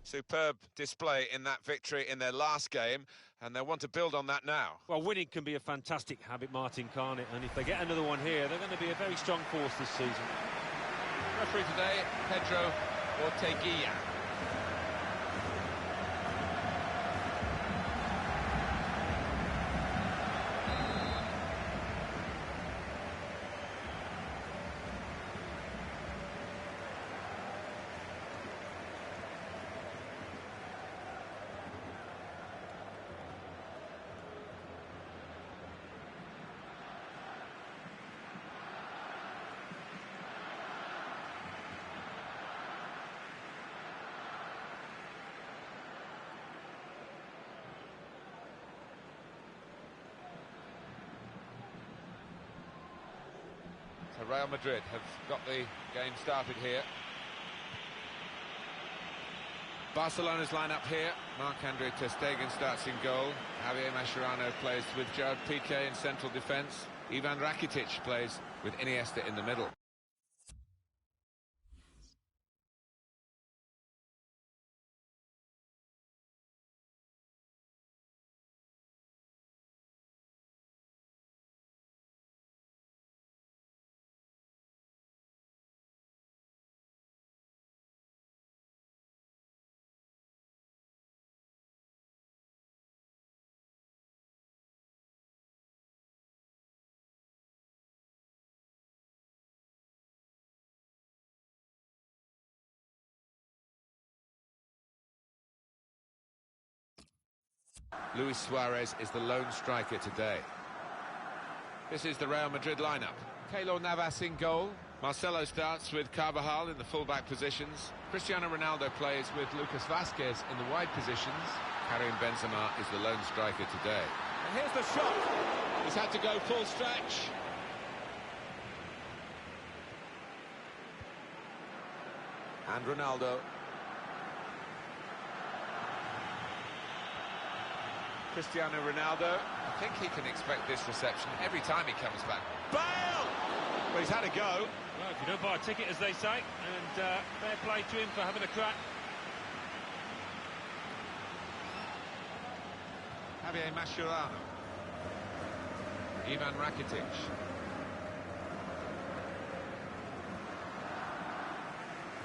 Superb display in that victory in their last game, and they'll want to build on that now. Well, winning can be a fantastic habit, Martin, can't it? And if they get another one here, they're going to be a very strong force this season. Referee today, Pedro Orteguilla. So Real Madrid have got the game started here. Barcelona's line-up here. Marc-Andre ter Stegen starts in goal. Javier Mascherano plays with Gerard Piqué in central defence. Ivan Rakitic plays with Iniesta in the middle. Luis Suarez is the lone striker today. This is the Real Madrid lineup. Keylor Navas in goal. Marcelo starts with Carvajal in the full-back positions. Cristiano Ronaldo plays with Lucas Vazquez in the wide positions. Karim Benzema is the lone striker today. And here's the shot. He's had to go full stretch. And Ronaldo. Cristiano Ronaldo. I think he can expect this reception every time he comes back. Bale! Well, he's had a go. Well, if you don't buy a ticket, as they say, and fair play to him for having a crack. Javier Mascherano. Ivan Rakitic.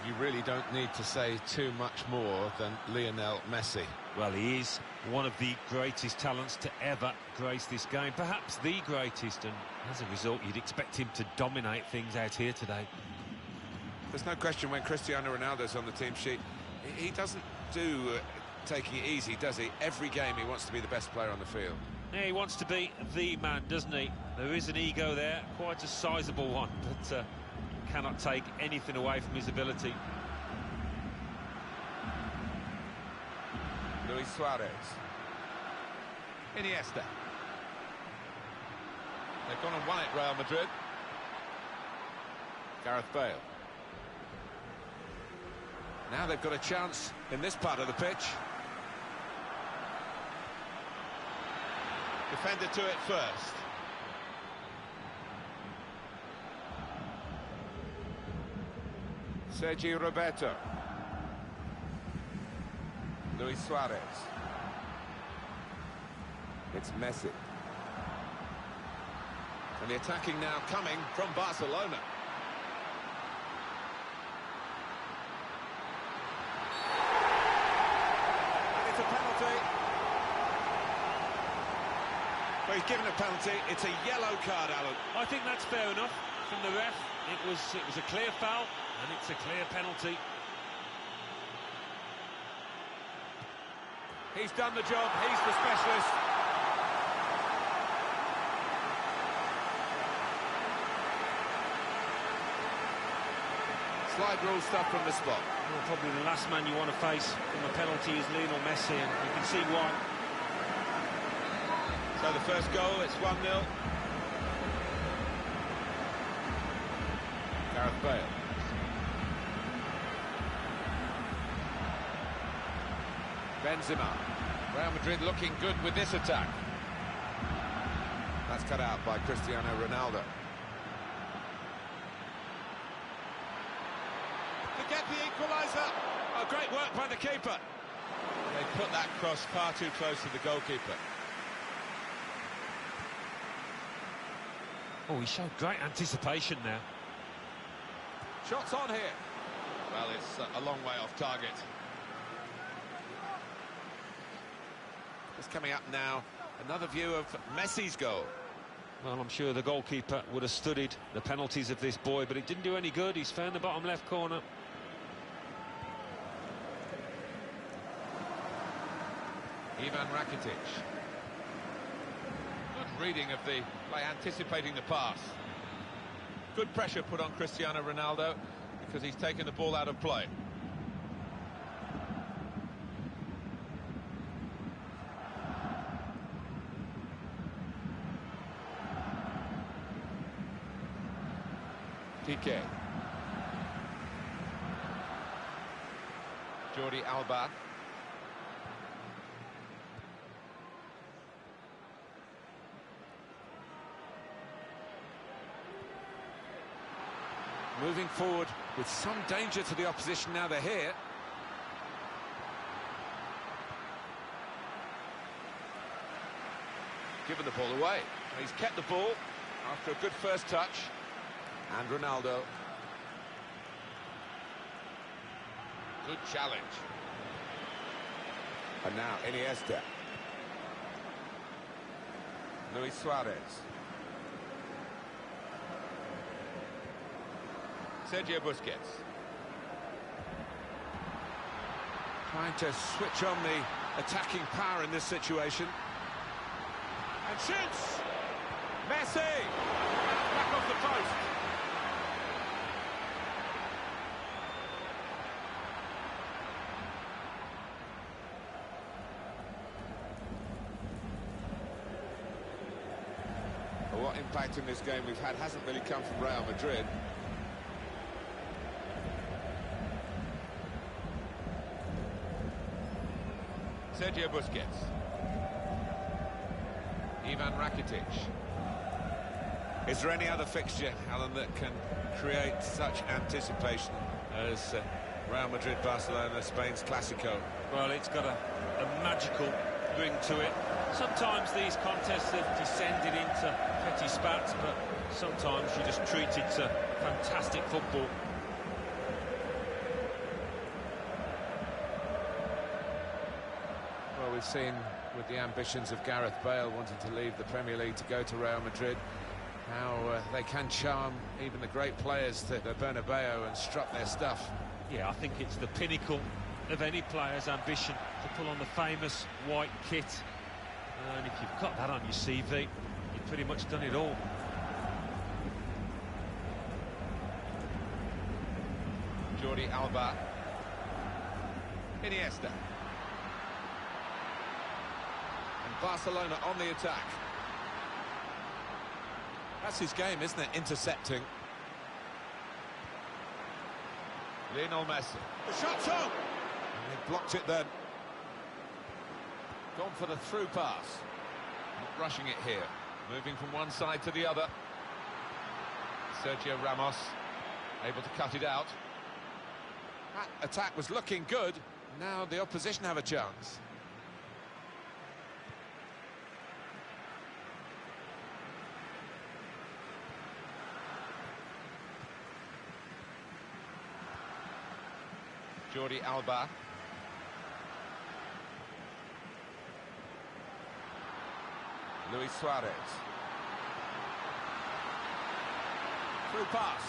You really don't need to say too much more than Lionel Messi. Well, he is one of the greatest talents to ever grace this game, perhaps the greatest, and as a result you'd expect him to dominate things out here today. There's no question when Cristiano Ronaldo's on the team sheet, he doesn't do taking it easy, does he? Every game he wants to be the best player on the field. Yeah, he wants to be the man, doesn't he? There is an ego there, quite a sizable one, but cannot take anything away from his ability. Luis Suarez. Iniesta. They've gone and won it, Real Madrid. Gareth Bale. Now they've got a chance in this part of the pitch. Defender to it first. Sergi Roberto. Luis Suarez. It's Messi. And the attacking now coming from Barcelona. And it's a penalty. Well, he's given a penalty. It's a yellow card, Alan. I think that's fair enough from the ref. It was a clear foul, and it's a clear penalty. He's done the job, he's the specialist. Slide rule stuff from the spot. Well, probably the last man you want to face from a penalty is Lionel Messi, and you can see why. So the first goal, it's 1-0. Gareth Bale. Benzema. Real Madrid looking good with this attack. That's cut out by Cristiano Ronaldo. To get the equaliser. Oh, great work by the keeper. They put that cross far too close to the goalkeeper. Oh, he showed great anticipation there. Shots on here. Well, it's a long way off target. Just coming up now, another view of Messi's goal. Well, I'm sure the goalkeeper would have studied the penalties of this boy, but it didn't do any good. He's found the bottom left corner. Ivan Rakitic. Good reading of the play, anticipating the pass. Good pressure put on Cristiano Ronaldo because he's taken the ball out of play. Piqué. Jordi Alba. Moving forward with some danger to the opposition now they're here. Given the ball away. He's kept the ball after a good first touch. And Ronaldo. Good challenge. And now Iniesta. Luis Suarez. Sergio Busquets. Trying to switch on the attacking power in this situation. And shoots! Messi! Back off the post. Well, what impact in this game we've had hasn't really come from Real Madrid. Sergio Busquets. Ivan Rakitic. Is there any other fixture, Alan, that can create such anticipation as Real Madrid-Barcelona, Spain's Clásico? Well, it's got a magical ring to it. Sometimes these contests have descended into petty spats, but sometimes you just treat it to fantastic football. Well, we've seen with the ambitions of Gareth Bale wanting to leave the Premier League to go to Real Madrid, how they can charm even the great players to the Bernabeu and strut their stuff. Yeah, I think it's the pinnacle of any player's ambition to pull on the famous white kit. And if you've got that on your CV, you've pretty much done it all. Jordi Alba. Iniesta. And Barcelona on the attack. That's his game, isn't it? Intercepting. Lionel Messi. The shot's on! And they blocked it then. Gone for the through pass. Not rushing it here. Moving from one side to the other. Sergio Ramos able to cut it out. That attack was looking good. Now the opposition have a chance. Jordi Alba. Luis Suarez. Through pass.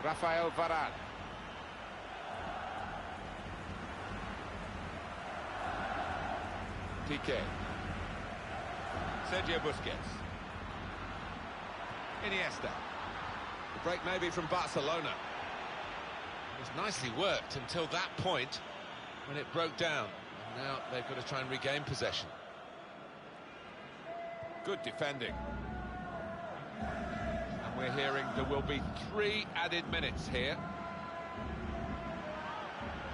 Rafael Varane. Piqué. Sergio Busquets. Iniesta. The break maybe from Barcelona. It was nicely worked until that point when it broke down. And now they've got to try and regain possession. Good defending. And we're hearing there will be 3 added minutes here.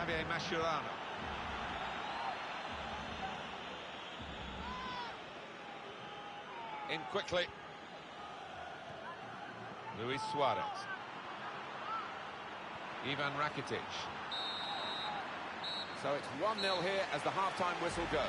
Javier Mascherano. In quickly. Luis Suarez. Ivan Rakitic. So it's 1-0 here as the half-time whistle goes.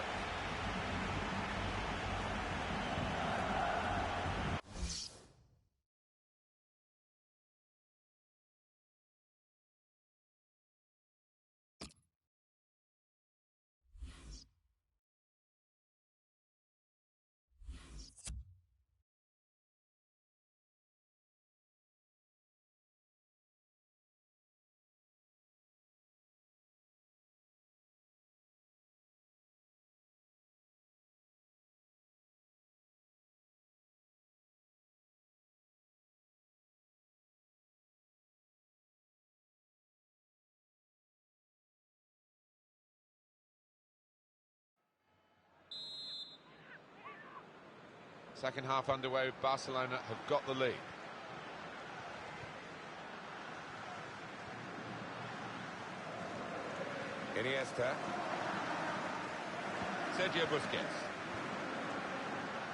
Second half underway, Barcelona have got the lead. Iniesta. Sergio Busquets.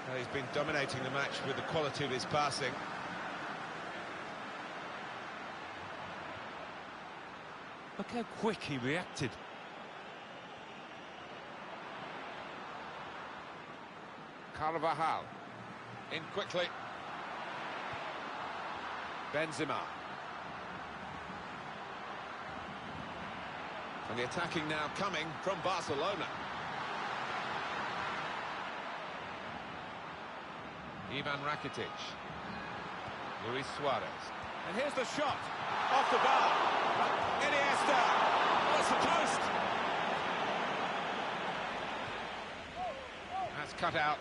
Well, he's been dominating the match with the quality of his passing. Look how quick he reacted. Carvajal. In quickly. Benzema. And the attacking now coming from Barcelona. Ivan Rakitic. Luis Suarez. And here's the shot. Off the bar. Iniesta. What's the post? That's cut out.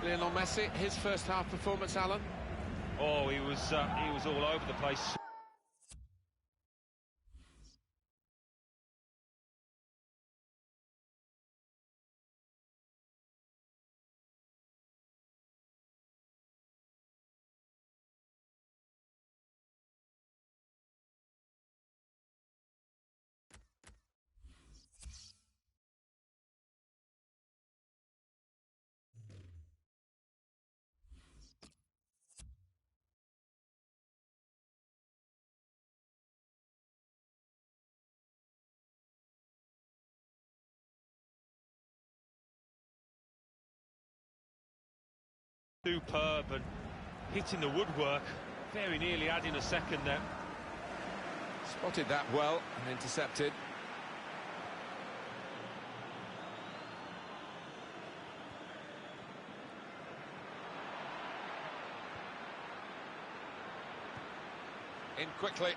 Lionel Messi, his first half performance, Alan? Oh, he was all over the place. Superb and hitting the woodwork, very nearly adding a second there. Spotted that well and intercepted. In quickly.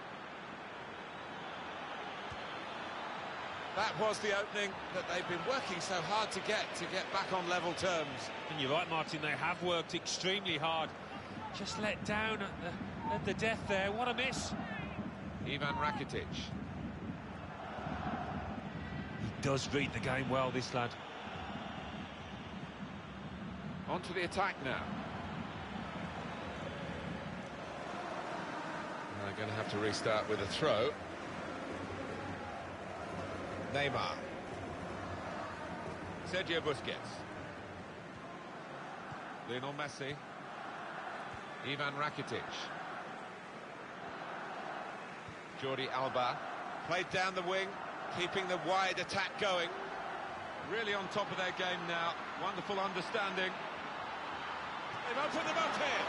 That was the opening that they've been working so hard to get back on level terms. And you're right, Martin, they have worked extremely hard. Just let down at the death there. What a miss. Ivan Rakitic. He does read the game well, this lad. On to the attack now. They're going to have to restart with a throw. Neymar. Sergio Busquets. Lionel Messi. Ivan Rakitic. Jordi Alba. Played down the wing, keeping the wide attack going. Really on top of their game now. Wonderful understanding. They've opened them up here.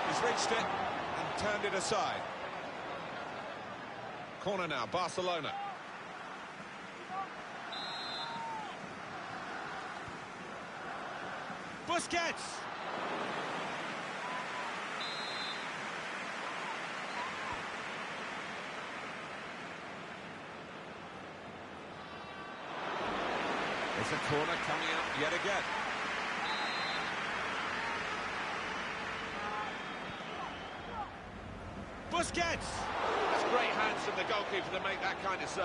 He's reached it and turned it aside. Corner now, Barcelona. Busquets! It's a corner coming up yet again. Busquets! That's great hands from the goalkeeper to make that kind of save.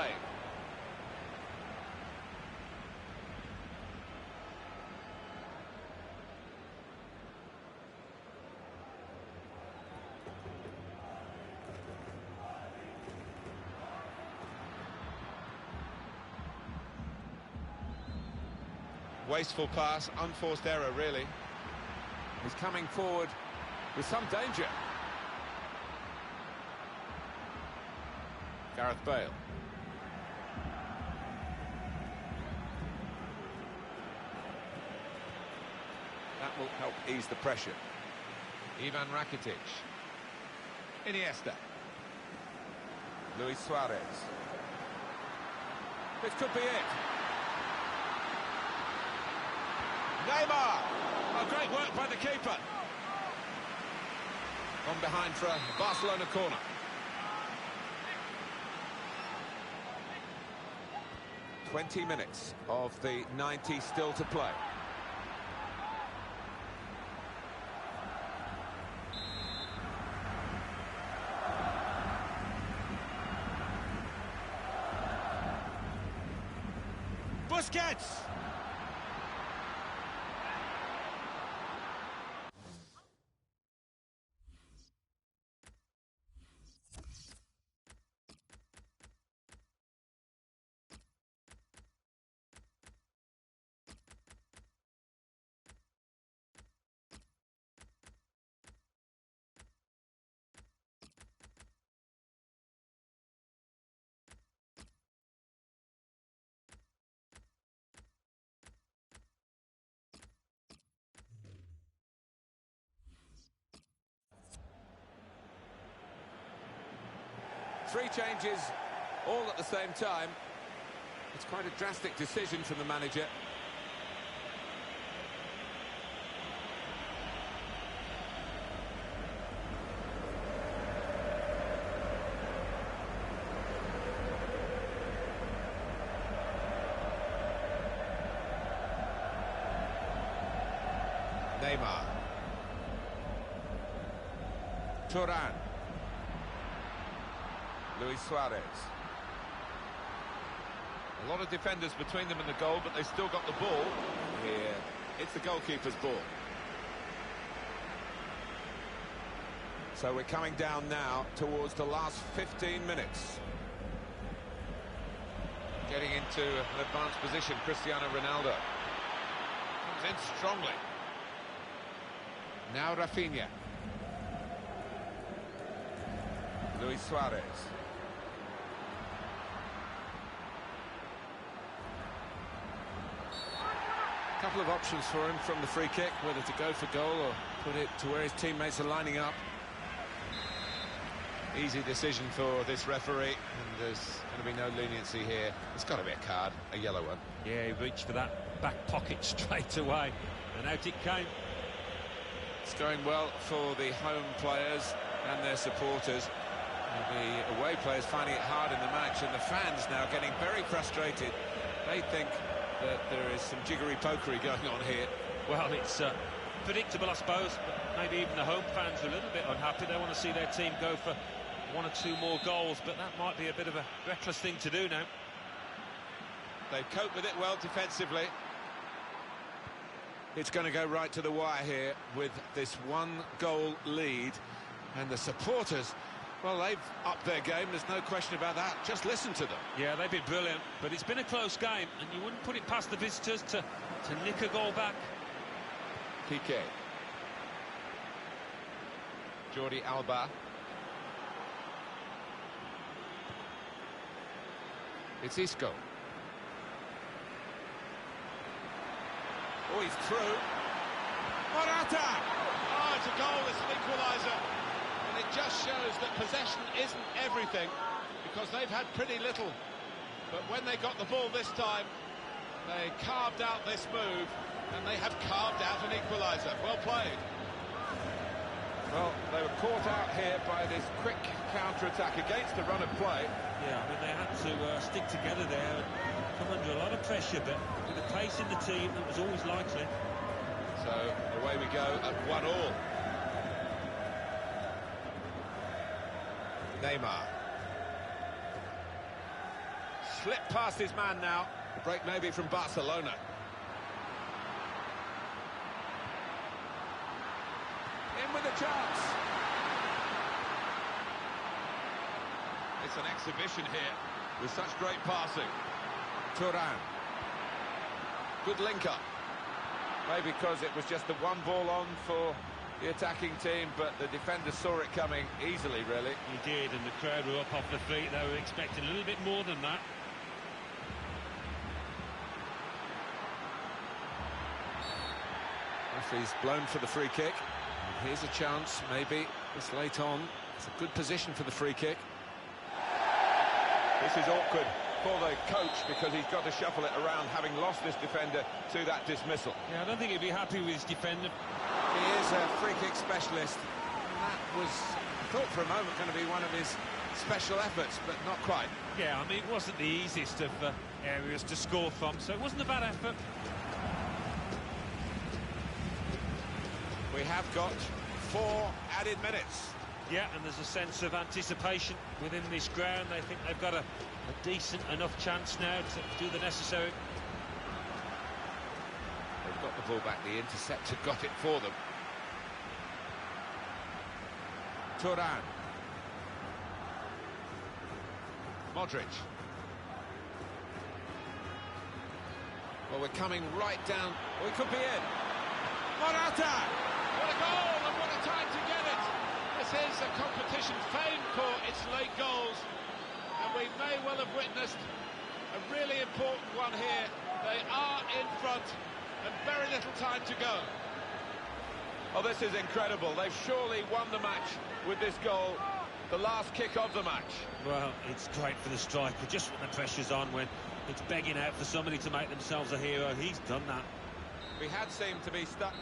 Wasteful pass, unforced error, really. He's coming forward with some danger. Gareth Bale. That will help ease the pressure. Ivan Rakitic. Iniesta. Luis Suarez. This could be it. Neymar! Oh, great work by the keeper. On behind for a Barcelona corner. "20 minutes of the 90 still to play. Busquets! Three changes, all at the same time. It's quite a drastic decision from the manager. Neymar. Turan. Luis Suarez. A lot of defenders between them and the goal, but they still got the ball. Here, it's the goalkeeper's ball. So we're coming down now towards the last 15 minutes. Getting into an advanced position, Cristiano Ronaldo. Comes in strongly. Now Rafinha. Luis Suarez. Couple of options for him from the free kick, whether to go for goal or put it to where his teammates are lining up. Easy decision for this referee, and there's going to be no leniency here. It's got to be a card, a yellow one. Yeah, he reached for that back pocket straight away, and out it came. It's going well for the home players and their supporters. The away players finding it hard in the match, and the fans now getting very frustrated. They think that there is some jiggery-pokery going on here. Well, it's predictable, I suppose, but maybe even the home fans are a little bit unhappy. They want to see their team go for one or two more goals, but that might be a bit of a reckless thing to do now. They've coped with it well defensively. It's going to go right to the wire here with this one-goal lead, and the supporters, well, they've upped their game, there's no question about that. Just listen to them. Yeah, they've been brilliant, but it's been a close game, and you wouldn't put it past the visitors to nick a goal back. Piqué. Jordi Alba. It's Isco. Oh, he's through. Morata! Oh, it's a goal, it's an equaliser. And it just shows that possession isn't everything, because they've had pretty little. But when they got the ball this time, they carved out this move, and they have carved out an equaliser. Well played. Well, they were caught out here by this quick counter-attack against the run of play. Yeah, I mean, they had to stick together there and come under a lot of pressure, but with the pace in the team, that was always likely. So, away we go at 1-1. Neymar. Slipped past his man now. The break maybe from Barcelona. In with a chance. It's an exhibition here with such great passing. Turan. Good link-up. Maybe because it was just the one ball on for the attacking team, but the defenders saw it coming easily, really. He did, and the crowd were up off the feet. They were expecting a little bit more than that. Referee's blown for the free kick. And here's a chance, maybe, this late on. It's a good position for the free kick. This is awkward for the coach because he's got to shuffle it around, having lost this defender to that dismissal. Yeah, I don't think he'd be happy with his defender. He is a free kick specialist. And that was, I thought for a moment, going to be one of his special efforts, but not quite. Yeah, I mean, it wasn't the easiest of areas to score from, so it wasn't a bad effort. We have got 4 added minutes. Yeah, and there's a sense of anticipation within this ground. They think they've got a decent enough chance now to do the necessary. They've got the ball back, the interceptor got it for them. Turan. Modric. Well, we're coming right down. We could be in. Morata! What a goal and what a time to get it! This is a competition famed for its late goals, and we may well have witnessed a really important one here. They are in front and very little time to go. Oh, this is incredible. They've surely won the match with this goal, the last kick of the match. Well, it's great for the striker, just when the pressure's on, when it's begging out for somebody to make themselves a hero. He's done that. We had seemed to be stuck,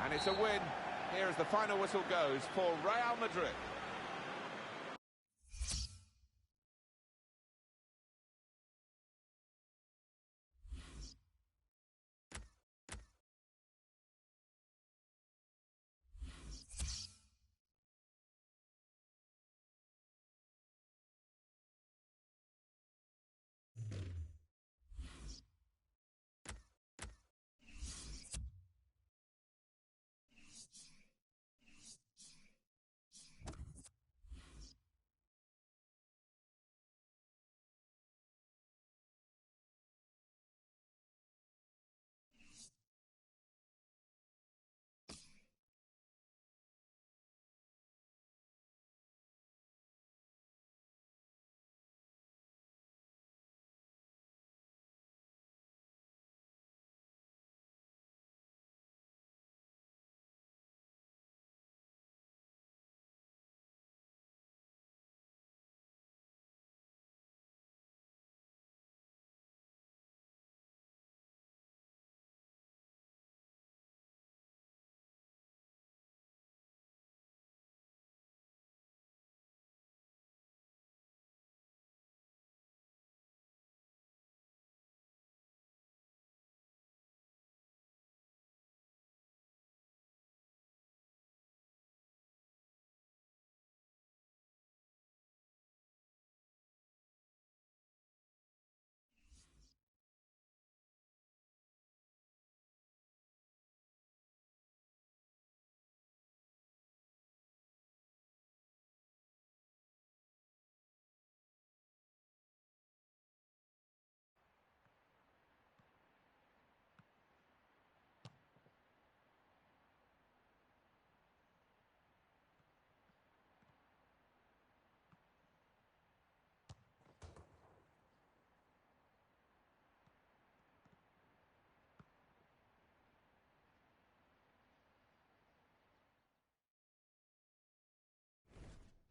and it's a win. Here as the final whistle goes for Real Madrid.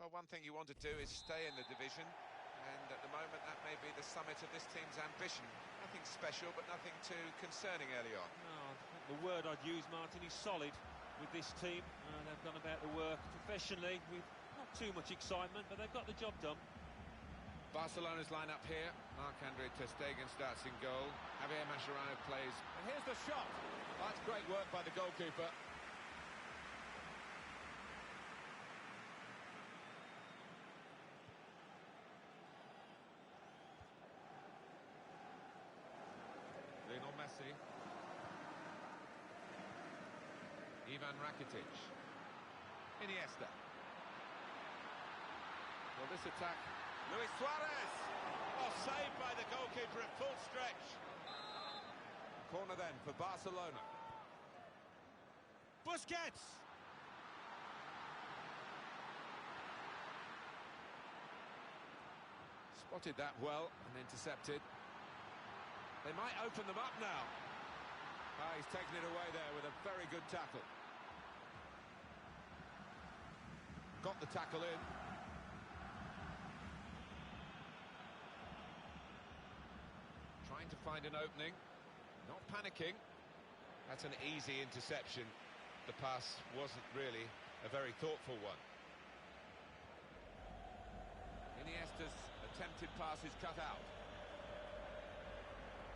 Well, one thing you want to do is stay in the division, and at the moment that may be the summit of this team's ambition. Nothing special, but nothing too concerning early on. No, the word I'd use, Martin, is solid with this team. They've gone about the work professionally with not too much excitement, but they've got the job done. Barcelona's line-up here. Marc-Andre ter Stegen starts in goal. Javier Mascherano plays. And here's the shot. That's great work by the goalkeeper. Lionel Messi. Ivan Rakitic. Iniesta. Well, this attack... Luis Suarez! Oh, saved by the goalkeeper at full stretch. Corner then for Barcelona. Busquets! Spotted that well and intercepted. They might open them up now. Ah, he's taken it away there with a very good tackle. Got the tackle in. Trying to find an opening. Not panicking. That's an easy interception. The pass wasn't really a very thoughtful one. Iniesta's attempted pass is cut out.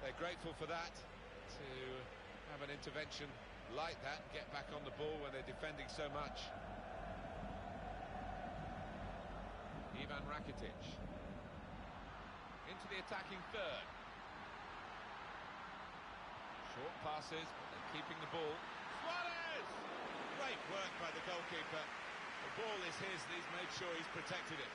They're grateful for that, to have an intervention like that and get back on the ball when they're defending so much. Ivan Rakitic into the attacking third. Short passes, but they're keeping the ball. Suarez! Great work by the goalkeeper. The ball is his, and he's made sure he's protected it.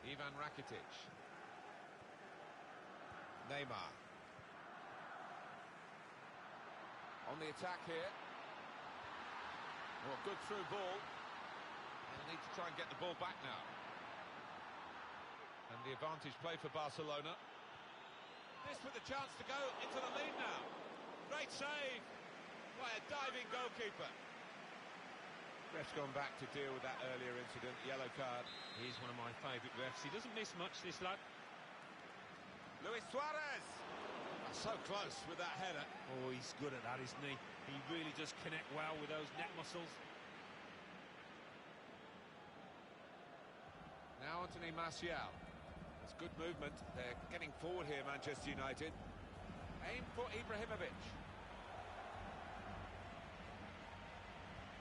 Ivan Rakitic. Neymar. On the attack here. Well, good through ball. They'll need to try and get the ball back now. And the advantage play for Barcelona. This with a chance to go into the lead now. Great save by a diving goalkeeper. Ref's gone back to deal with that earlier incident, yellow card. He's one of my favourite refs. He doesn't miss much, this lad. Luis Suarez! So close with that header. Oh, he's good at that, isn't he? He really does connect well with those neck muscles. Now Anthony Martial. It's good movement. They're getting forward here, Manchester United. Aim for Ibrahimovic.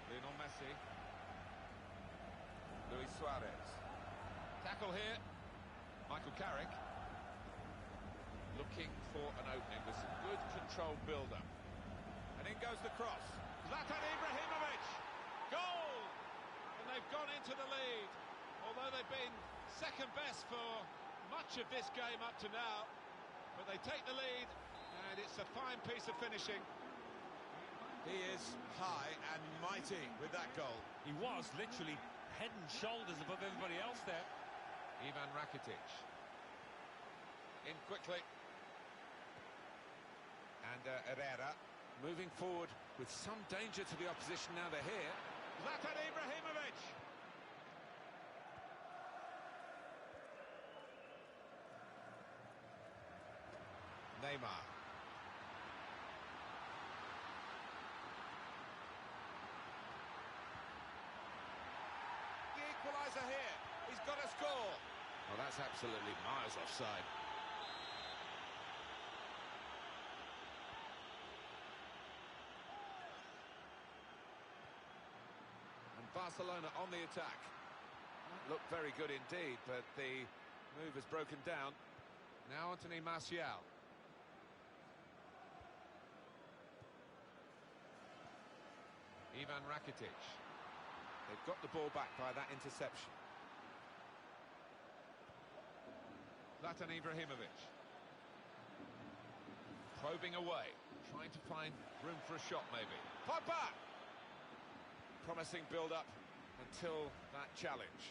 Lionel Messi. Luis Suarez. Tackle here. Michael Carrick. Looking for an opening with some good controlled build-up. And in goes the cross. Zlatan Ibrahimovic! Goal! And they've gone into the lead. Although they've been second best for much of this game up to now. But they take the lead, and it's a fine piece of finishing. He is high and mighty with that goal. He was literally head and shoulders above everybody else there. Ivan Rakitic. In quickly. And Herrera moving forward with some danger to the opposition now they're here. Zlatan Ibrahimovic! Neymar. The equaliser here. He's got a score. Well, that's absolutely miles offside. And Barcelona on the attack. That looked very good indeed, but the move has broken down. Now Anthony Martial. Ivan Rakitic. They've got the ball back by that interception. Zlatan Ibrahimovic. Probing away, trying to find room for a shot maybe. Pogba! Promising build-up until that challenge.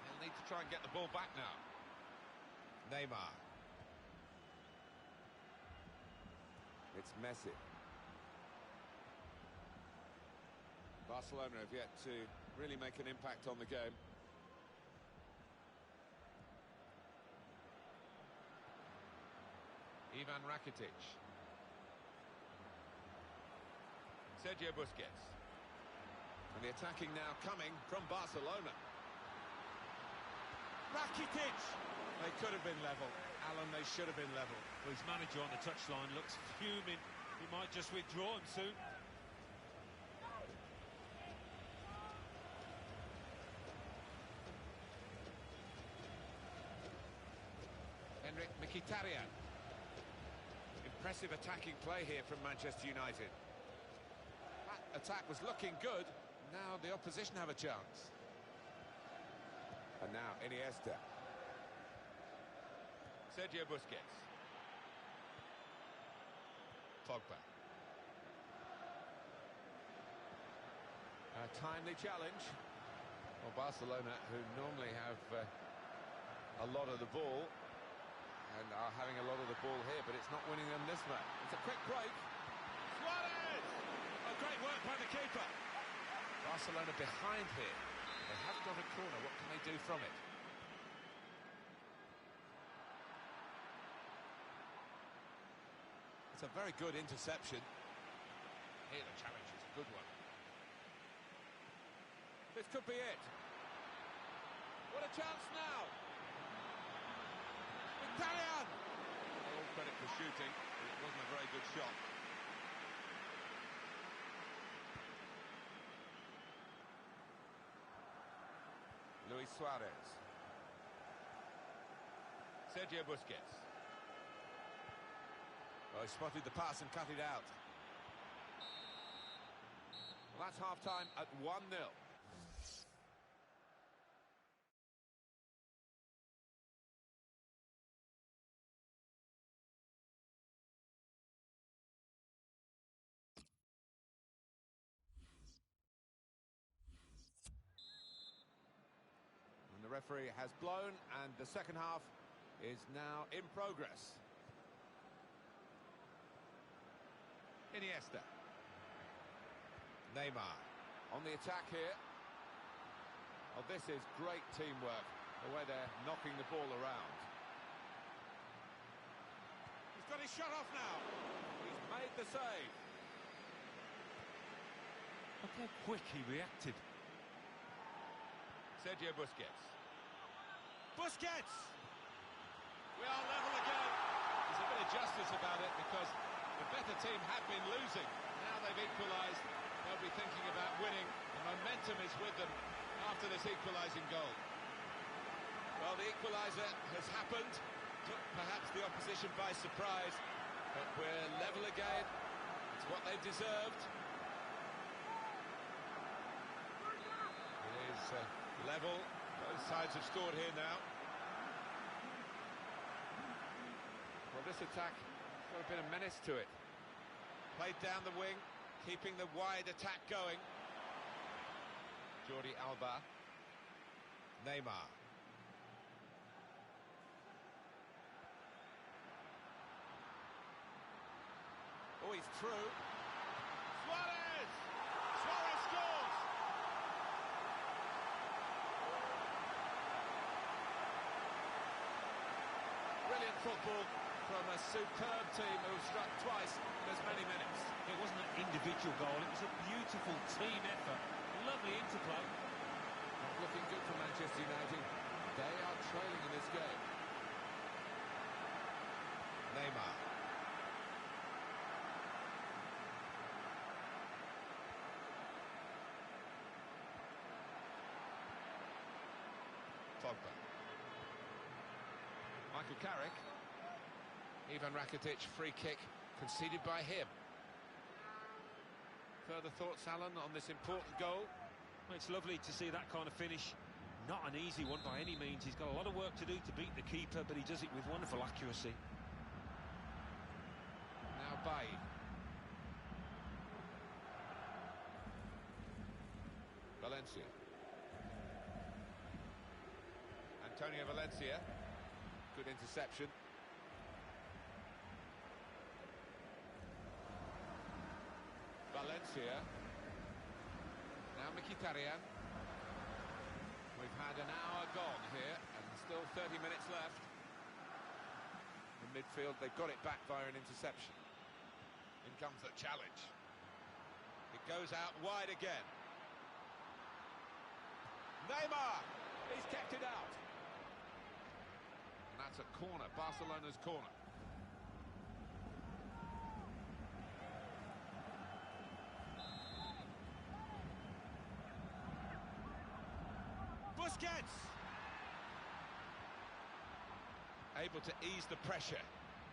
They'll need to try and get the ball back now. Neymar. It's Messi. Barcelona have yet to really make an impact on the game. Ivan Rakitic. Sergio Busquets. And the attacking now coming from Barcelona. Rakitic! They could have been level. Alan, they should have been level. Well, his manager on the touchline looks fuming. He might just withdraw him soon. Henrik Mkhitaryan. Impressive attacking play here from Manchester United. That attack was looking good. Now the opposition have a chance. And now Iniesta. Sergio Busquets. Pogba. A timely challenge. Well, Barcelona, who normally have a lot of the ball, and are having a lot of the ball here, but it's not winning them this match. It's a quick break. Suarez! Oh, great work by the keeper. Barcelona behind here. They have got a corner. What can they do from it? It's a very good interception. Here the challenge is a good one. This could be it. What a chance now! Italian! All credit for shooting, but it wasn't a very good shot. Luis Suarez. Sergio Busquets. Oh, he spotted the pass and cut it out. Well, that's half-time at 1-0. And the referee has blown, and the second half is now in progress. Iniesta. Neymar on the attack here. Oh, this is great teamwork, the way they're knocking the ball around. He's got his shot off now. He's made the save. Look how quick he reacted. Sergio Busquets. Busquets! We are level again. There's a bit of justice about it because the better team have been losing. Now they've equalised. They'll be thinking about winning. The momentum is with them after this equalising goal. Well, the equaliser has happened. Took perhaps the opposition by surprise. But we're level again. It's what they deserved. It is level. Both sides have scored here now. Well, this attack has got a bit of menace to it. Played down the wing, keeping the wide attack going. Jordi Alba. Neymar. Oh, he's through. Suarez! Suarez scores! Brilliant football from a superb team who struck twice in as many minutes. It wasn't an individual goal, it was a beautiful team effort. Lovely interplay. Not looking good for Manchester United. They are trailing in this game. Neymar. Pogba. Michael Carrick. Ivan Rakitic, free kick conceded by him. Further thoughts, Alan, on this important goal? Well, it's lovely to see that kind of finish. Not an easy one by any means. He's got a lot of work to do to beat the keeper, but he does it with wonderful accuracy. Now Bay. Valencia. Antonio Valencia. Good interception. Valencia. Now Mkhitaryan. We've had an hour gone here and still 30 minutes left. In midfield, they've got it back via an interception. In comes the challenge. It goes out wide again. Neymar! He's kept it out. And that's a corner, Barcelona's corner. Busquets! Able to ease the pressure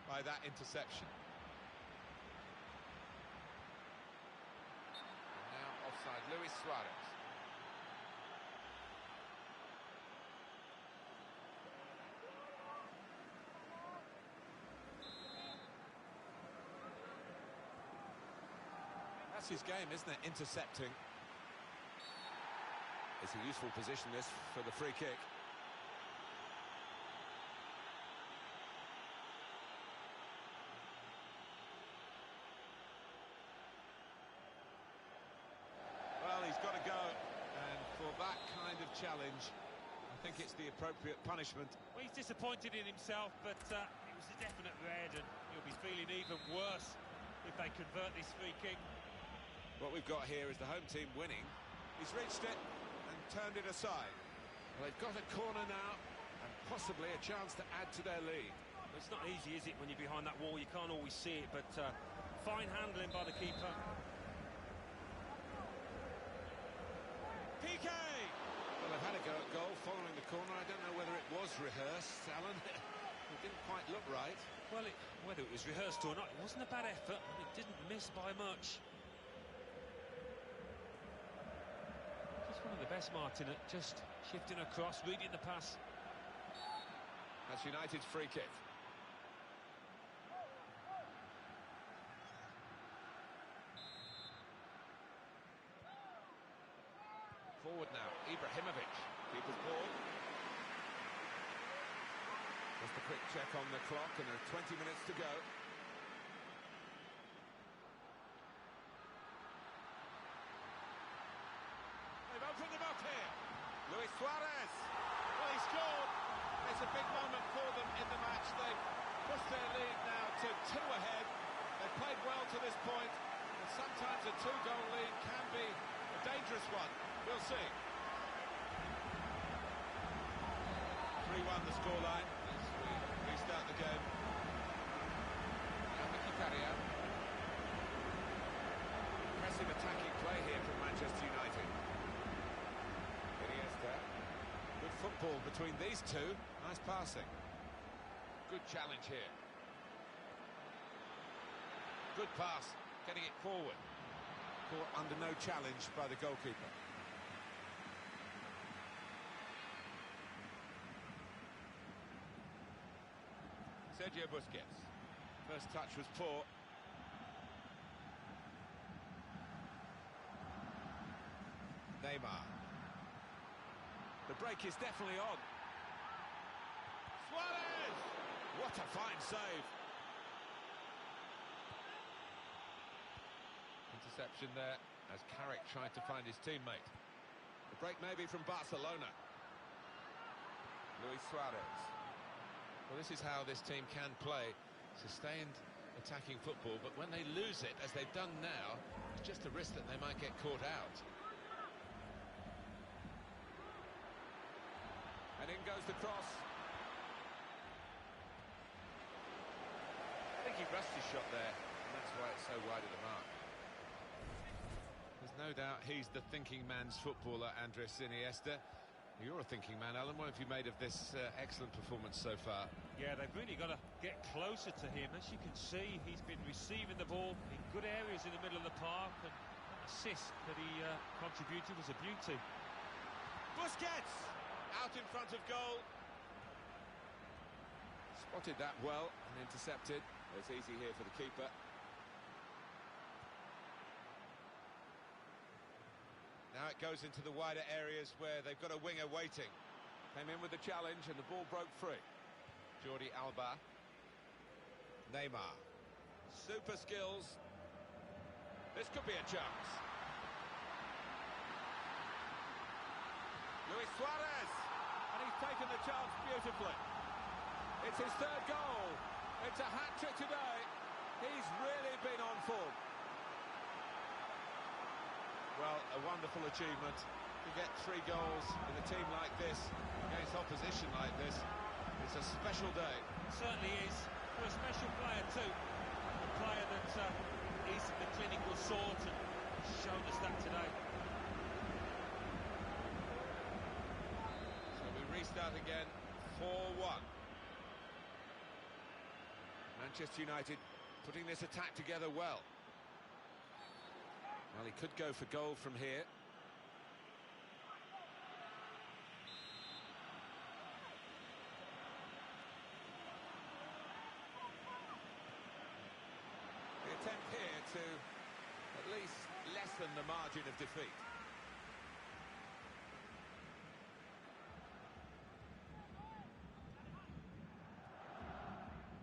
by that interception. And now offside, Luis Suarez. That's his game, isn't it? Intercepting. It's a useful position, this, for the free kick. Well, he's got to go, and for that kind of challenge, I think it's the appropriate punishment. Well, he's disappointed in himself, but it was a definite red, and he'll be feeling even worse if they convert this free kick. What we've got here is the home team winning. He's reached it and turned it aside. Well, they've got a corner now, and possibly a chance to add to their lead. Well, it's not easy, is it, when you're behind that wall? You can't always see it, but fine handling by the keeper. PK! Well, they've had a go at goal following the corner. I don't know whether it was rehearsed, Alan. It didn't quite look right. Well, whether it was rehearsed or not, it wasn't a bad effort, and it didn't miss by much. Just one of the best, Martin, at just shifting across, reading the pass. That's United's free kick. Forward now, Ibrahimovic. Keeper's ball. Just a quick check on the clock, and there are 20 minutes to go. They've opened them up here. Luis Suarez. Well, he scored. It's a big moment for them in the match. They've pushed their lead now to 2 ahead. They've played well to this point, and sometimes a 2-goal lead can be a dangerous one. We'll see. 3-1 the scoreline as we restart the game. Now Mickey Carrier. Impressive attacking play here from Manchester United. Iniesta. Good football between these two. Nice passing. Good challenge here. Good pass, getting it forward. Caught under no challenge by the goalkeeper. Sergio Busquets. First touch was poor. Neymar. The break is definitely on. Suarez! What a fine save. Interception there as Carrick tried to find his teammate. The break maybe from Barcelona. Luis Suarez. Well, this is how this team can play. Sustained attacking football, but when they lose it, as they've done now, it's just a risk that they might get caught out. And in goes the cross. I think he rushed his shot there, and that's why it's so wide of the mark. There's no doubt he's the thinking man's footballer, Andres Iniesta. You're a thinking man, Alan. What have you made of this excellent performance so far? Yeah, they've really got to get closer to him. As you can see, he's been receiving the ball in good areas in the middle of the park, and that assist that he contributed was a beauty. Busquets! Out in front of goal. Spotted that well and intercepted. It's easy here for the keeper. Now it goes into the wider areas where they've got a winger waiting. Came in with the challenge and the ball broke free. Jordi Alba. Neymar. Super skills. This could be a chance. Luis Suarez. And he's taken the chance beautifully. It's his 3rd goal. It's a hat-trick today. He's really been on form. Well, a wonderful achievement to get 3 goals in a team like this, against opposition like this. It's a special day. It certainly is, for a special player too. A player that is the clinical sort and shown us that today. So we restart again, 4-1. Manchester United putting this attack together well. Well, he could go for goal from here. The attempt here to at least lessen the margin of defeat.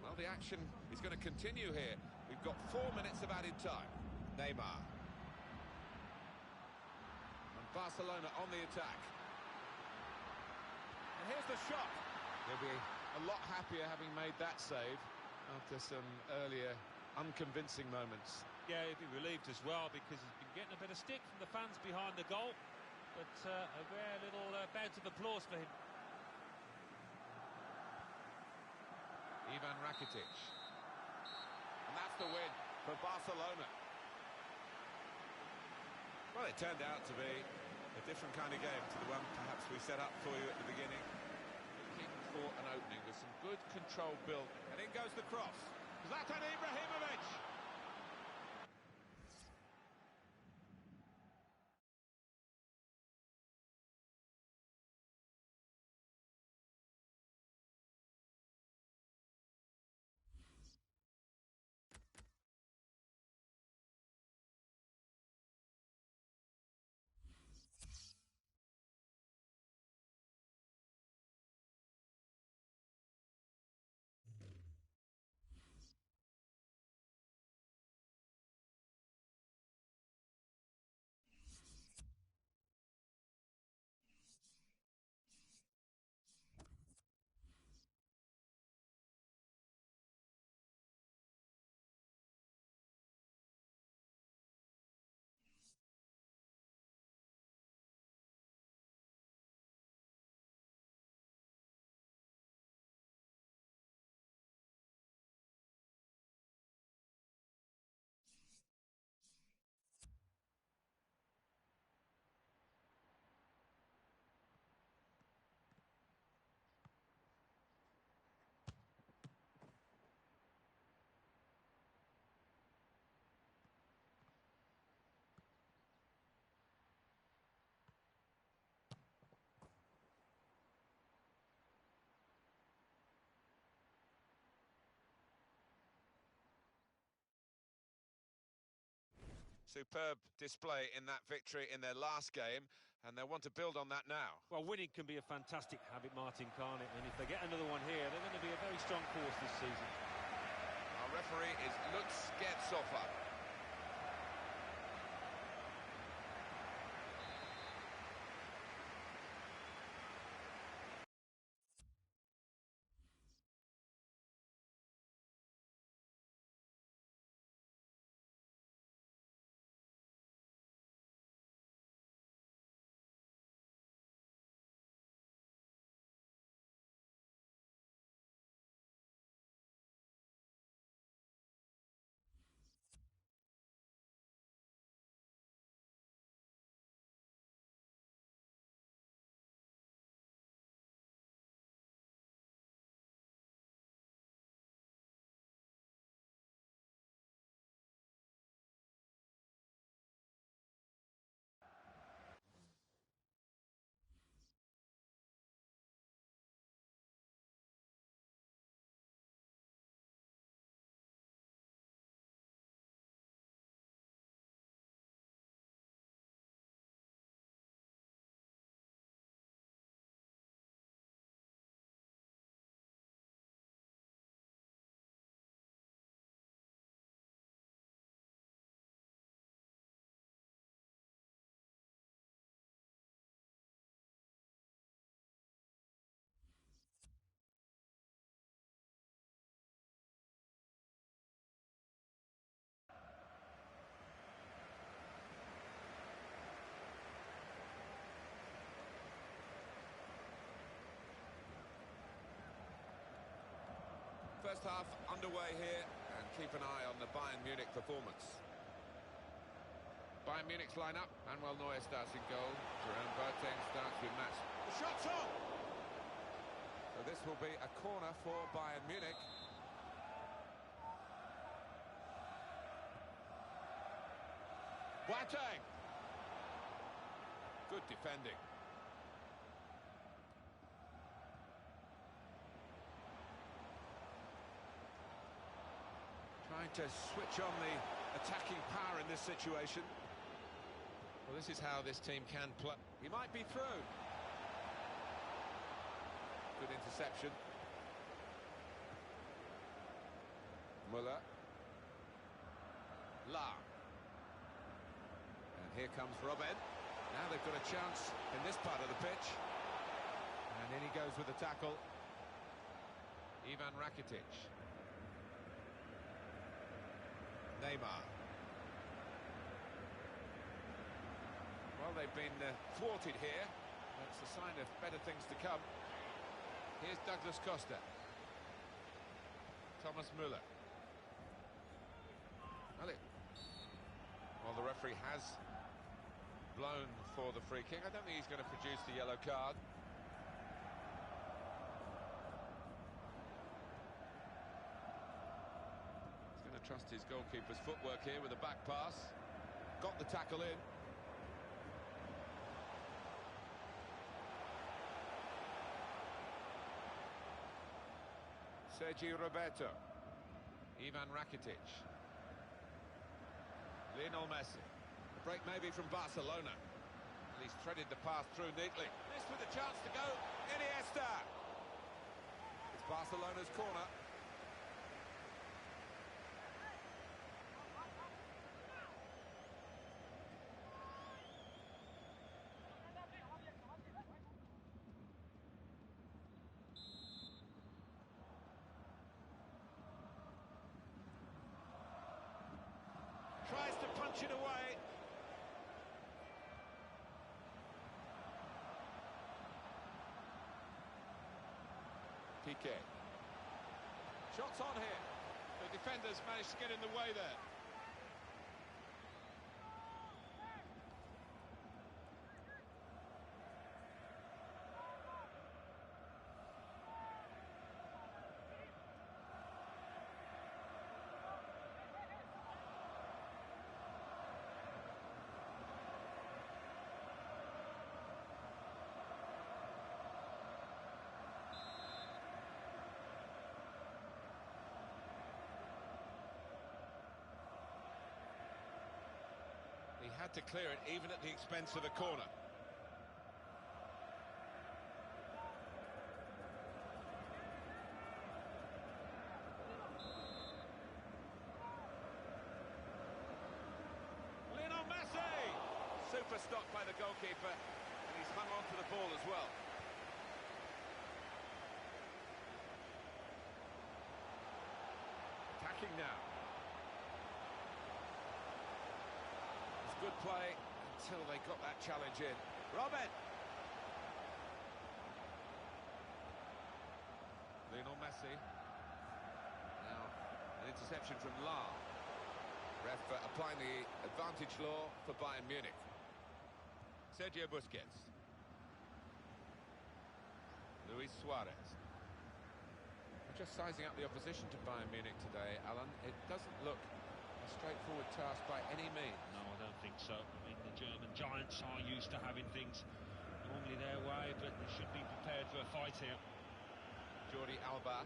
Well, the action is going to continue here. We've got 4 minutes of added time. Neymar. And Barcelona on the attack. And here's the shot. He'll be a lot happier having made that save after some earlier unconvincing moments. Yeah, he'd be relieved as well because he's been getting a bit of stick from the fans behind the goal. But a rare little bout of applause for him. Ivan Rakitic. And that's the win for Barcelona. Well, it turned out to be a different kind of game to the one perhaps we set up for you at the beginning. Looking for an opening with some good controlled build. And in goes the cross. Zlatan Ibrahimovic. Superb display in that victory in their last game, and they'll want to build on that now. Well, winning can be a fantastic habit, Martin, can't it? And if they get another one here, they're going to be a very strong force this season. Our referee is Lutz Gertzhofer. First half underway here, and keep an eye on the Bayern Munich performance. Bayern Munich's lineup: Manuel Neuer starts in goal, Jerome Boateng starts with match. The shot's on! So this will be a corner for Bayern Munich. Boateng! Good defending. Trying to switch on the attacking power in this situation. Well, this is how this team can play. He might be through. Good interception. Muller. La. And here comes Robben. Now they've got a chance in this part of the pitch. And in he goes with the tackle. Ivan Rakitic. Neymar. Well, they've been thwarted here. That's a sign of better things to come. Here's Douglas Costa. Thomas Müller. Well, the referee has blown for the free kick. I don't think he's going to produce the yellow card. He's going to trust his goalkeeper's footwork here with a back pass. Got the tackle in. Sergi Roberto. Ivan Rakitic. Lionel Messi. The break maybe from Barcelona. And he's threaded the path through neatly. This with a chance to go. Iniesta. It's Barcelona's corner. Tries to punch it away. Piqué. Shots on here. The defenders managed to get in the way there. He had to clear it even at the expense of a corner. Lionel Messi! Super stop by the goalkeeper, and he's hung on to the ball as well. Attacking now. Good play until they got that challenge in. Robben! Lionel Messi. Now, an interception from La. Ref applying the advantage law for Bayern Munich. Sergio Busquets. Luis Suarez. We're just sizing up the opposition to Bayern Munich today, Alan. It doesn't look a straightforward task by any means. No, I don't think so. I mean, the German giants are used to having things normally their way, but they should be prepared for a fight here. Jordi Alba.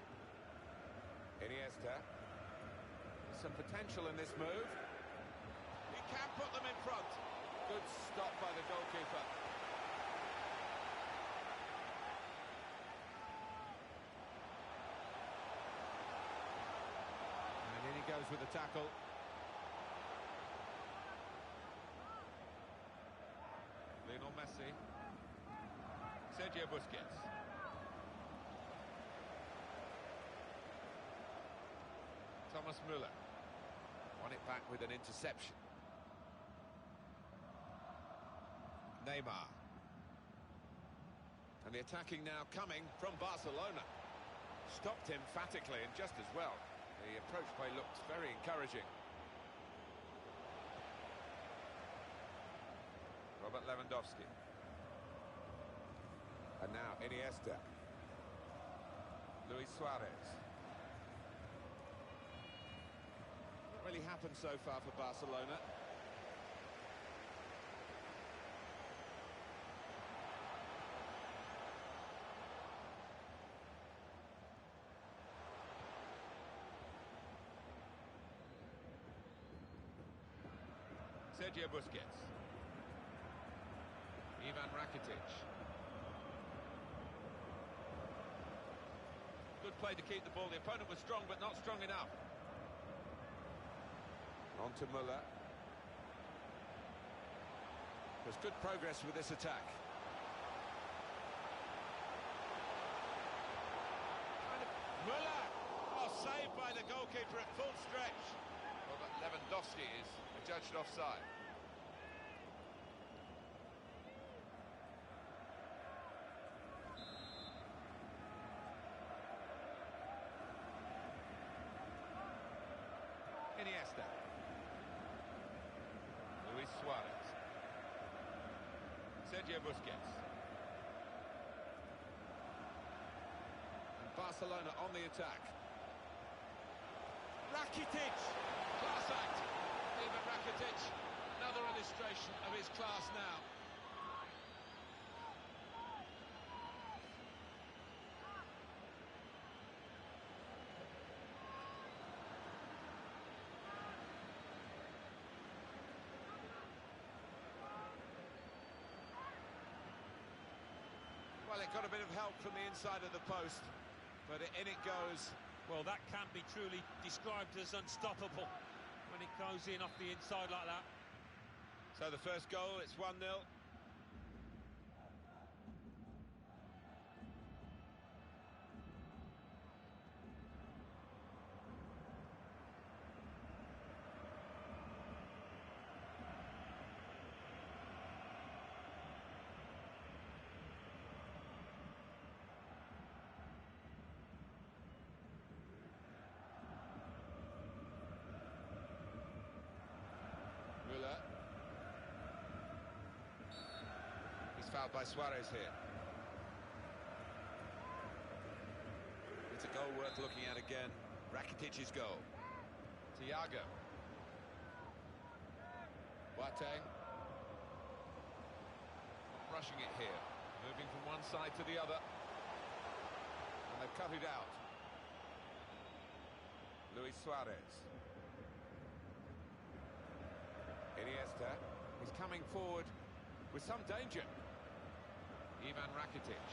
Iniesta. There's some potential in this move. He can put them in front. Good stop by the goalkeeper. And in he goes with the tackle. Lionel Messi. Sergio Busquets. Thomas Müller. Won it back with an interception. Neymar. And the attacking now coming from Barcelona. Stopped emphatically and just as well. The approach play looked very encouraging. Robert Lewandowski. And now Iniesta. Luis Suarez. Not really happened so far for Barcelona. Sergio Busquets. Rakitic. Good play to keep the ball. The opponent was strong, but not strong enough. On to Müller. There's good progress with this attack. Müller! Oh, saved by the goalkeeper at full stretch. Well, but Lewandowski is adjudged offside. Iniesta. Luis Suarez. Sergio Busquets. And Barcelona on the attack. Rakitic! Class act. Ivan Rakitic, another illustration of his class now. Well, it got a bit of help from the inside of the post, but in it goes. Well, that can be truly described as unstoppable when it goes in off the inside like that. So the first goal, it's 1-0. Müller. He's fouled by Suarez here. It's a goal worth looking at again. Rakitic's goal. Thiago. Boateng. Not rushing it here. Moving from one side to the other. And they've cut it out. Luis Suarez. Iniesta. He's coming forward with some danger. Ivan Rakitic.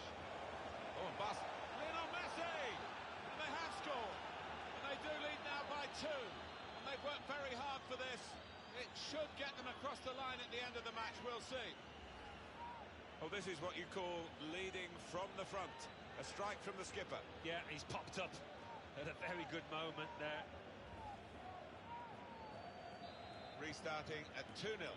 Oh, and Lionel Messi! And they have scored. And they do lead now by 2. And they've worked very hard for this. It should get them across the line at the end of the match. We'll see. Well, this is what you call leading from the front. A strike from the skipper. Yeah, he's popped up at a very good moment there. Restarting at 2-0.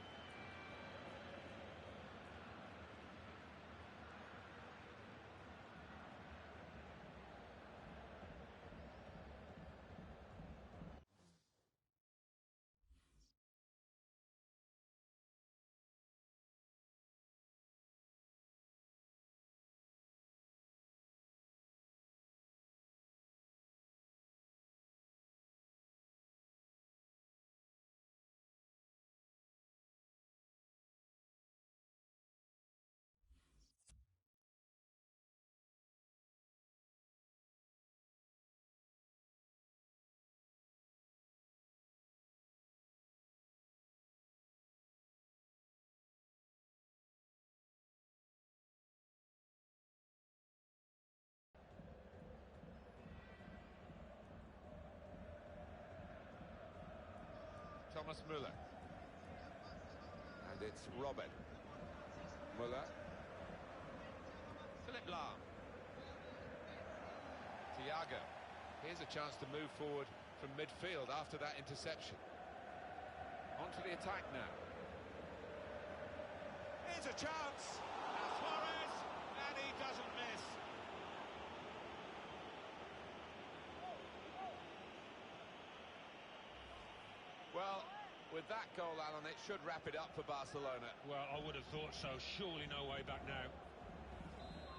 Thomas Müller. And it's Robin. Müller. Philip Lahm. Thiago. Here's a chance to move forward from midfield after that interception. On to the attack now. Here's a chance. Now Suarez, and he doesn't miss. Well, with that goal, Alan, it should wrap it up for Barcelona. Well, I would have thought so. Surely no way back now.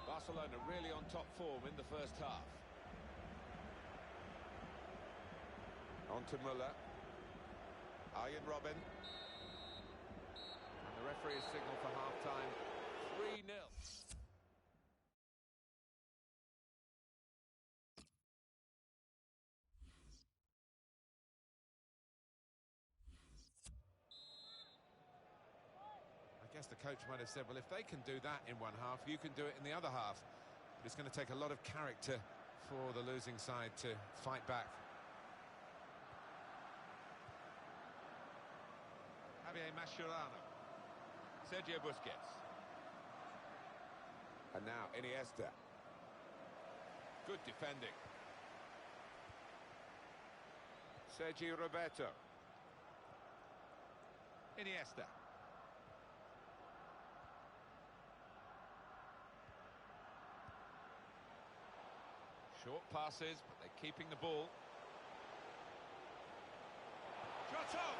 Barcelona really on top form in the first half. On to Müller. Arjen Robben. And the referee has signalled for half-time. 3-0. I guess the coach might have said, well, if they can do that in one half, you can do it in the other half. But it's going to take a lot of character for the losing side to fight back. Javier Mascherano. Sergio Busquets. And now Iniesta. Good defending. Sergio Roberto. Iniesta. Short passes, but they're keeping the ball. Shot on!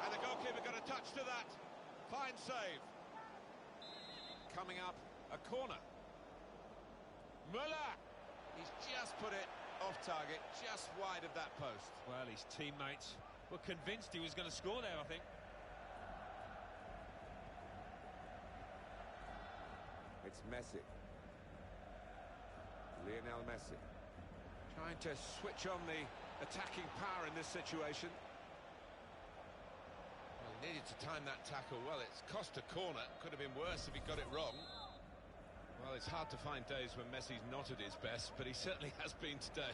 And the goalkeeper got a touch to that. Fine save. Coming up, a corner. Müller! He's just put it off target, just wide of that post. Well, his teammates were convinced he was going to score there, I think. It's Messi. Lionel Messi. Trying to switch on the attacking power in this situation. Well, he needed to time that tackle well. It's cost a corner. Could have been worse if he got it wrong. Well, it's hard to find days when Messi's not at his best, but he certainly has been today.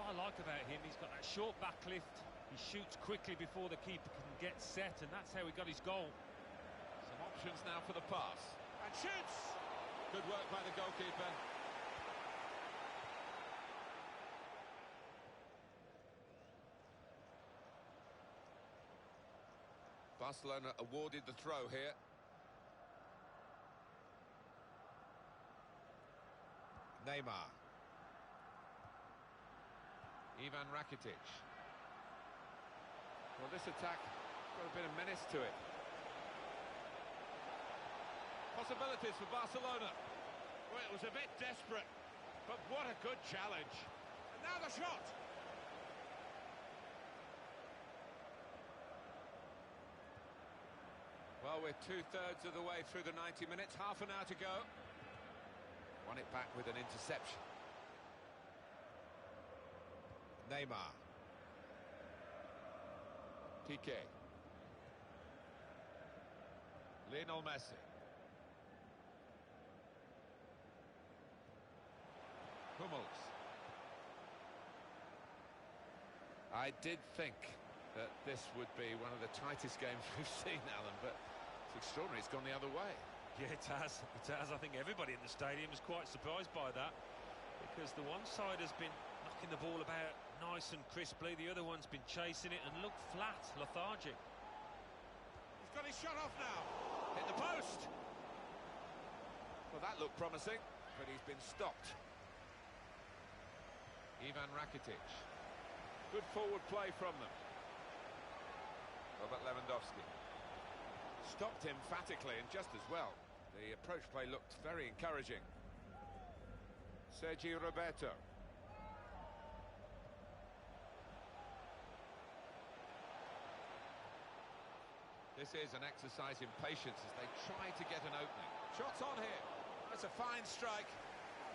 What I like about him, he's got that short back lift. He shoots quickly before the keeper can get set, and that's how he got his goal. Some options now for the pass. And shoots! Good work by the goalkeeper. Barcelona awarded the throw here. Neymar. Ivan Rakitic. Well, this attack got a bit of menace to it. Possibilities for Barcelona. Well, it was a bit desperate, but what a good challenge. And now the shot. Well, we're two-thirds of the way through the 90 minutes, half an hour to go. Won it back with an interception. Neymar. Piqué. Lionel Messi. Hummels. I did think that this would be one of the tightest games we've seen, Alan, but it's extraordinary. It's gone the other way. Yeah, it has. It has. I think everybody in the stadium is quite surprised by that, because the one side has been knocking the ball about nice and crisply, the other one's been chasing it and looked flat, lethargic. He's got his shot off now. Hit the post. Well, that looked promising, but he's been stopped. Ivan Rakitic. Good forward play from them. Robert Lewandowski. Stopped emphatically and just as well. The approach play looked very encouraging. Sergio Roberto. This is an exercise in patience as they try to get an opening. Shots on here. That's a fine strike,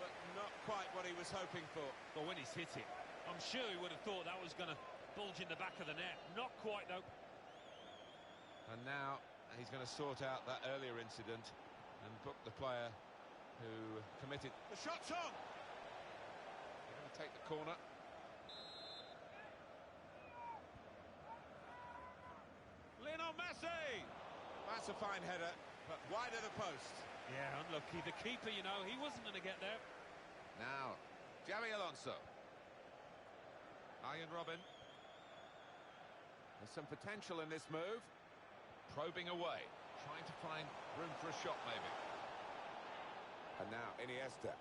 but not quite what he was hoping for. Well, when he's hit it, I'm sure he would have thought that was going to bulge in the back of the net. Not quite, though. And now he's going to sort out that earlier incident and book the player who committed. The shot's on! They're going to take the corner. Lionel Messi! That's a fine header, but wide of the post. Yeah, unlucky. The keeper, you know, he wasn't going to get there. Now, Xabi Alonso. Arjen Robben. There's some potential in this move. Probing away, trying to find room for a shot, maybe. And now Iniesta.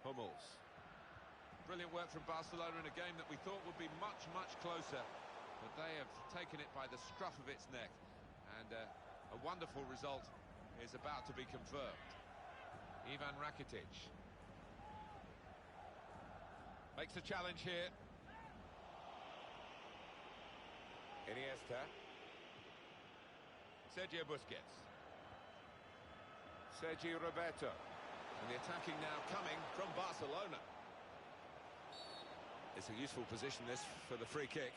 Hummels. Brilliant work from Barcelona in a game that we thought would be much, much closer. But they have taken it by the scruff of its neck. And a wonderful result is about to be confirmed. Ivan Rakitic. Makes the challenge here. Iniesta. Sergio Busquets. Sergio Roberto. And the attacking now coming from Barcelona. It's a useful position, this, for the free kick.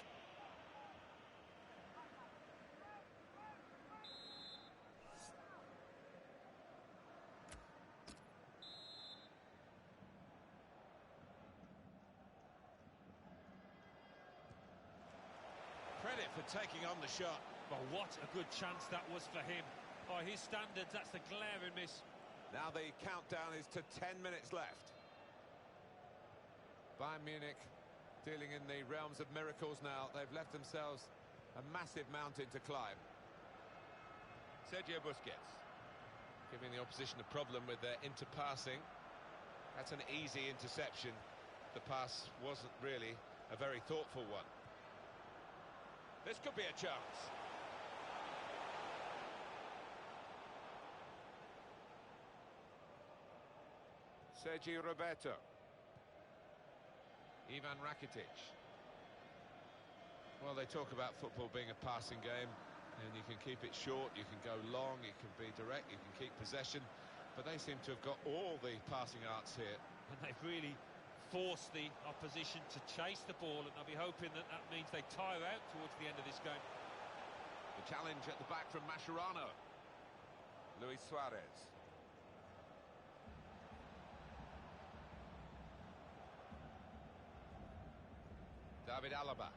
credit for taking on the shot. Well, what a good chance that was for him. By his standards, that's a glaring miss. Now the countdown is to 10 minutes left. Bayern Munich dealing in the realms of miracles now. They've left themselves a massive mountain to climb. Sergio Busquets giving the opposition a problem with their interpassing. That's an easy interception. The pass wasn't really a very thoughtful one. This could be a chance. Sergio Roberto. Ivan Rakitic. Well, they talk about football being a passing game, and you can keep it short, you can go long, you can be direct, you can keep possession, but they seem to have got all the passing arts here. And they've really forced the opposition to chase the ball, and I'll be hoping that that means they tire out towards the end of this game. The challenge at the back from Mascherano. Luis Suarez. David Alaba.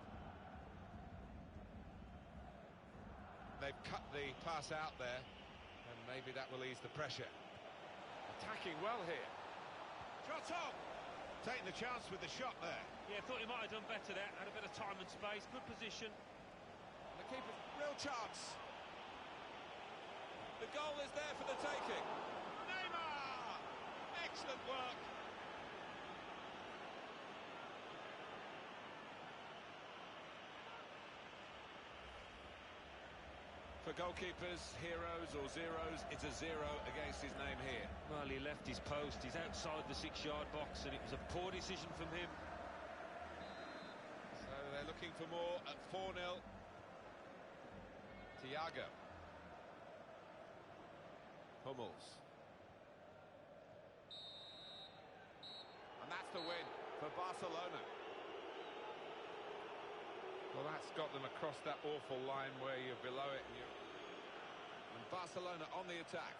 They've cut the pass out there, and maybe that will ease the pressure. Attacking well here. Shot on! Taking the chance with the shot there. Yeah, thought he might have done better there. Had a bit of time and space, good position. The keeper's real chance. The goal is there for the taking. Neymar! Excellent work. For goalkeepers, heroes or zeros, it's a zero against his name here. Well, he left his post. He's outside the 6-yard box, and it was a poor decision from him. So they're looking for more at 4-0. Thiago. Hummels. And that's the win for Barcelona. Well, that's got them across that awful line where you're below it. And Barcelona on the attack.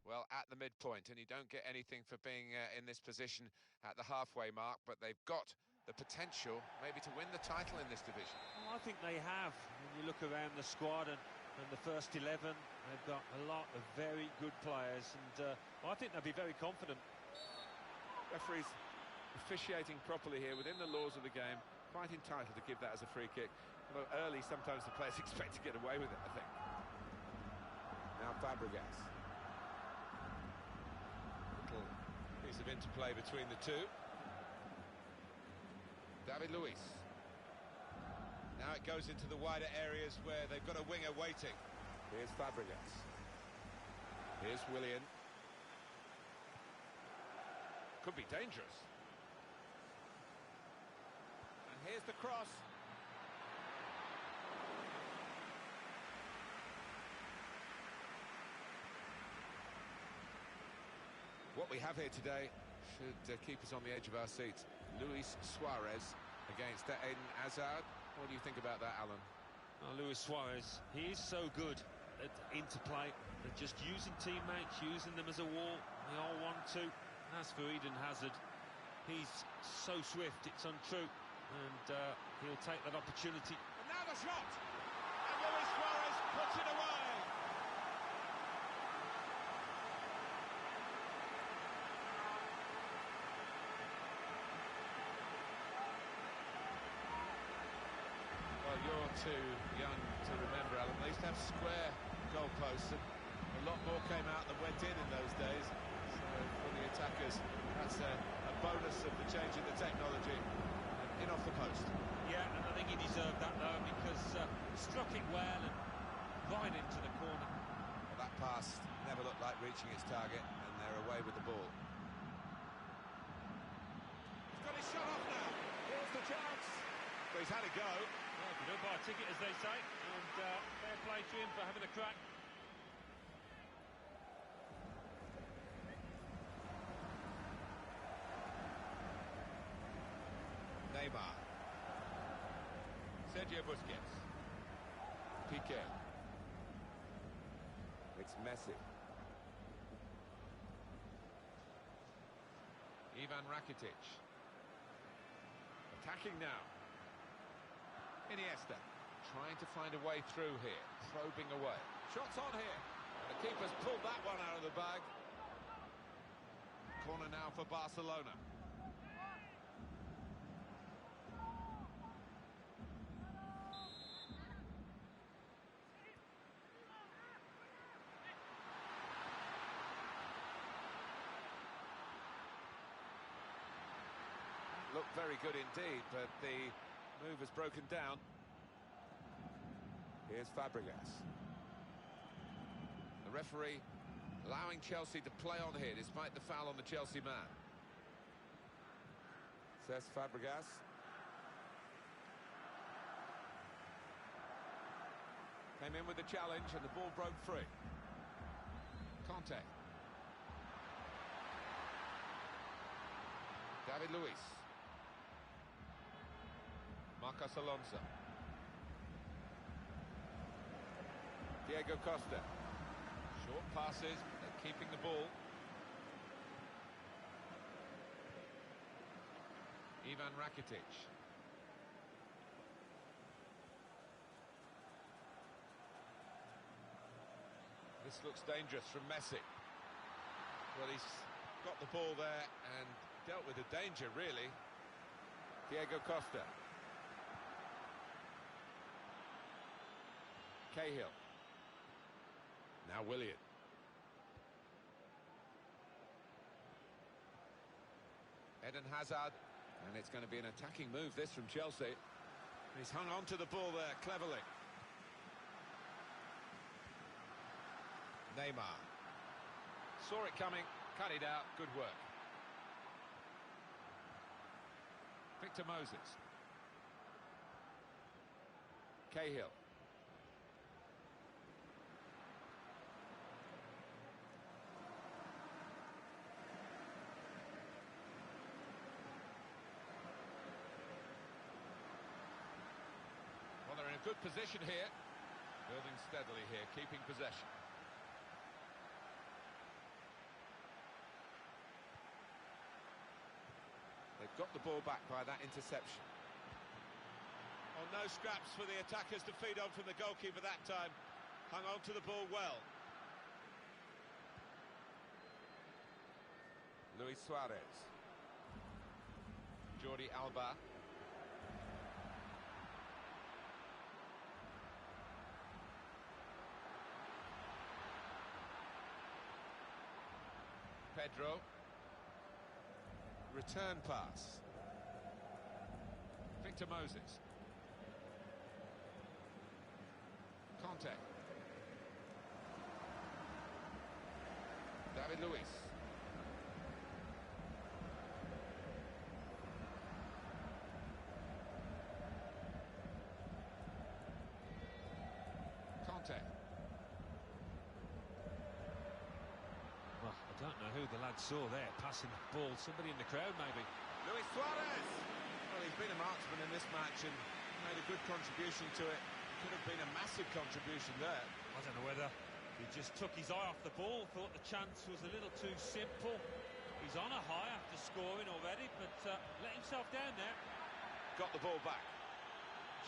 Well, at the midpoint, and you don't get anything for being in this position at the halfway mark, but they've got the potential maybe to win the title in this division. Well, I think they have. When you look around the squad and the first 11, they've got a lot of very good players, and I think they'll be very confident. Referees officiating properly here within the laws of the game, quite entitled to give that as a free kick. Although early, sometimes the players expect to get away with it, I think. Now Fabregas. Piece of interplay between the two. David Luiz. Now it goes into the wider areas where they've got a winger waiting. Here's Fabregas. Here's Willian. Could be dangerous. And here's the cross. What we have here today should keep us on the edge of our seats. Luis Suarez against Eden Hazard. What do you think about that, Alan? Oh, Luis Suarez, he is so good at interplay, at just using teammates, using them as a wall. They all want to As for Eden Hazard, he's so swift, it's untrue, and he'll take that opportunity. And now the shot! And Luis Suarez puts it away! Well, you're too young to remember, Alan. They used to have square goalposts, and a lot more came out than went in those days. So for the attackers, that's a bonus of the change in the technology. In off the post. Yeah, and I think he deserved that, though, because struck it well and right into the corner. Well, that pass never looked like reaching its target, and they're away with the ball. He's got his shot off now. Here's the chance. But he's had a go. Well, you don't buy a ticket, as they say, and fair play to him for having a crack. Neymar. Sergio Busquets. Piqué. It's Messi. Ivan Rakitic. Attacking now. Iniesta. Trying to find a way through here. Probing away. Shots on here. The keeper's pulled that one out of the bag. Corner now for Barcelona. Looked very good indeed, but the move has broken down. Here's Fabregas. The referee allowing Chelsea to play on here despite the foul on the Chelsea man. Says Fabregas. Came in with the challenge and the ball broke free. Conte. David Luiz. Marcos Alonso. Diego Costa. Short passes, they're keeping the ball. Ivan Rakitic. This looks dangerous from Messi. Well, he's got the ball there and dealt with the danger, really. Diego Costa. Cahill. Now Willian. Eden Hazard. And it's going to be an attacking move, this, from Chelsea. He's hung on to the ball there cleverly. Neymar. Saw it coming, cut it out, good work. Victor Moses. Cahill. Well, they're in a good position here. Building steadily here, keeping possession. They've got the ball back by that interception. Oh, no scraps for the attackers to feed on from the goalkeeper that time. Hung on to the ball well. Luis Suarez. Jordi Alba. Pedro. Return pass. Victor Moses. Conte. David Luiz. Conte. Well, I don't know who the lad saw there, passing the ball. Somebody in the crowd, maybe. Luis Suarez. Well, he's been a marksman in this match and made a good contribution to it. Could have been a massive contribution there. I don't know whether he just took his eye off the ball, thought the chance was a little too simple. He He's on a high after scoring already, but let himself down there. Got the ball back.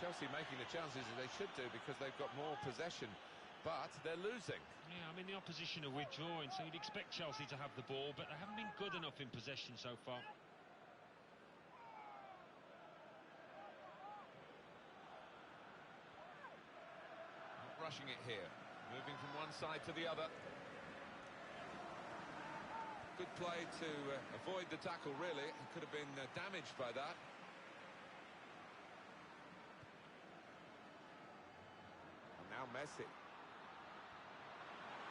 Chelsea making the chances as they should do because they've got more possession, but they're losing. Yeah, I mean, the opposition are withdrawing, so you'd expect Chelsea to have the ball, but they haven't been good enough in possession so far. Not rushing it here. Moving from one side to the other. Good play to avoid the tackle, really. He could have been damaged by that. And now Messi.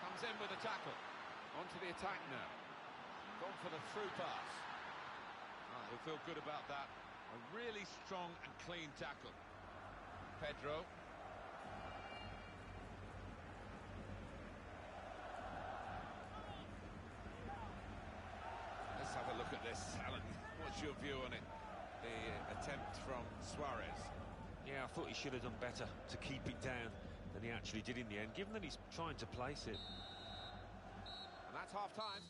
Comes in with a tackle. Onto the attack now. Gone for the through pass. Oh, he'll feel good about that. A really strong and clean tackle. Pedro. Let's have a look at this, Alan. What's your view on it? The attempt from Suarez. Yeah, I thought he should have done better to keep it down than he actually did in the end, given that he's trying to place it. And that's half-time.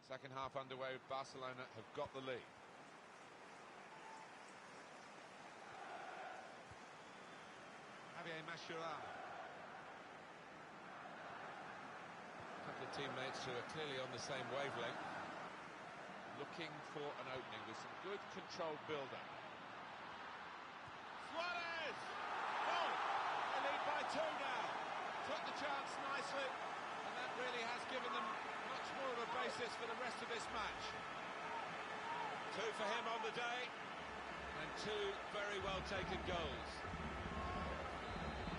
Second half underway, Barcelona have got the lead. Javier Mascherano. A couple of teammates who are clearly on the same wavelength. Looking for an opening with some good controlled build-up. Suarez! Oh! They lead by 2 now. Took the chance nicely, and that really has given them much more of a basis for the rest of this match. 2 for him on the day, and 2 very well taken goals.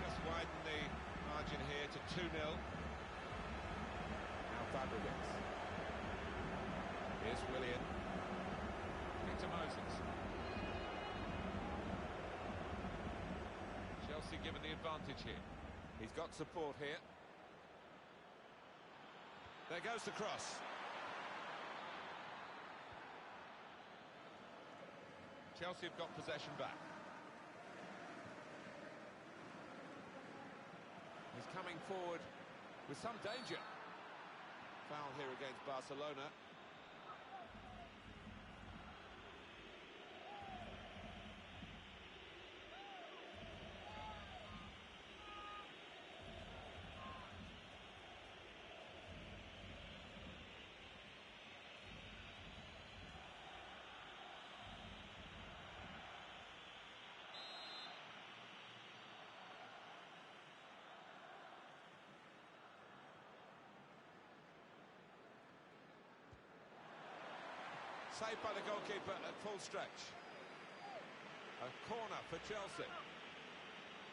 Just widen the margin here to 2-0. Now Fabregas. Here's Willian. Into Moses. Chelsea given the advantage here. He's got support here. There goes the cross. Chelsea have got possession back. He's coming forward with some danger. Foul here against Barcelona. Saved by the goalkeeper at full stretch. A corner for Chelsea.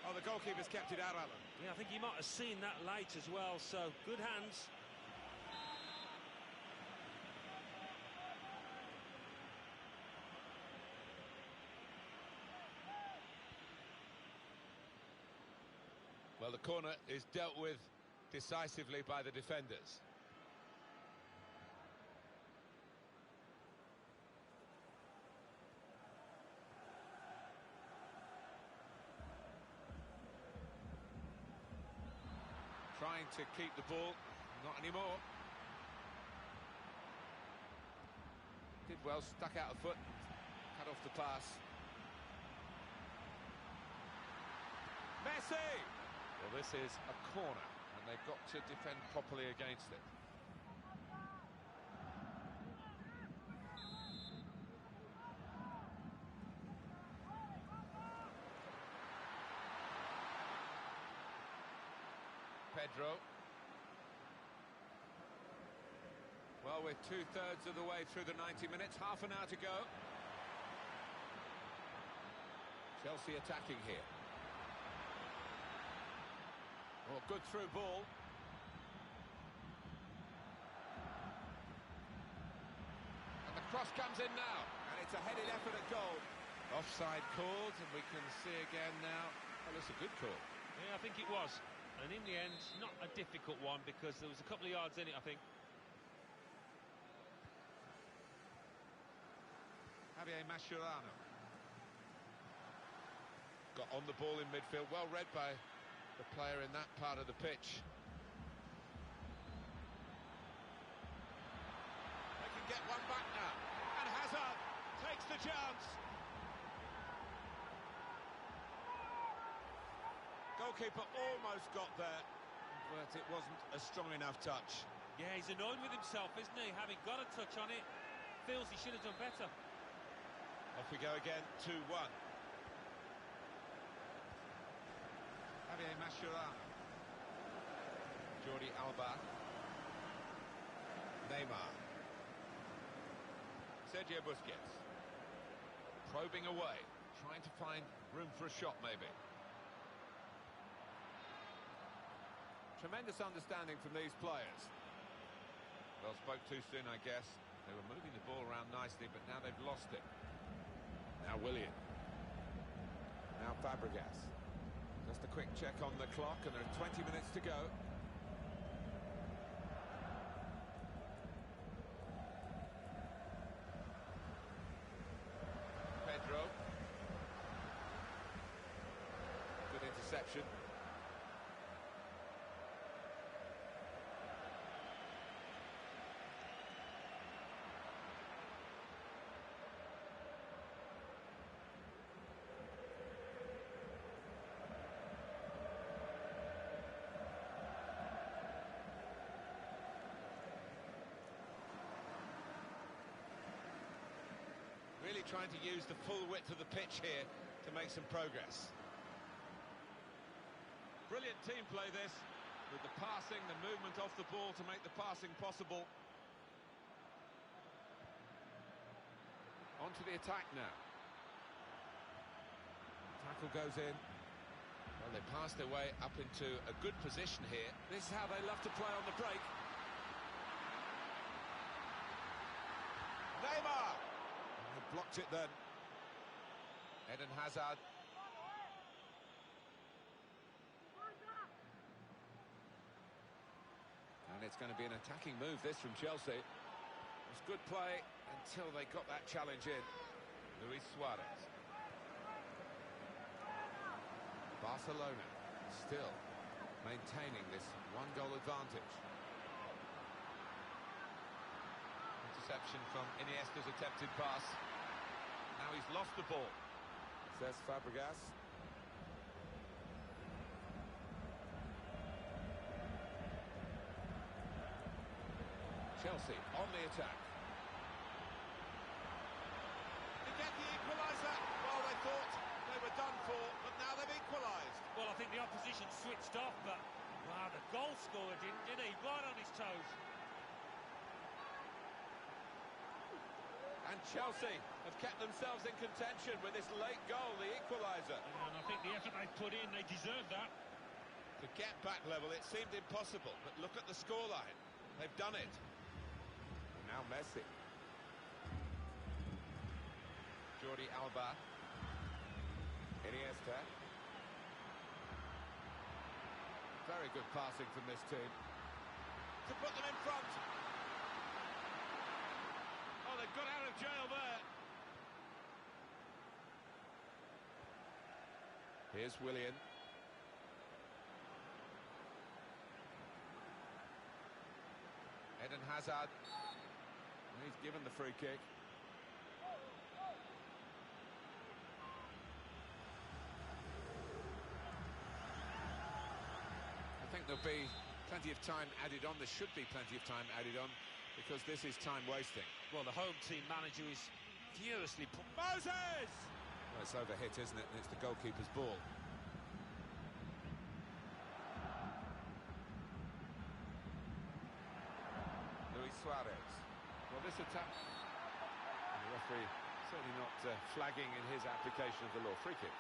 Oh, the goalkeeper's kept it out, Alan. Yeah, I think he might have seen that late as well, so good hands. Well, the corner is dealt with decisively by the defenders. Trying to keep the ball, not anymore. Did well, stuck out a foot, cut off the pass. Messi! Well, this is a corner, and they've got to defend properly against it. Pedro. Well, we're 2/3 of the way through the 90 minutes, half an hour to go. Chelsea attacking here. Oh, good through ball. And the cross comes in now. And it's a headed effort at goal. Offside called, and we can see again now. Well, it's a good call. Yeah, I think it was. And in the end, not a difficult one because there was a couple of yards in it, I think. Javier Mascherano. Got on the ball in midfield, well read by the player in that part of the pitch. They can get one back now. And Hazard takes the chance. Goalkeeper almost got there, but it wasn't a strong enough touch. Yeah, he's annoyed with himself, isn't he? Having got a touch on it, feels he should have done better. Off we go again, 2-1. Javier Mascherano. Jordi Alba. Neymar. Sergio Busquets. Probing away, trying to find room for a shot maybe. Tremendous understanding from these players. Well, spoke too soon, I guess. They were moving the ball around nicely, but now they've lost it. Now Willian. Now Fabregas. Just a quick check on the clock, and there are 20 minutes to go. Pedro. Good interception. Really trying to use the full width of the pitch here to make some progress. Brilliant team play this, with the passing, the movement off the ball to make the passing possible. On to the attack now. Tackle goes in. Well, they pass their way up into a good position here. This is how they love to play on the break. Neymar! They blocked it then. Eden Hazard. And it's going to be an attacking move, this, from Chelsea. It was good play until they got that challenge in. Luis Suarez. Barcelona still maintaining this one-goal advantage. Interception from Iniesta's attempted pass. Now he's lost the ball. Says Fabregas. Chelsea on the attack. They get the equaliser. Well, they thought they were done for, but now they've equalised. Well, I think the opposition switched off, but wow, the goal scorer didn't he? Right on his toes. And Chelsea have kept themselves in contention with this late goal, the equaliser. And I think the effort they put in, they deserve that. To get back level, it seemed impossible, but look at the scoreline. They've done it. Now Messi. Jordi Alba. Iniesta. Very good passing from this team. To put them in front. Oh, they've got out of jail there. Here's Willian. Eden Hazard. He's given the free kick. I think there'll be plenty of time added on. There should be plenty of time added on, because this is time wasting. Well, the home team manager is furiously... Moses! Well, it's overhit, isn't it? And it's the goalkeeper's ball. Luis Suarez. Well, this attack... The referee certainly not flagging in his application of the law. Free kick.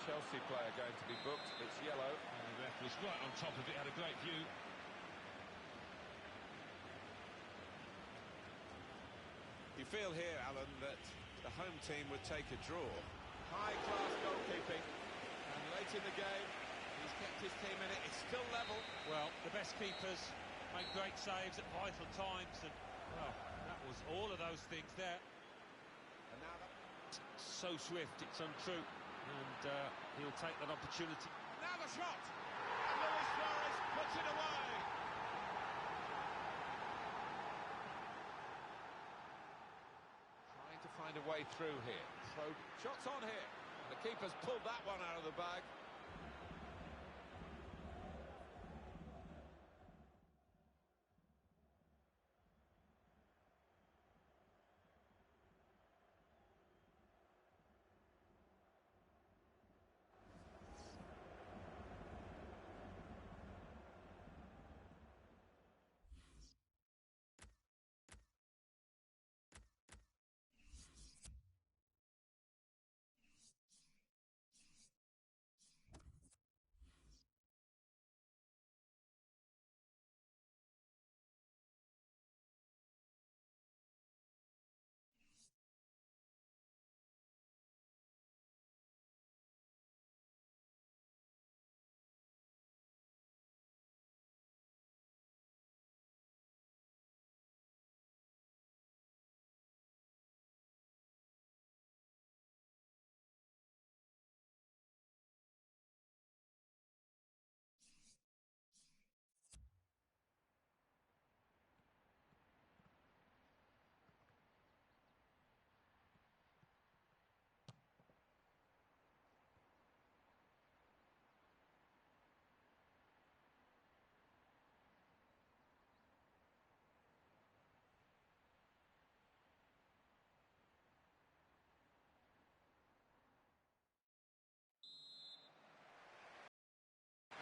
Chelsea player going to be booked. It's yellow. And the referee's right on top of it, had a great view. You feel here, Alan, that the home team would take a draw. High-class goalkeeping. And late in the game, he's kept his team in it. It's still level. Well, the best keepers make great saves at vital times, and, well, that was all of those things there. And now that... So swift, it's untrue, and he'll take that opportunity. Now the shot! And Luis Suarez puts it away! Trying to find a way through here. Shots on here. The keeper's pulled that one out of the bag.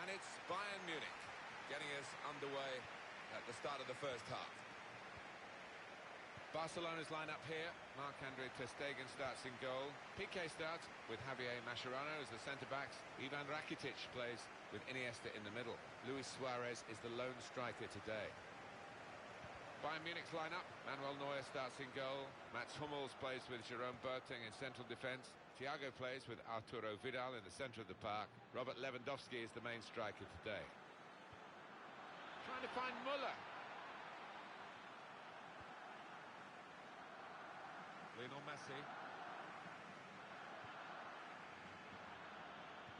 And it's Bayern Munich getting us underway at the start of the first half. Barcelona's line-up here. Marc-Andre ter Stegen starts in goal. Piqué starts with Javier Mascherano as the centre-backs. Ivan Rakitic plays with Iniesta in the middle. Luis Suarez is the lone striker today. Bayern Munich's line-up. Manuel Neuer starts in goal. Mats Hummels plays with Jerome Boateng in central defence. Thiago plays with Arturo Vidal in the centre of the park. Robert Lewandowski is the main striker today. Trying to find Müller. Lionel Messi.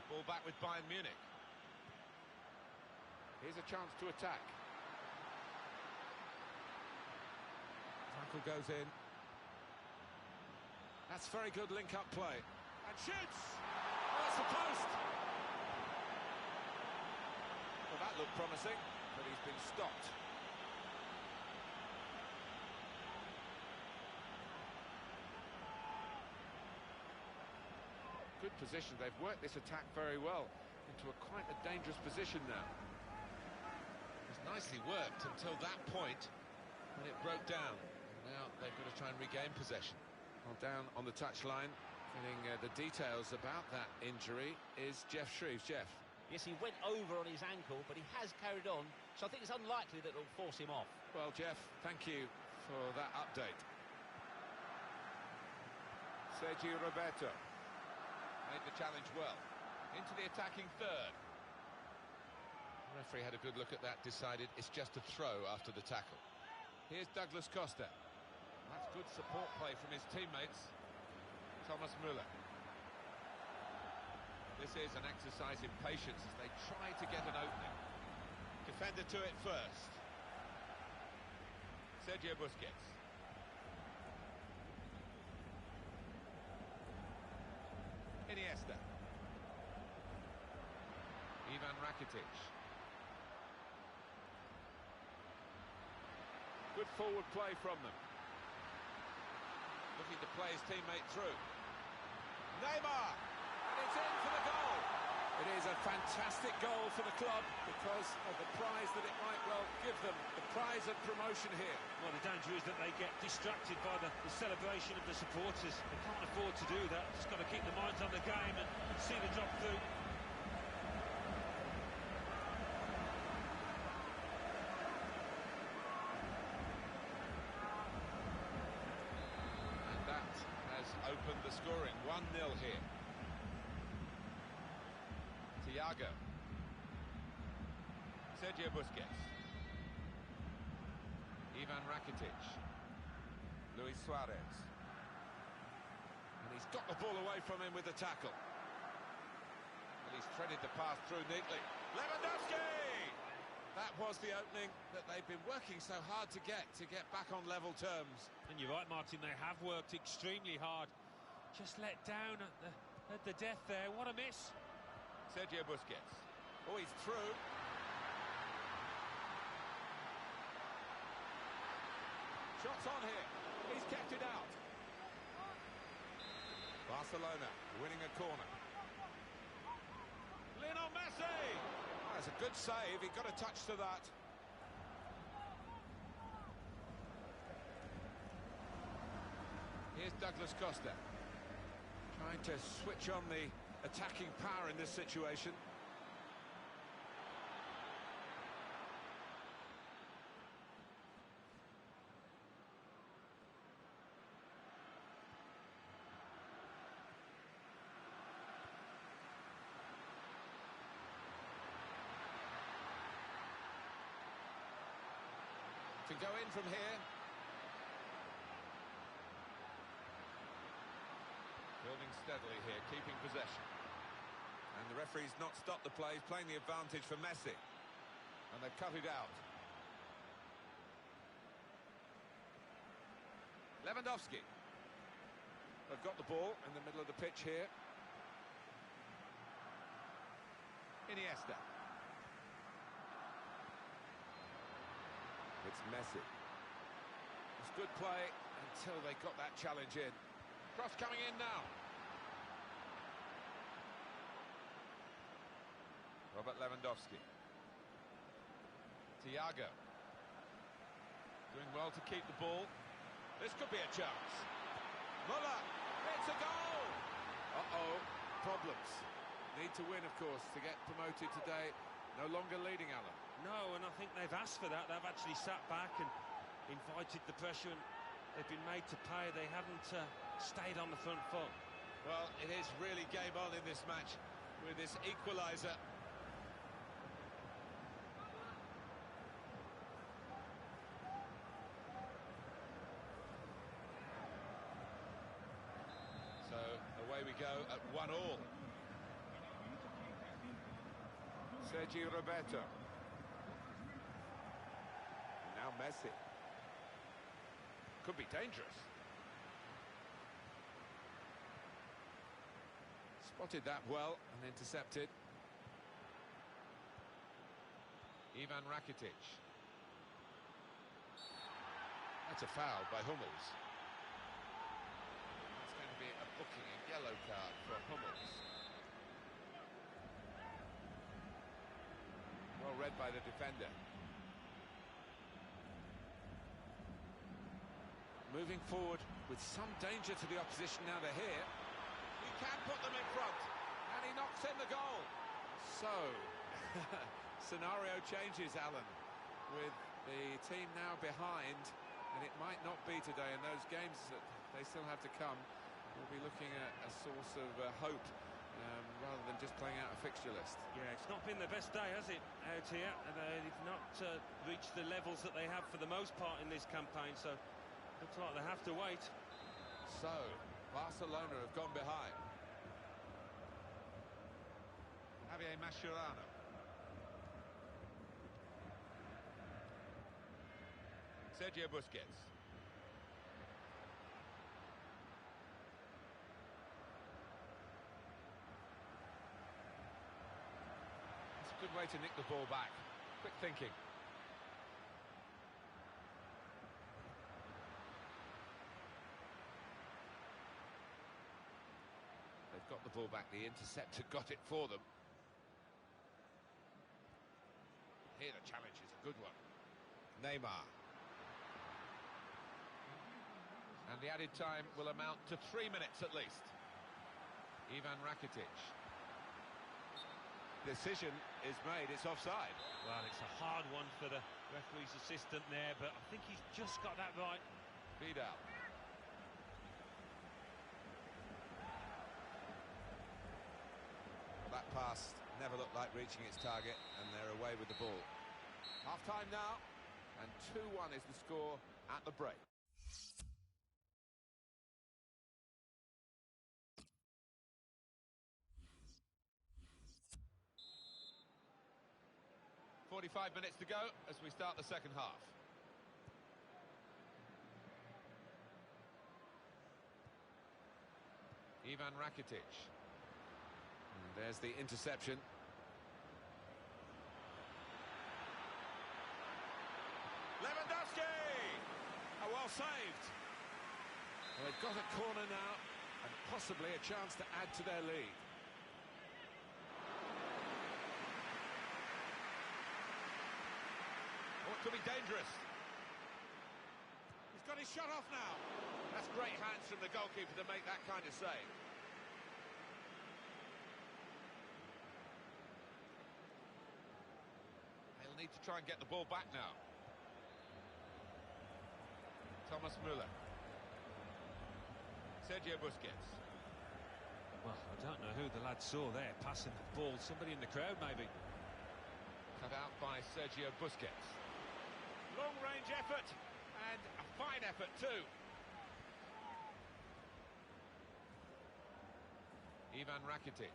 Ball back with Bayern Munich. Here's a chance to attack. Tackle goes in. That's very good link-up play. And shoots! Oh, that's the post! Well, that looked promising, but he's been stopped. Good position. They've worked this attack very well into quite a dangerous position now. It's nicely worked until that point when it broke down. Now they've got to try and regain possession. Well, down on the touchline, getting the details about that injury is Jeff Shreves. Jeff. Yes, he went over on his ankle, but he has carried on, so I think it's unlikely that it'll force him off. Well, Jeff, thank you for that update. Sergio Roberto made the challenge well. Into the attacking third. The referee had a good look at that, decided it's just a throw after the tackle. Here's Douglas Costa. That's good support play from his teammates. Thomas Müller. This is an exercise in patience as they try to get an opening. Defender to it first. Sergio Busquets. Iniesta. Ivan Rakitic. Good forward play from them. Looking to play his teammate through. Neymar! And it's in for the goal! It is a fantastic goal for the club because of the prize that it might well give them, the prize of promotion here. Well, the danger is that they get distracted by the celebration of the supporters. They can't afford to do that. Just got to keep their minds on the game and see the drop scoring 1-0 here. Thiago. Sergio Busquets. Ivan Rakitic. Luis Suarez. And he's got the ball away from him with the tackle. And he's threaded the pass through neatly. Lewandowski! That was the opening that they've been working so hard to get back on level terms. And you're right, Martin, they have worked extremely hard. Just let down at the death there. What a miss. Sergio Busquets. Oh, he's through. Shots on here. He's kept it out. Barcelona winning a corner. Lionel Messi! That's a good save. He got a touch to that. Here's Douglas Costa. Trying to switch on the attacking power in this situation. To go in from here. Building steadily here, keeping possession. And the referee's not stopped the play, he's playing the advantage for Messi. And they've cut it out. Lewandowski. They've got the ball in the middle of the pitch here. Iniesta. It's Messi. It's good play until they got that challenge in. Cross coming in now. Robert Lewandowski. Thiago. Doing well to keep the ball. This could be a chance. Muller. It's a goal. Uh-oh. Problems. Need to win, of course, to get promoted today. No longer leading, Alan. No, and I think they've asked for that. They've actually sat back and invited the pressure, and they've been made to pay. They haven't stayed on the front foot. Well, it is really game on in this match with this equaliser. So away we go at 1-1. Sergio Roberto. Now Messi. Could be dangerous. Spotted that well and intercepted. Ivan Rakitic. That's a foul by Hummels. That's going to be a booking, a yellow card for Hummels. Well read by the defender. Moving forward with some danger to the opposition now they're here. He can put them in front. And he knocks in the goal. So, scenario changes, Alan, with the team now behind. And it might not be today in those games that they still have to come. We'll be looking at a source of hope rather than just playing out a fixture list. Yeah, it's not been the best day, has it, out here? They've not reached the levels that they have for the most part in this campaign, so looks like they have to wait. So, Barcelona have gone behind. Javier Mascherano. Sergio Busquets. It's a good way to nick the ball back. Quick thinking. They've got the ball back. The interceptor got it for them. Here the challenge is a good one. Neymar. And the added time will amount to 3 minutes at least. Ivan Rakitic. Decision is made, it's offside. Well, it's a hard one for the referee's assistant there, but I think he's just got that right. Vidal. pass never looked like reaching its target, and they're away with the ball. Half-time now, and 2-1 is the score at the break. "45 minutes to go as we start the second half. Ivan Rakitic. And there's the interception. Lewandowski! Oh, well saved. Well, they've got a corner now, and possibly a chance to add to their lead. Oh, it could be dangerous. He's got his shot off now. That's great hands from the goalkeeper to make that kind of save. They'll need to try and get the ball back now. Thomas Müller. Sergio Busquets. Well, I don't know who the lad saw there, passing the ball. Somebody in the crowd, maybe. Cut out by Sergio Busquets. Long-range effort, and a fine effort too. Ivan Rakitic.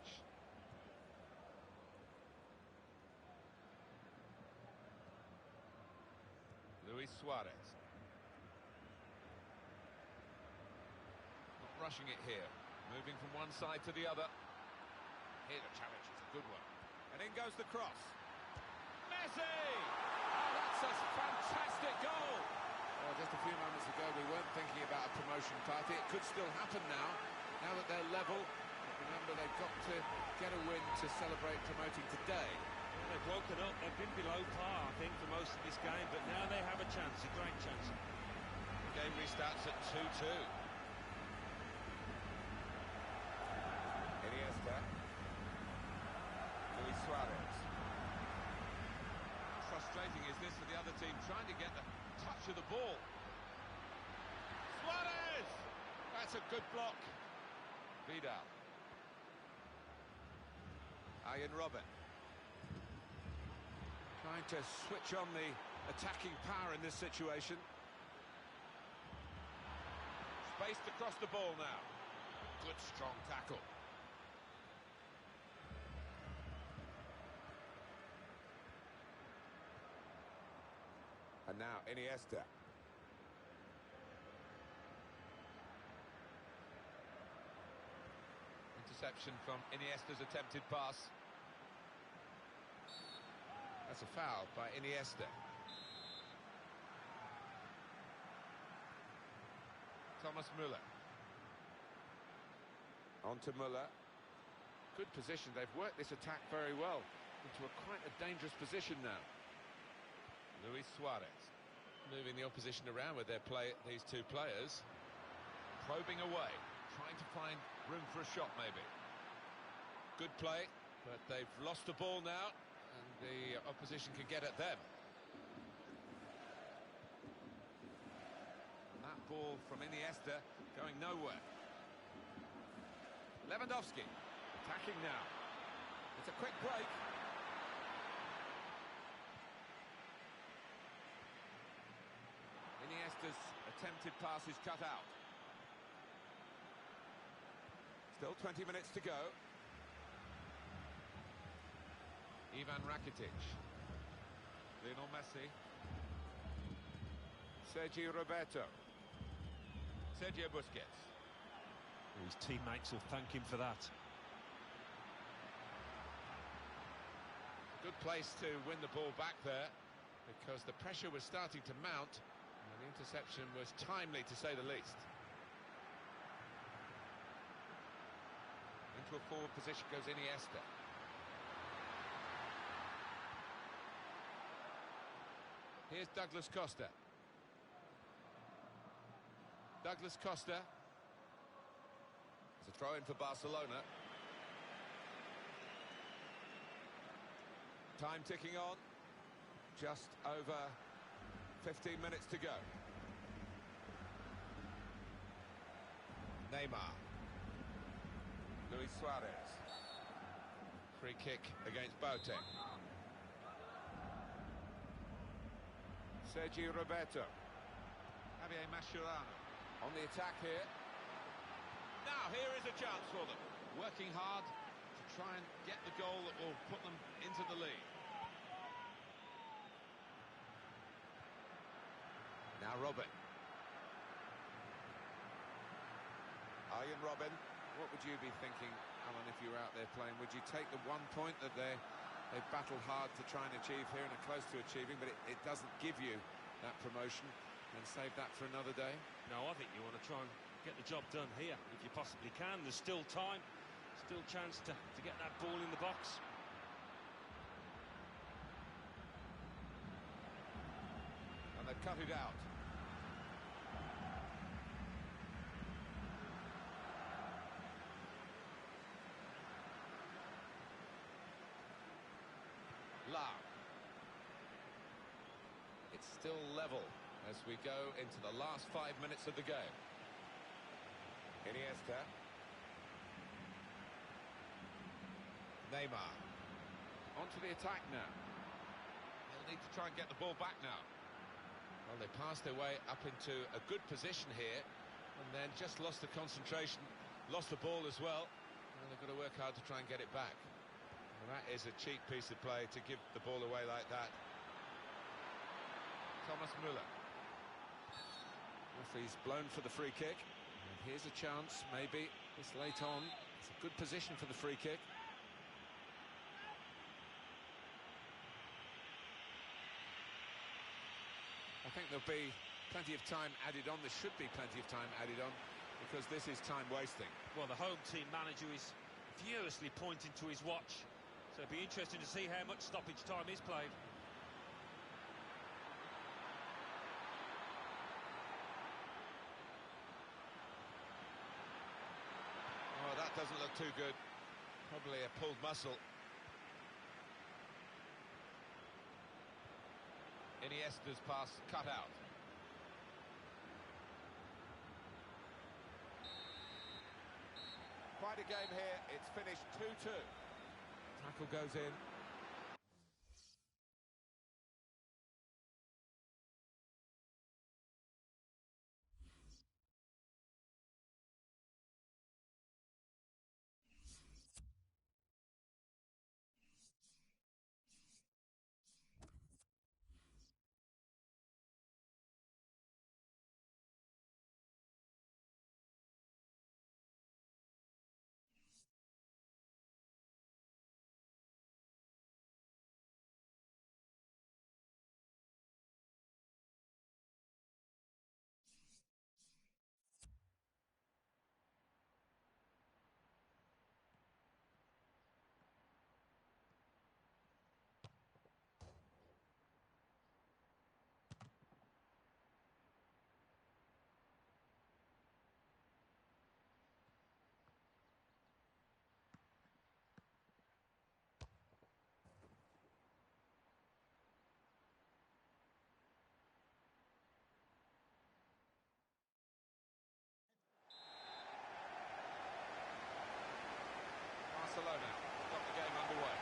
Luis Suarez. Not rushing it here. Moving from one side to the other. Here the challenge is a good one. And in goes the cross. Messi! Oh, that's a fantastic goal! Well, just a few moments ago we weren't thinking about a promotion party. It could still happen now that they're level. But remember, they've got to get a win to celebrate promoting today. Well, they've woken up, they've been below par, I think, for most of this game, but now they have a chance, a great chance. The game restarts at 2-2. Iniesta. Luis Suarez. How frustrating is this for the other team, trying to get the touch of the ball. Suarez! That's a good block. Vidal. Arjen Robben. Trying to switch on the attacking power in this situation. Spaced across the ball now. Good strong tackle. And now Iniesta. Interception from Iniesta's attempted pass. That's a foul by Iniesta. Thomas Müller. On to Müller. Good position. They've worked this attack very well into quite a dangerous position now. Luis Suarez. Moving the opposition around with these two players. Probing away. Trying to find room for a shot, maybe. Good play, but they've lost the ball now, and the opposition can get at them. And that ball from Iniesta going nowhere. Lewandowski attacking now. It's a quick break. Iniesta's attempted pass is cut out. Still 20 minutes to go. Ivan Rakitic. Lionel Messi. Sergio Roberto. Sergio Busquets. His teammates will thank him for that. Good place to win the ball back there, because the pressure was starting to mount, and the interception was timely, to say the least. Into a forward position goes Iniesta. Here's Douglas Costa. Douglas Costa. It's a throw-in for Barcelona. Time ticking on. Just over 15 minutes to go. Neymar. Luis Suarez. Free kick against Boateng. Sergio Roberto. Javier Mascherano. On the attack here. Now here is a chance for them. Working hard to try and get the goal that will put them into the lead. Now Robin. Arjen Robben, what would you be thinking, Alan, if you were out there playing? Would you take the 1 point that they've battled hard to try and achieve here and are close to achieving, but it doesn't give you that promotion, and save that for another day? No, I think you want to try and get the job done here, if you possibly can. There's still time, still chance to get that ball in the box. And they've cut it out. It's still level as we go into the last 5 minutes of the game. Iniesta. Neymar. Onto the attack now. They'll need to try and get the ball back now. Well, they passed their way up into a good position here and then just lost the concentration, lost the ball as well. And they've got to work hard to try and get it back. And that is a cheap piece of play to give the ball away like that. Thomas Müller. Referee's blown for the free kick. And here's a chance, maybe, this late on. It's a good position for the free kick. I think there'll be plenty of time added on. There should be plenty of time added on, because this is time wasting. Well, the home team manager is furiously pointing to his watch. So it'll be interesting to see how much stoppage time is played. Oh, that doesn't look too good. Probably a pulled muscle. Iniesta's pass cut out. Quite a game here. It's finished 2-2. Tackle goes in. Barcelona got the game underway.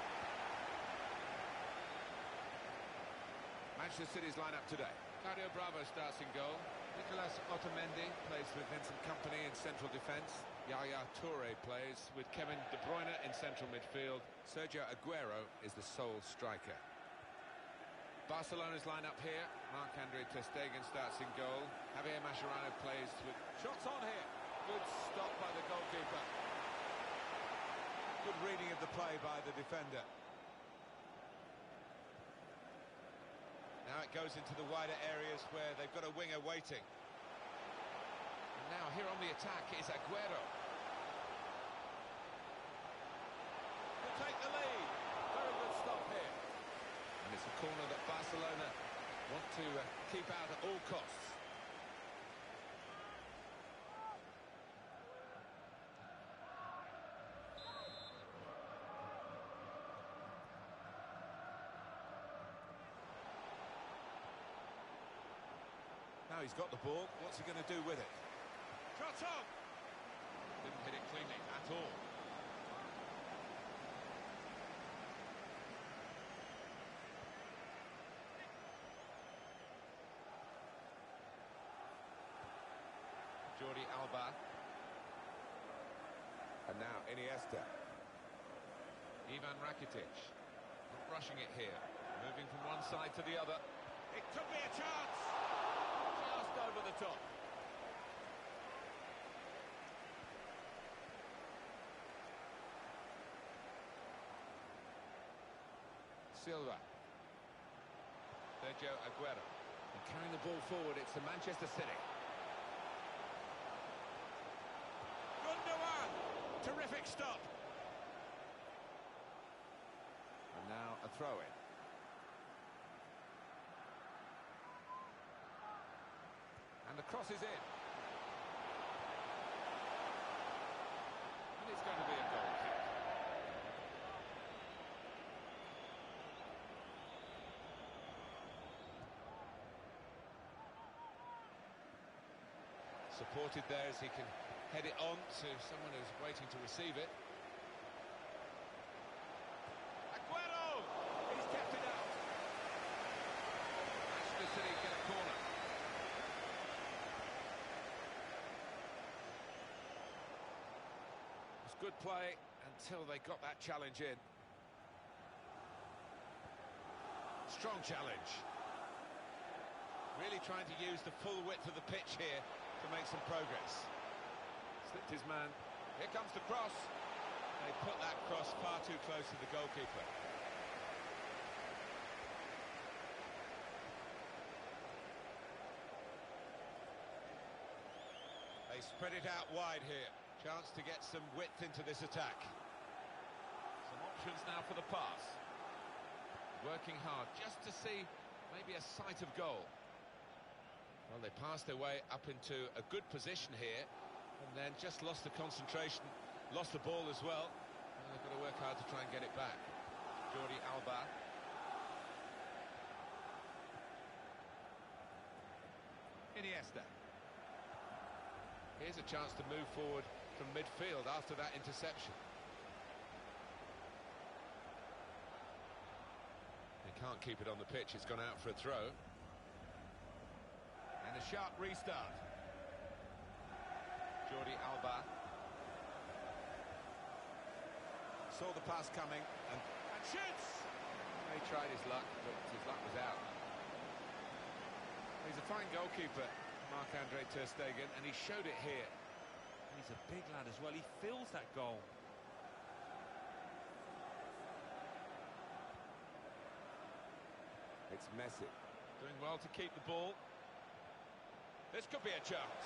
Manchester City's lineup today. Claudio Bravo starts in goal. Nicolas Otamendi plays with Vincent Kompany in central defence. Yaya Toure plays with Kevin De Bruyne in central midfield. Sergio Aguero is the sole striker. Barcelona's lineup here. Marc-Andre ter Stegen starts in goal. Javier Mascherano plays with... Shots on here. Good stop by the goalkeeper. Good reading of the play by the defender. Now it goes into the wider areas where they've got a winger waiting. And now here on the attack is Aguero. To take the lead. Very good stop here. And it's a corner that Barcelona want to keep out at all costs. Now he's got the ball, what's he going to do with it? Shot on! Didn't hit it cleanly at all. Jordi Alba. And now Iniesta. Ivan Rakitic. Not rushing it here. Moving from one side to the other. It could be a chance. Just over the top. Silva. Sergio Aguero. And carrying the ball forward, it's the Manchester City. Gundogan. Terrific stop. And now a throw-in. And the cross is in. And it's going to be a goal kick. Supported there as he can head it on to someone who's waiting to receive it. Aguero. He's kept it out. Manchester City get a corner. It's good play until they got that challenge in. Strong challenge. Really trying to use the full width of the pitch here to make some progress. Slipped his man. Here comes the cross. They put that cross far too close to the goalkeeper. They spread it out wide here. Chance to get some width into this attack. Some options now for the pass. Working hard just to see maybe a sight of goal. Well, they passed their way up into a good position here and then just lost the concentration, lost the ball as well. And they've got to work hard to try and get it back. Jordi Alba. Iniesta. Here's a chance to move forward from midfield after that interception. They can't keep it on the pitch, it's gone out for a throw. And a sharp restart. Jordi Alba. Saw the pass coming and Shoots. he tried his luck, but his luck was out. He's a fine goalkeeper, Marc-Andre ter Stegen, and he showed it here. He's a big lad as well. He fills that goal. It's Messi. Doing well to keep the ball. This could be a chance.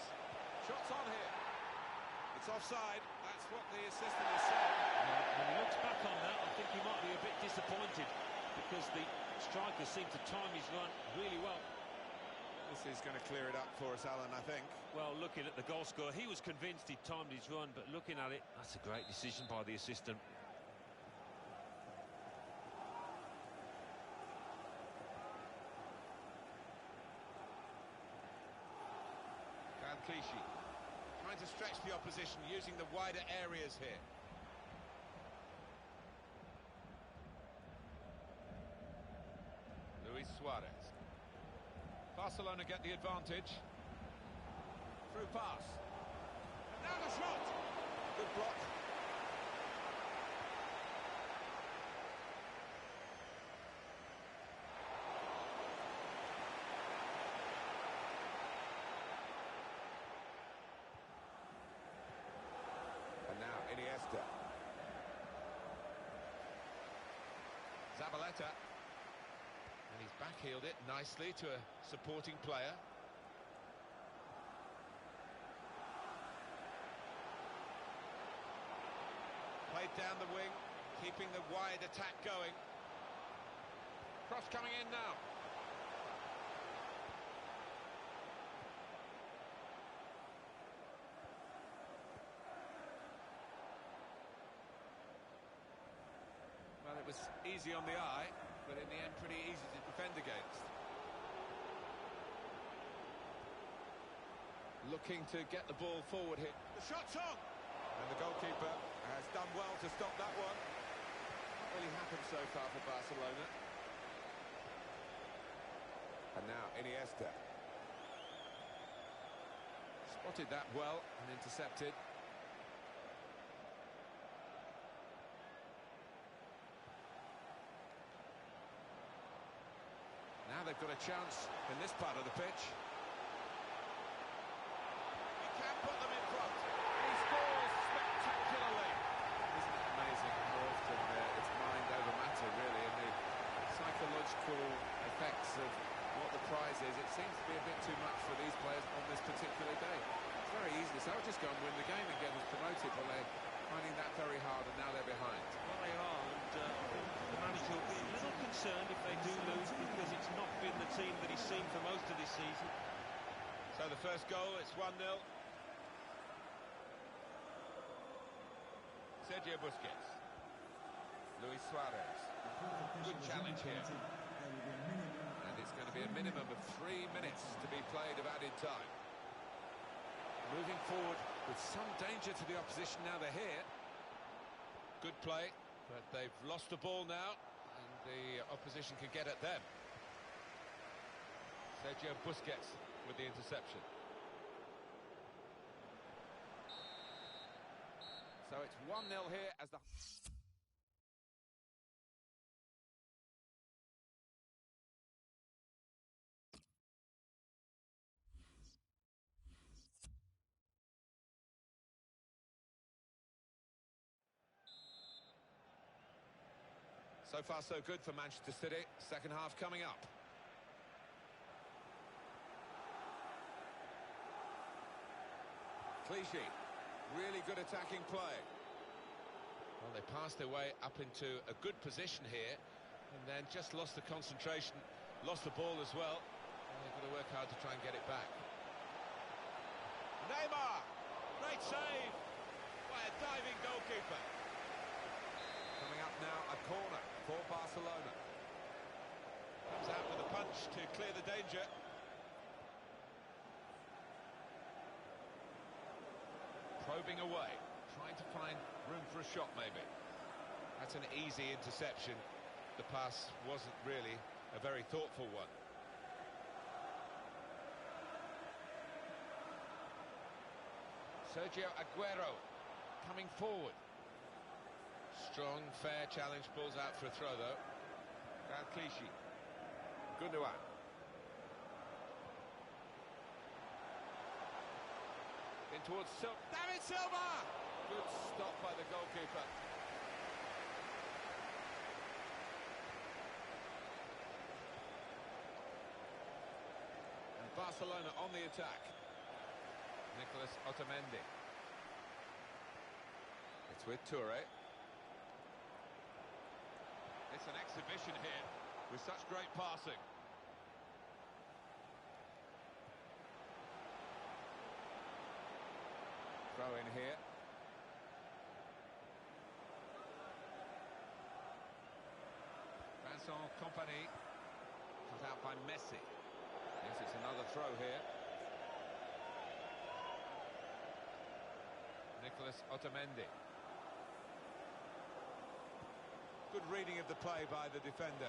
Shots on here. It's offside. That's what the assistant has said. When he looks back on that, I think he might be a bit disappointed because the striker seemed to time his run really well. This is going to clear it up for us, Alan, I think. Well, looking at the goal scorer, he was convinced he'd timed his run, but looking at it, that's a great decision by the assistant. Clichy trying to stretch the opposition using the wider areas here. Luis Suarez. Barcelona get the advantage. Through pass. And now the shot. Good block. And now Iniesta. Zabaleta. And he's backheeled it nicely to a supporting player. Played down the wing, keeping the wide attack going. Cross coming in now. Well, it was easy on the eye, but in the end pretty easy to defend against. Looking to get the ball forward here. The shot's on. And the goalkeeper has done well to stop that one. Not really happened so far for Barcelona. And now Iniesta. Spotted that well and intercepted. Now they've got a chance in this part of the pitch. He can put them in front. And he scores spectacularly. Isn't it amazing how often it's mind over matter, really, and the psychological effects of what the prize is. It seems to be a bit too much for these players on this particular day. It's very easy, so I'll just go and win the game and get us promoted, but they're finding that very hard, and now they're behind. Well, they are, and the manager will be a little concerned if they do lose, because it's not been the team that he's seen for most of this season. So the first goal, it's 1-0. Sergio Busquets. Luis Suarez. Good challenge here. And it's going to be a minimum of 3 minutes to be played of added time. Moving forward with some danger to the opposition now they're here. Good play, but they've lost the ball now, and the opposition can get at them. Sergio Busquets with the interception. So it's 1-0 here as the... So far, so good for Manchester City. Second half coming up. Clichy, really good attacking play. Well, they passed their way up into a good position here, and then just lost the concentration, lost the ball as well. And they've got to work hard to try and get it back. Neymar, great save by a diving goalkeeper. Coming up now, a corner for Barcelona. Comes out with a punch to clear the danger. Probing away, trying to find room for a shot maybe. That's an easy interception. The pass wasn't really a very thoughtful one. Sergio Aguero coming forward. Strong, fair challenge, pulls out for a throw though. Clichy. Gundogan. In towards David Silva! Good stop by the goalkeeper. And Barcelona on the attack. Nicolas Otamendi. It's with Toure. It's an exhibition here with such great passing. Throw in here. Vincent Kompany cut out by Messi. Yes, it's another throw here. Nicolas Otamendi. Good reading of the play by the defender.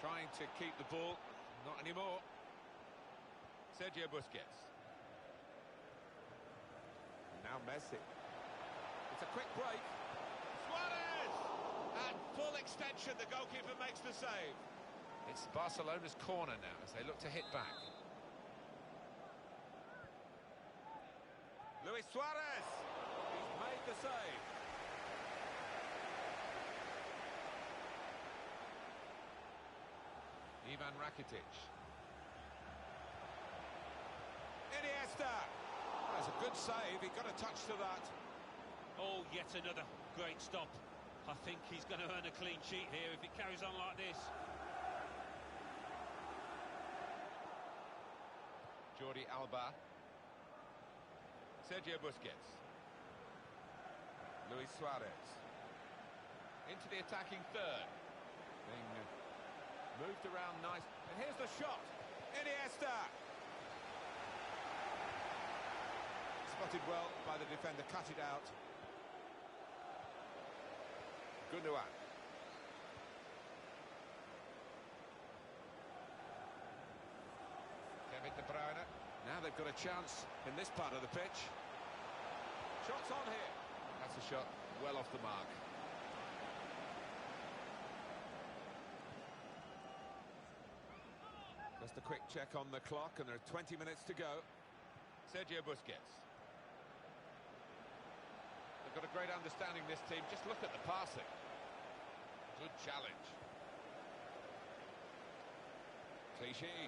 Trying to keep the ball, not anymore. Sergio Busquets. And now Messi. It's a quick break. Suarez! At full extension, the goalkeeper makes the save. It's Barcelona's corner now as they look to hit back. Luis Suarez! He's made the save. Ivan Rakitic. Iniesta! That's a good save, he got a touch to that. Oh, yet another great stop. I think he's going to earn a clean sheet here if it carries on like this. Jordi Alba. Sergio Busquets. Luis Suarez. Into the attacking third. Being moved around nice. And here's the shot. Iniesta. Spotted well by the defender, cut it out. Gundogan. De Bruyne. Now they've got a chance in this part of the pitch. Shots on here. That's a shot well off the mark. Just a quick check on the clock, and there are 20 minutes to go. Sergio Busquets. They've got a great understanding, this team. Just look at the passing. Good challenge. Clichy.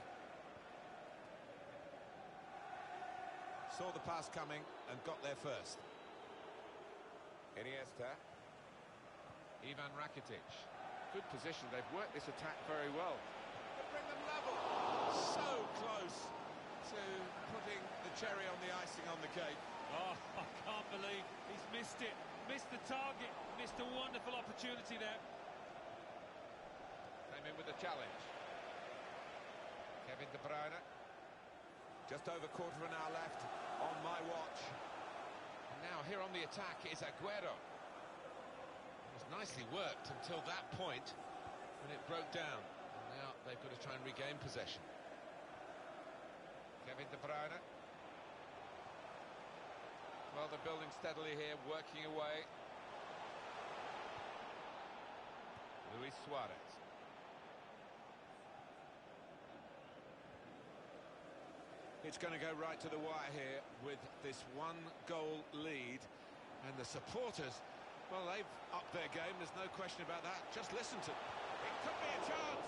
Saw the pass coming and got there first. Iniesta. Ivan Rakitic. Good position. They've worked this attack very well. They bring them level. So close to putting the cherry on the icing on the cake. Oh, I can't believe he's missed it. Missed the target. Missed a wonderful opportunity there. Came in with the challenge. Kevin De Bruyne. Just over quarter of an hour left on my watch. And now here on the attack is Aguero. It was nicely worked until that point when it broke down. And now they've got to try and regain possession. Kevin De Bruyne. Well, they're building steadily here, working away. Luis Suarez. It's going to go right to the wire here with this one-goal lead. And the supporters, well, they've upped their game, there's no question about that. Just listen to them. It could be a chance!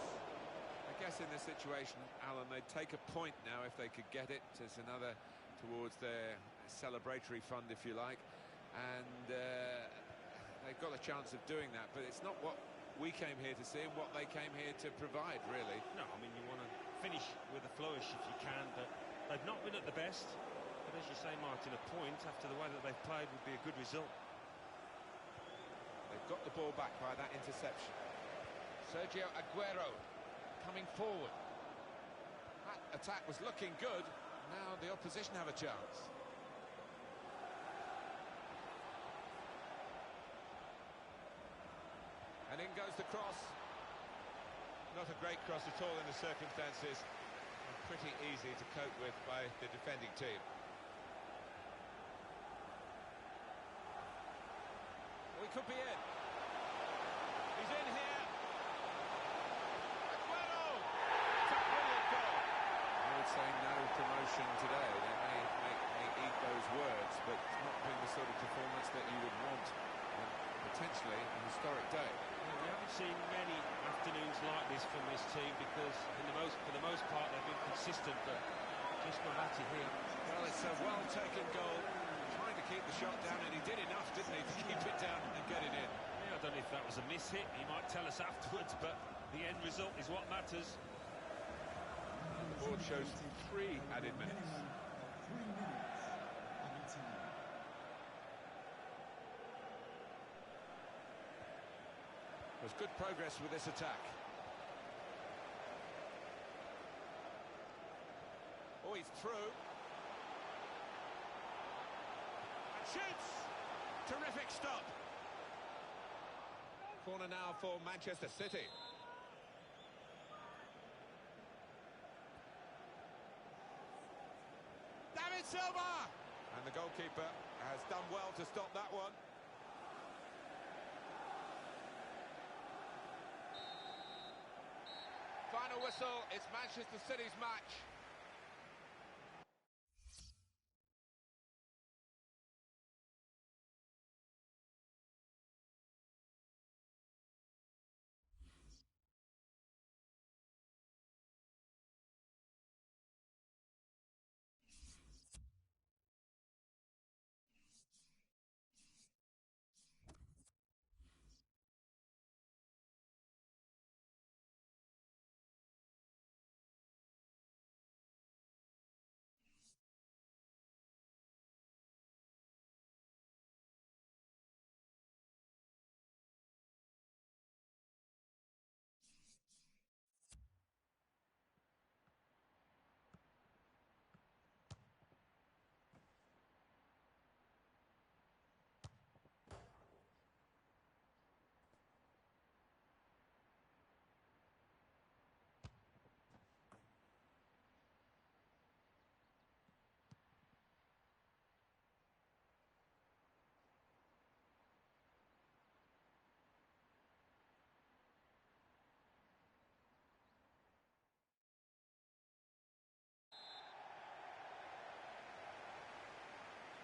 I guess in this situation, Alan, they'd take a point now if they could get it. It's another towards their celebratory fund, if you like. And they've got a chance of doing that, but it's not what we came here to see and what they came here to provide, really. No, I mean, you want to finish with a flourish if you can, but they've not been at the best. But as you say, Martin, a point after the way that they've played would be a good result. They've got the ball back by that interception. Sergio Aguero coming forward. That attack was looking good. Now the opposition have a chance. And in goes the cross. Not a great cross at all in the circumstances. And pretty easy to cope with by the defending team. We could be in. He's in here. Aguero! It's a brilliant goal. I would say no promotion today. They may eat those words, but it's not been the sort of performance that you would want. And potentially a historic day. Well, we haven't seen many afternoons like this from this team because for the most part they've been consistent, but just not at it here. Well, it's a well-taken goal. Trying to keep the shot down, and he did enough, didn't he, to keep it down and get it in. Yeah, I don't know if that was a miss hit. He might tell us afterwards, but the end result is what matters. The board shows 3 added minutes. There's good progress with this attack. Oh, he's through. And shoots! Terrific stop. Corner now for Manchester City. David Silva! And the goalkeeper has done well to stop that one. Final whistle, it's Manchester City's match.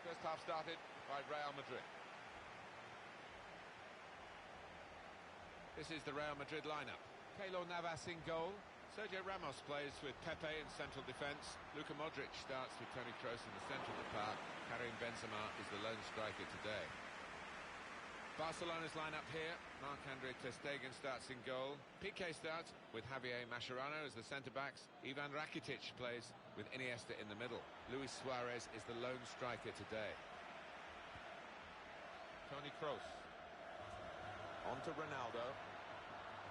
First half started by Real Madrid. This is the Real Madrid lineup. Keylor Navas in goal. Sergio Ramos plays with Pepe in central defence. Luka Modric starts with Toni Kroos in the centre of the park. Karim Benzema is the lone striker today. Barcelona's lineup here. Marc-Andre ter Stegen starts in goal. Piqué starts with Javier Mascherano as the centre-backs. Ivan Rakitic plays with Iniesta in the middle. Luis Suarez is the lone striker today. Toni Kroos. On to Ronaldo.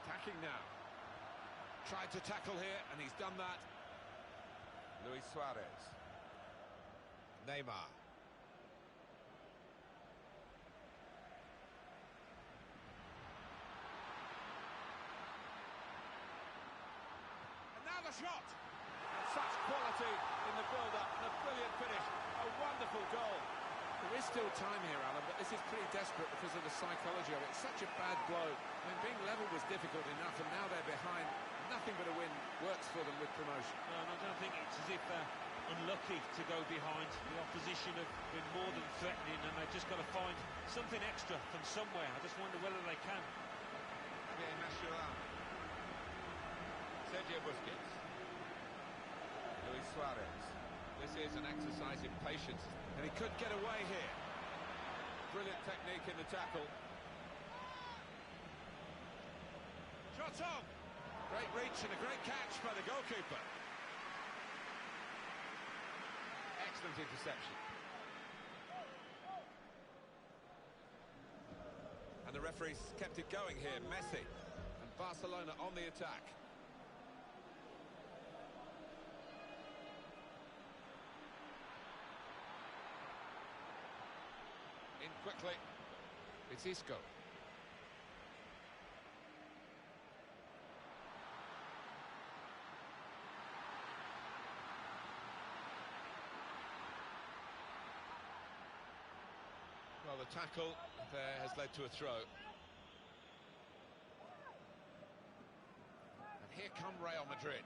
Attacking now. Tried to tackle here, and he's done that. Luis Suarez. Neymar. And now the shot! And such quality in the build-up, and a brilliant finish. A wonderful goal. There is still time here, Alan, but this is pretty desperate because of the psychology of it. It's such a bad blow. I mean, being level was difficult enough, and now they're behind. Nothing but a win works for them with promotion. No, and I don't think it's as if they're unlucky to go behind. The opposition have been more than threatening, and they've just got to find something extra from somewhere. I just wonder whether they can. Javier Mascherano. Sergio Busquets. Luis Suarez. This is an exercise in patience, and he could get away here. Brilliant technique in the tackle. Shots on! Great reach and a great catch by the goalkeeper. Excellent interception. And the referee's kept it going here, Messi. And Barcelona on the attack. In quickly. It's Isco. Well, the tackle there has led to a throw. And here come Real Madrid.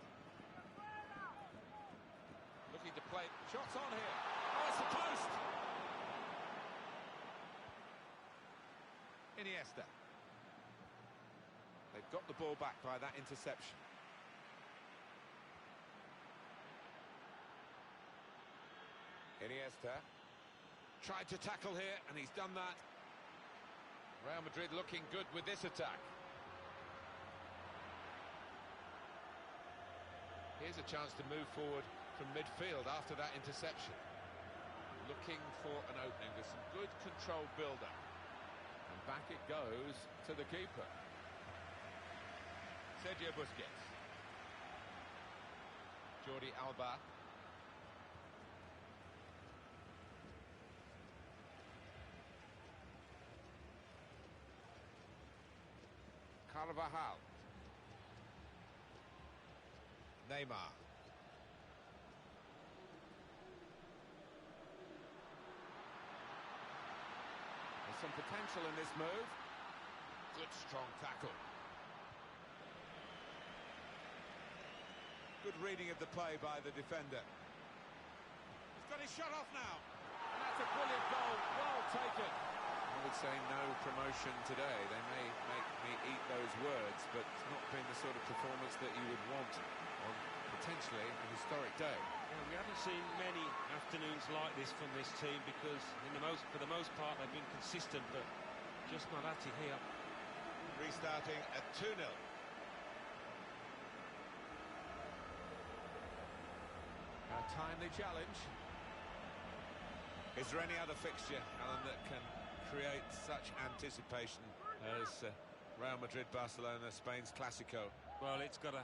Looking to play. Shots on here. Oh, it's the post! Iniesta. They've got the ball back by that interception. Iniesta. Tried to tackle here, and he's done that. Real Madrid looking good with this attack. Here's a chance to move forward from midfield after that interception. Looking for an opening. There's some good controlled build-up. And back it goes to the keeper. Sergio Busquets. Jordi Alba. Carvajal. Neymar. There's some potential in this move. Good strong tackle. Good reading of the play by the defender. He's got his shot off now. And that's a brilliant goal. Well taken. I would say no promotion today. They may make me eat those words, but it's not been the sort of performance that you would want on potentially a historic day. Yeah, we haven't seen many afternoons like this from this team because for the most part they've been consistent, but just not at it here. Restarting at 2-0. A timely challenge. Is there any other fixture, Alan, that can create such anticipation as Real Madrid-Barcelona, Spain's Clásico? Well, it's got a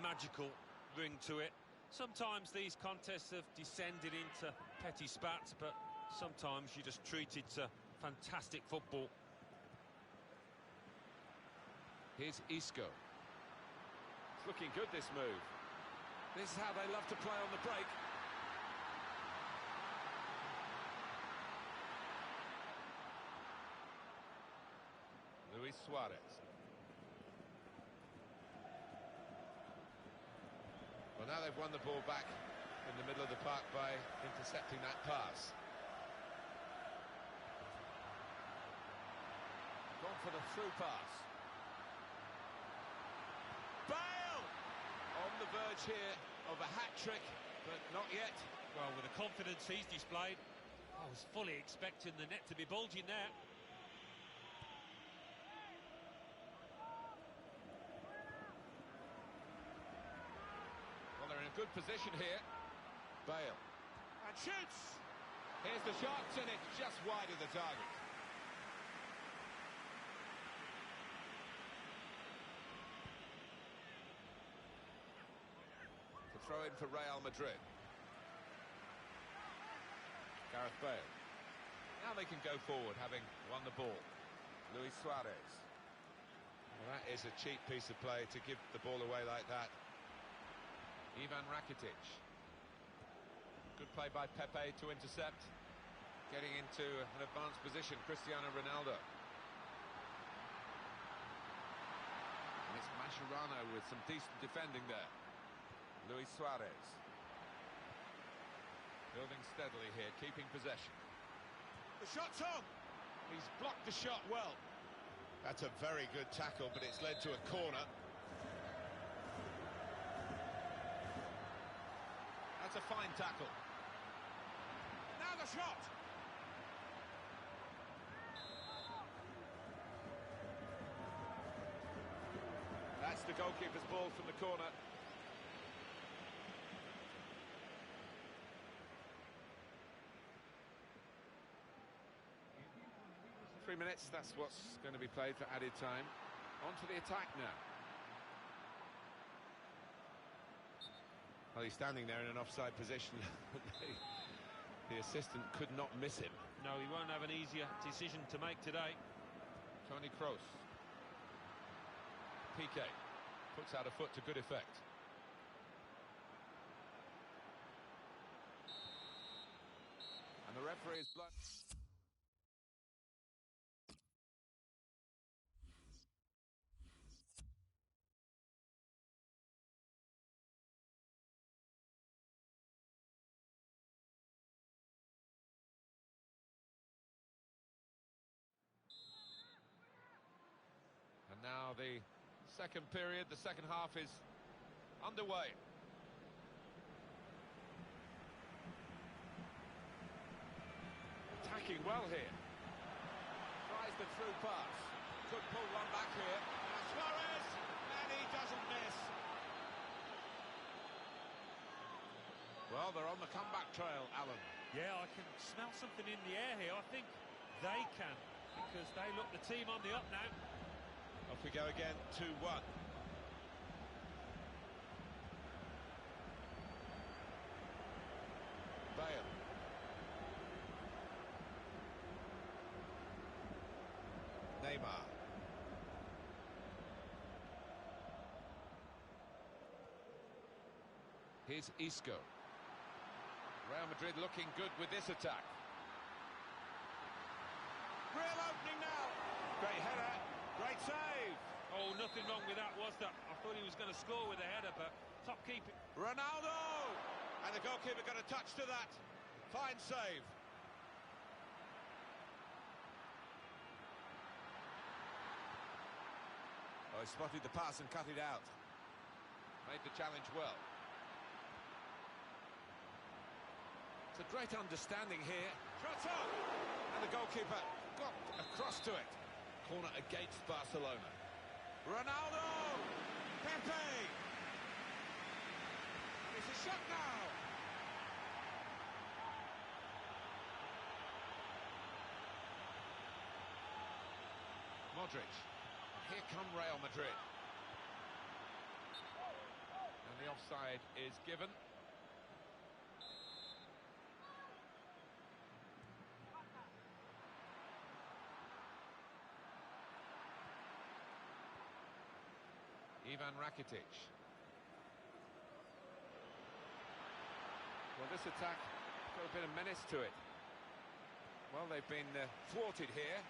magical ring to it. Sometimes these contests have descended into petty spats, but sometimes you just treat it to fantastic football. Here's Isco. It's looking good, this move. This is how they love to play on the break. Luis Suarez. Well, now they've won the ball back in the middle of the park by intercepting that pass. for the through pass. Bale! On the verge here of a hat-trick, but not yet. Well, with the confidence he's displayed, I was fully expecting the net to be bulging there. Well, they're in a good position here. Bale. And shoots! Here's the shot, and it's just wide of the target. To throw in for Real Madrid. Gareth Bale. Now they can go forward, having won the ball. Luis Suarez. Well, that is a cheap piece of play to give the ball away like that. Ivan Rakitic. Good play by Pepe to intercept. Getting into an advanced position, Cristiano Ronaldo. And it's Mascherano with some decent defending there. Luis Suarez. Building steadily here, keeping possession. The shot's on! He's blocked the shot well. That's a very good tackle, but it's led to a corner. That's a fine tackle. Now the shot! That's the goalkeeper's ball from the corner. 3 minutes, that's what's going to be played for added time. On to the attack now. Well, he's standing there in an offside position. The assistant could not miss him. No, he won't have an easier decision to make today. Toni Kroos. Piqué puts out a foot to good effect. And the referee is blown. Now the second period, the second half is underway. Attacking well here. Tries the through pass. Could pull one back here. And Suarez! And he doesn't miss. Well, they're on the comeback trail, Alan. Yeah, I can smell something in the air here. I think they can, because they look the team on the up now. Off we go again, 2-1. Bale. Neymar. Here's Isco. Real Madrid looking good with this attack. Real opening now. Great header. Great save! Oh, nothing wrong with that, was there? I thought he was going to score with a header, but top keeping. Ronaldo! And the goalkeeper got a touch to that. Fine save. Oh, he spotted the pass and cut it out. Made the challenge well. It's a great understanding here. Shots up! And the goalkeeper got across to it. Corner against Barcelona. Ronaldo! Pepe! It's a shot now! Modric. Here come Real Madrid. And the offside is given. Ivan Rakitic. Well, this attack got a bit of menace to it. Well, they've been thwarted here.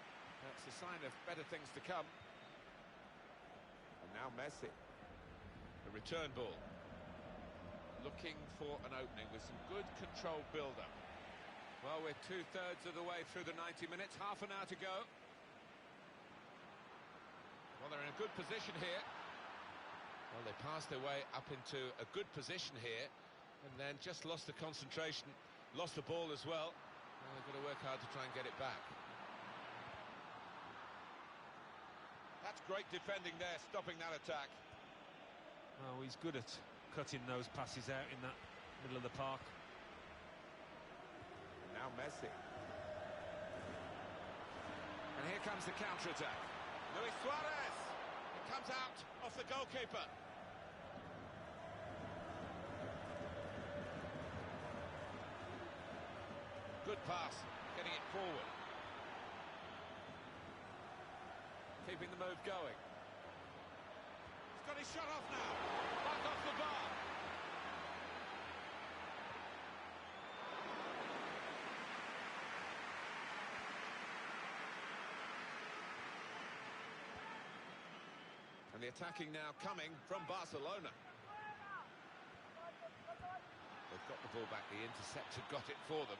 That's a sign of better things to come. And now Messi. The return ball. Looking for an opening with some good controlled build-up. Well, we're 2/3 of the way through the 90 minutes. Half an hour to go. Well, they're in a good position here. Well, they passed their way up into a good position here and then just lost the concentration, lost the ball as well. Well, they've got to work hard to try and get it back. That's great defending there, stopping that attack. Oh, he's good at cutting those passes out in that middle of the park. Now Messi. And here comes the counter-attack. Luis Suarez! It comes out off the goalkeeper. Good pass, getting it forward. Keeping the move going. He's got his shot off now. Back off the bar. And the attacking now coming from Barcelona. They've got the ball back, the interceptor got it for them.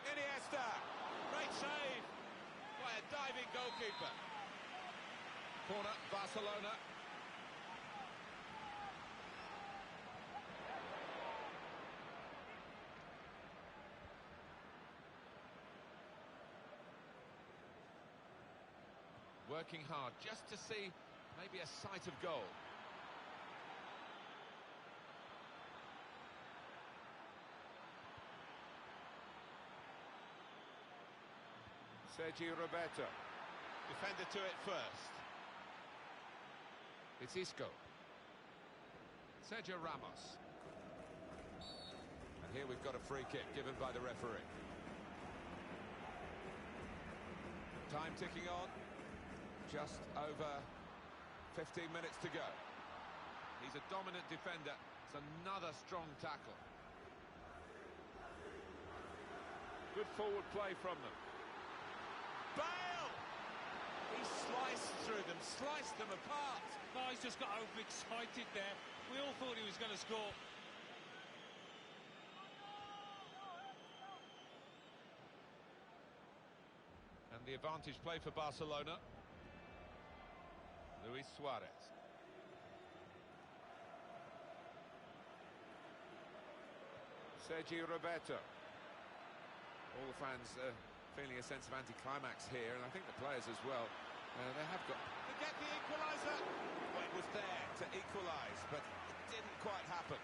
Iniesta! Great save by a diving goalkeeper. Corner, Barcelona. Working hard just to see maybe a sight of goal. Sergio Roberto. Defender to it first. It's Isco. Sergio Ramos. And here we've got a free kick given by the referee. Time ticking on. Just over 15 minutes to go. He's a dominant defender. It's another strong tackle. Good forward play from them. Bale! He sliced through them, sliced them apart. Oh, he's just got overexcited there. We all thought he was going to score. And the advantage play for Barcelona. Luis Suarez. Sergio Roberto. All the fans feeling a sense of anticlimax here, and I think the players as well. They have got... To get the equaliser. Well, it was there to equalise, but it didn't quite happen.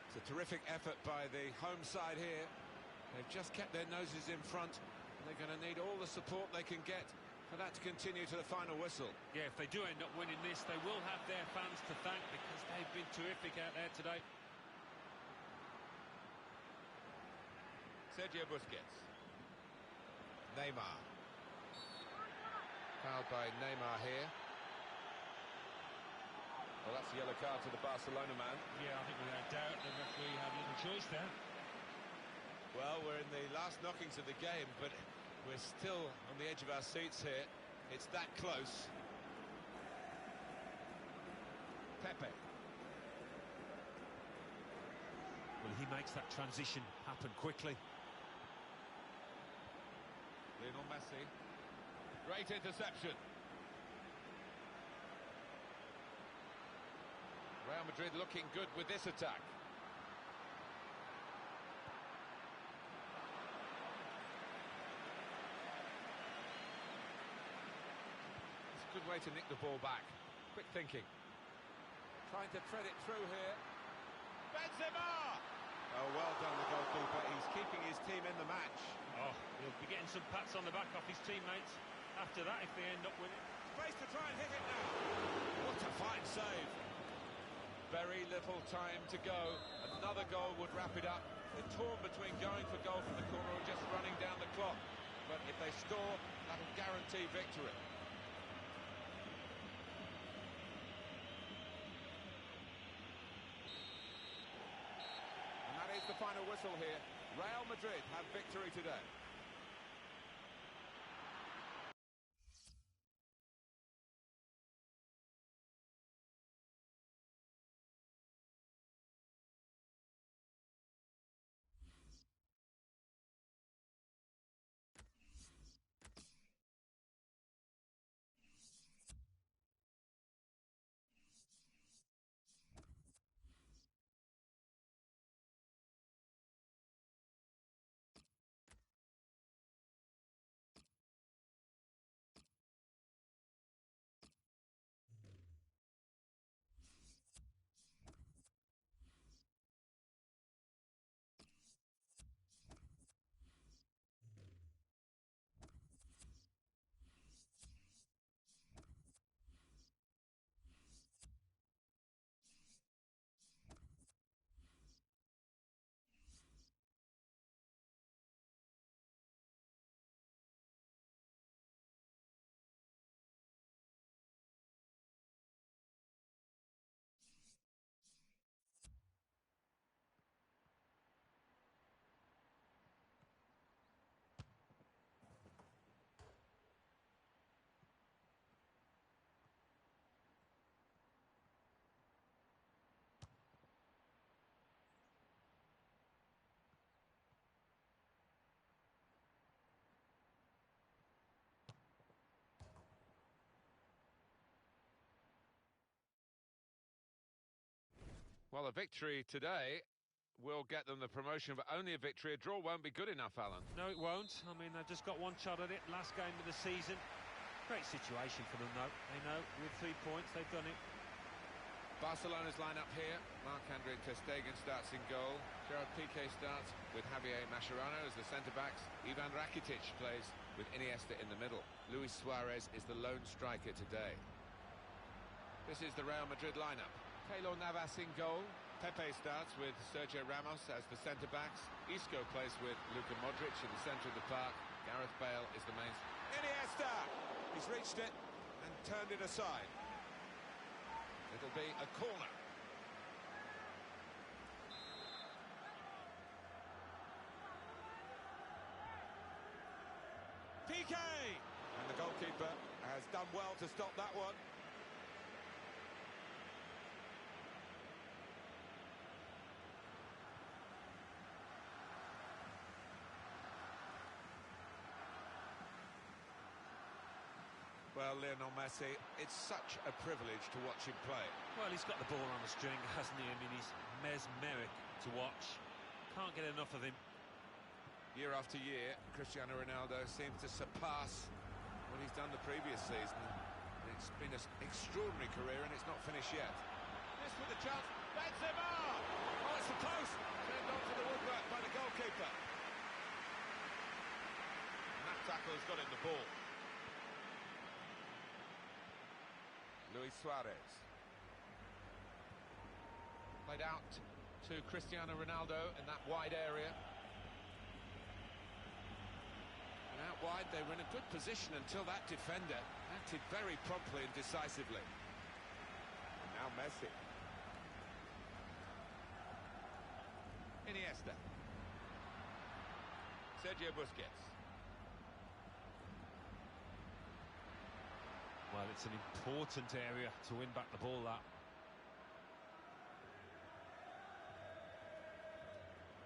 It's a terrific effort by the home side here. They've just kept their noses in front, and they're going to need all the support they can get for that to continue to the final whistle. Yeah, if they do end up winning this, they will have their fans to thank because they've been terrific out there today. Sergio Busquets. Neymar. Fouled by Neymar here. Well, that's a yellow card to the Barcelona man. Yeah, I think without doubt the referee had little choice there. Well, we're in the last knockings of the game, but we're still on the edge of our seats here. It's that close. Pepe. Well, he makes that transition happen quickly. Lionel Messi. Great interception. Real Madrid looking good with this attack. It's a good way to nick the ball back. Quick thinking. Trying to thread it through here. Benzema! Oh, well done, the goalkeeper. He's keeping his team in the match. Oh, he'll be getting some pats on the back off his teammates after that if they end up winning. Space to try and hit it now. What a fine save. Very little time to go. Another goal would wrap it up. They're torn between going for goal from the corner or just running down the clock. But if they score, that'll guarantee victory. And that is the final whistle here. Real Madrid have victory today. Well, a victory today will get them the promotion, but only a victory. A draw won't be good enough, Alan. No, it won't. I mean, they've just got one shot at it, last game of the season. Great situation for them, though. They know with 3 points, they've done it. Barcelona's line-up here. Marc-Andre ter Stegen starts in goal. Gerard Piqué starts with Javier Mascherano as the centre-backs. Ivan Rakitic plays with Iniesta in the middle. Luis Suarez is the lone striker today. This is the Real Madrid line-up. Keylor Navas in goal. Pepe starts with Sergio Ramos as the centre-backs. Isco plays with Luka Modric in the centre of the park. Gareth Bale is the main... Iniesta! He's reached it and turned it aside. It'll be a corner. Piqué! And the goalkeeper has done well to stop that one. Well, Lionel Messi, it's such a privilege to watch him play. Well, he's got the ball on the string, hasn't he? I mean, he's mesmeric to watch. Can't get enough of him. Year after year, Cristiano Ronaldo seems to surpass what he's done the previous season. It's been an extraordinary career and it's not finished yet. This with a chance, Benzema! Oh, it's the post! Turned onto the woodwork by the goalkeeper. And that tackle has got in the ball. Luis Suarez. Played out to Cristiano Ronaldo in that wide area. And out wide, they were in a good position until that defender acted very promptly and decisively. And now Messi. Iniesta. Sergio Busquets. Well, it's an important area to win back the ball, that.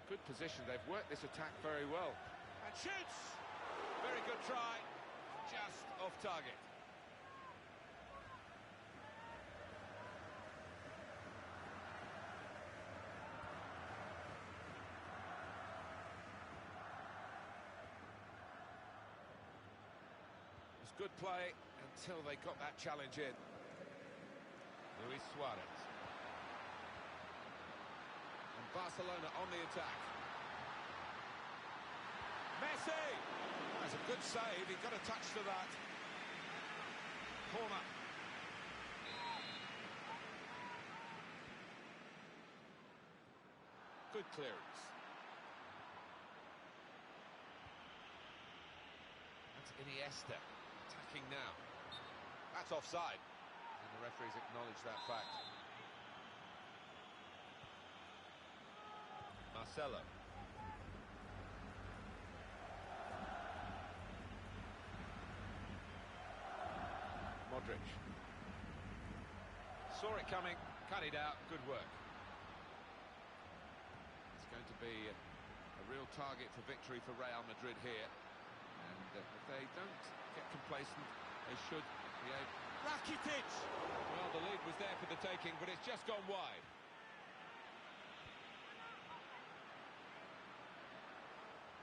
Good position. They've worked this attack very well. And shoots! Very good try. Just off target. It was good play until they got that challenge in. Luis Suarez. And Barcelona on the attack. Messi! That's a good save. He got a touch to that. Corner. Good clearance. That's Iniesta attacking now. That's offside. And the referees acknowledge that fact. Marcelo. Modric. Saw it coming, cut it out, good work. It's going to be a real target for victory for Real Madrid here. And if they don't get complacent, they should be able... Rakitic! Well, the lead was there for the taking, but it's just gone wide.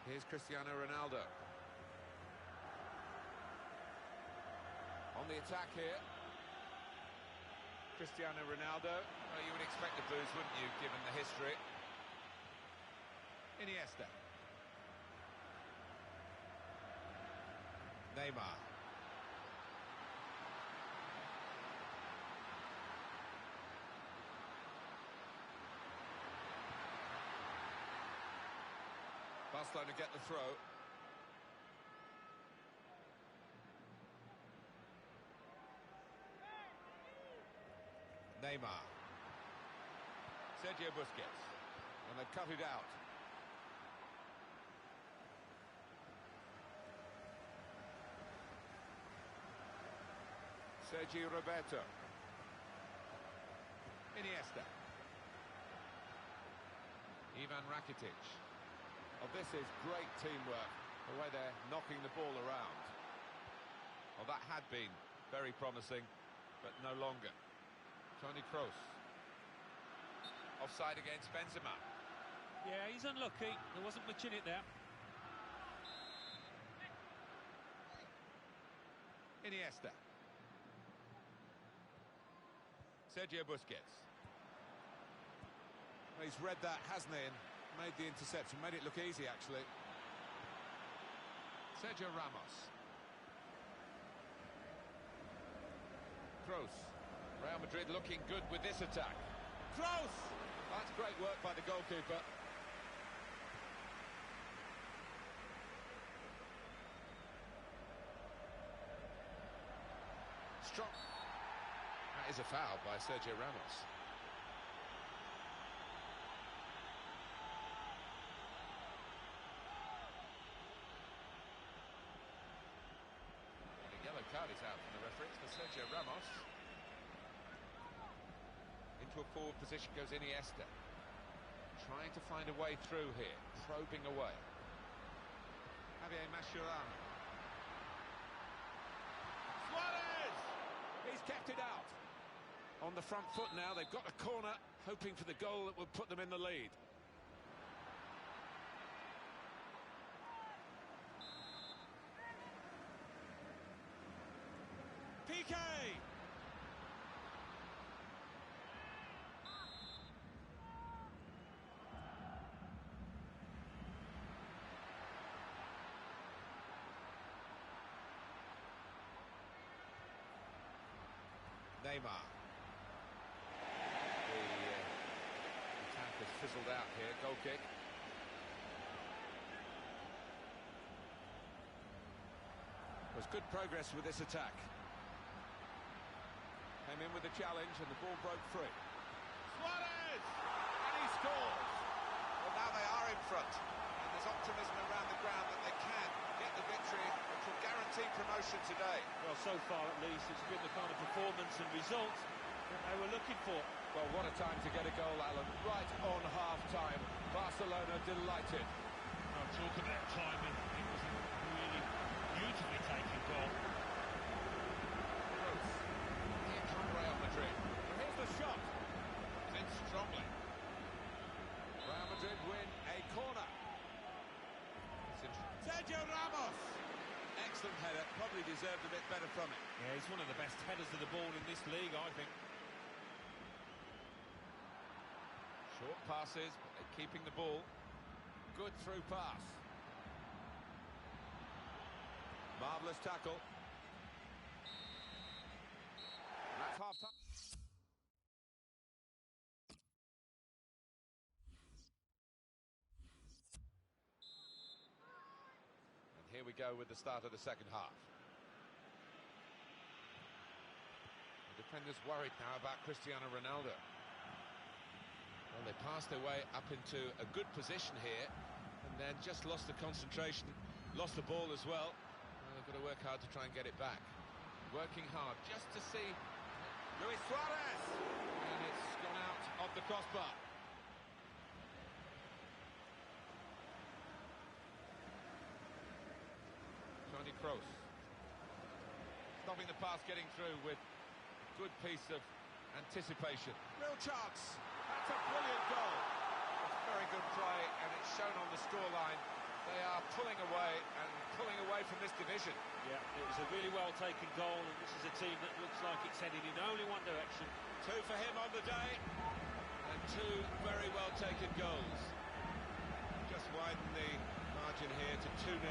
Here's Cristiano Ronaldo. On the attack here. Cristiano Ronaldo. Well, you would expect a boost, wouldn't you, given the history. Iniesta. Neymar. Barcelona get the throw. Neymar. Sergio Busquets. And they've cut it out. Sergio Roberto. Iniesta. Ivan Rakitic. Well, this is great teamwork, the way they're knocking the ball around. Well, that had been very promising, but no longer. Toni Kroos. offside against Benzema. Yeah, he's unlucky. There wasn't much in it there. Iniesta. Sergio Busquets. Well, he's read that, hasn't he, and made the interception, made it look easy, actually. Sergio Ramos. Kroos. Real Madrid looking good with this attack. Kroos! That's great work by the goalkeeper. Strong. That is a foul by Sergio Ramos. And a yellow card is out from the referee for Sergio Ramos. Into a forward position goes Iniesta. Trying to find a way through here, probing away. Javier Mascherano. Suarez! He's kept it out. On the front foot now, they've got a corner, hoping for the goal that would put them in the lead. PK! Neymar. The attack has fizzled out here. Goal kick. Was good progress with this attack. Came in with a challenge and the ball broke free. Suarez! And he scores! Well, now they are in front. And there's optimism around the ground that they can get the victory, which will guarantee promotion today. Well, so far at least, it's been the kind of performance and result that they were looking for. Well, what a time to get a goal, Alan. Right on half-time. Barcelona delighted. I'll talk about timing. It was a really beautifully taken goal. Kroos. Here come Real Madrid. And here's the shot. It's in strongly. Real Madrid win a corner. Sergio Ramos! Excellent header, probably deserved a bit better from it. Yeah, he's one of the best headers of the ball in this league, I think. Short passes, but they're keeping the ball. Good through pass. Marvellous tackle. That's half-time. And here we go with the start of the second half. The defenders worried now about Cristiano Ronaldo. Well, they passed their way up into a good position here and then just lost the concentration, lost the ball as well. They've got to work hard to try and get it back. Working hard just to see Luis Suarez! and it's gone out Off the crossbar. Tony Kroos. Stopping the pass getting through with a good piece of anticipation. Real chance. That's a brilliant goal. It's a very good play and it's shown on the scoreline. They are pulling away from this division. Yeah, it was a really well-taken goal, and this is a team that looks like it's heading in only one direction. 2 for him on the day. And 2 very well-taken goals. Just widen the margin here to 2-0.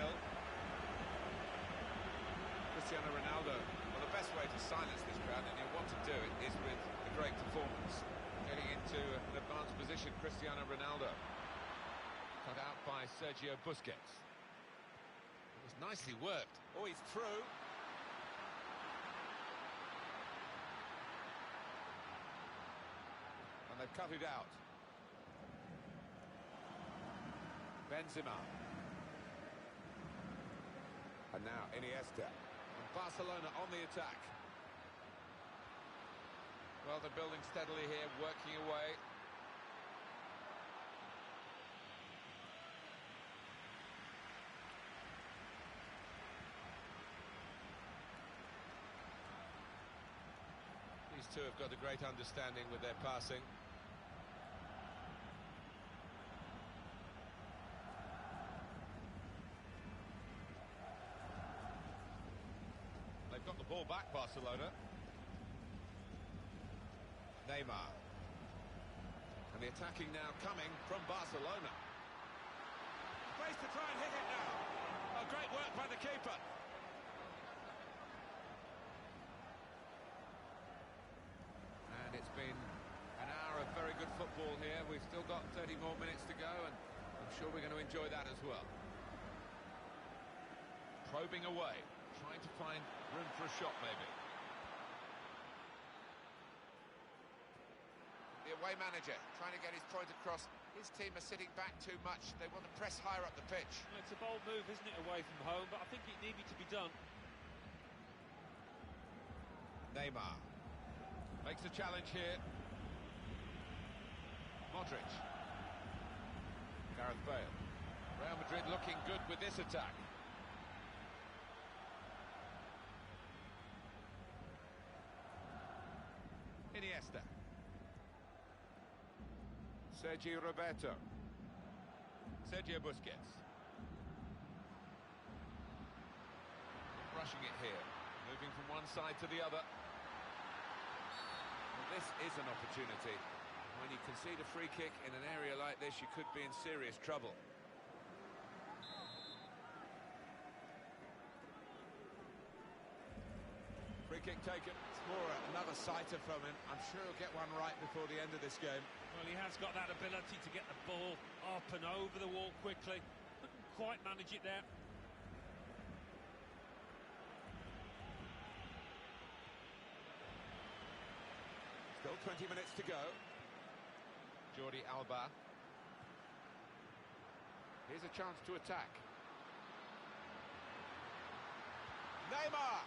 Cristiano Ronaldo, well, the best way to silence this crowd, and you want to do it, is with a great performance. Getting into an advanced position, Cristiano Ronaldo. Cut out by Sergio Busquets. It was nicely worked. Oh, he's through. And they've cut it out. Benzema. And now Iniesta. And Barcelona on the attack. Well, they're building steadily here, working away. These two have got a great understanding with their passing. they've got the ball back, Barcelona. Neymar. And the attacking now coming from Barcelona. Space to try and hit it now. Oh, great work by the keeper. And it's been an hour of very good football here. We've still got 30 more minutes to go, and I'm sure we're going to enjoy that as well. Probing away, trying to find room for a shot maybe. The away manager trying to get his point across. His team are sitting back too much. They want to press higher up the pitch. Well, it's a bold move, isn't it, away from home, but I think it needed to be done. Neymar makes a challenge here. Modric. Gareth Bale. Real Madrid looking good with this attack. Iniesta. Sergio Roberto. Sergio Busquets. Rushing it here. Moving from one side to the other. Well, this is an opportunity. When you concede a free kick in an area like this, you could be in serious trouble. Free kick taken. It's more another sighter from him. I'm sure he'll get one right before the end of this game. Well, he has got that ability to get the ball up and over the wall quickly. Couldn't quite manage it there. Still 20 minutes to go. Jordi Alba. Here's a chance to attack. Neymar!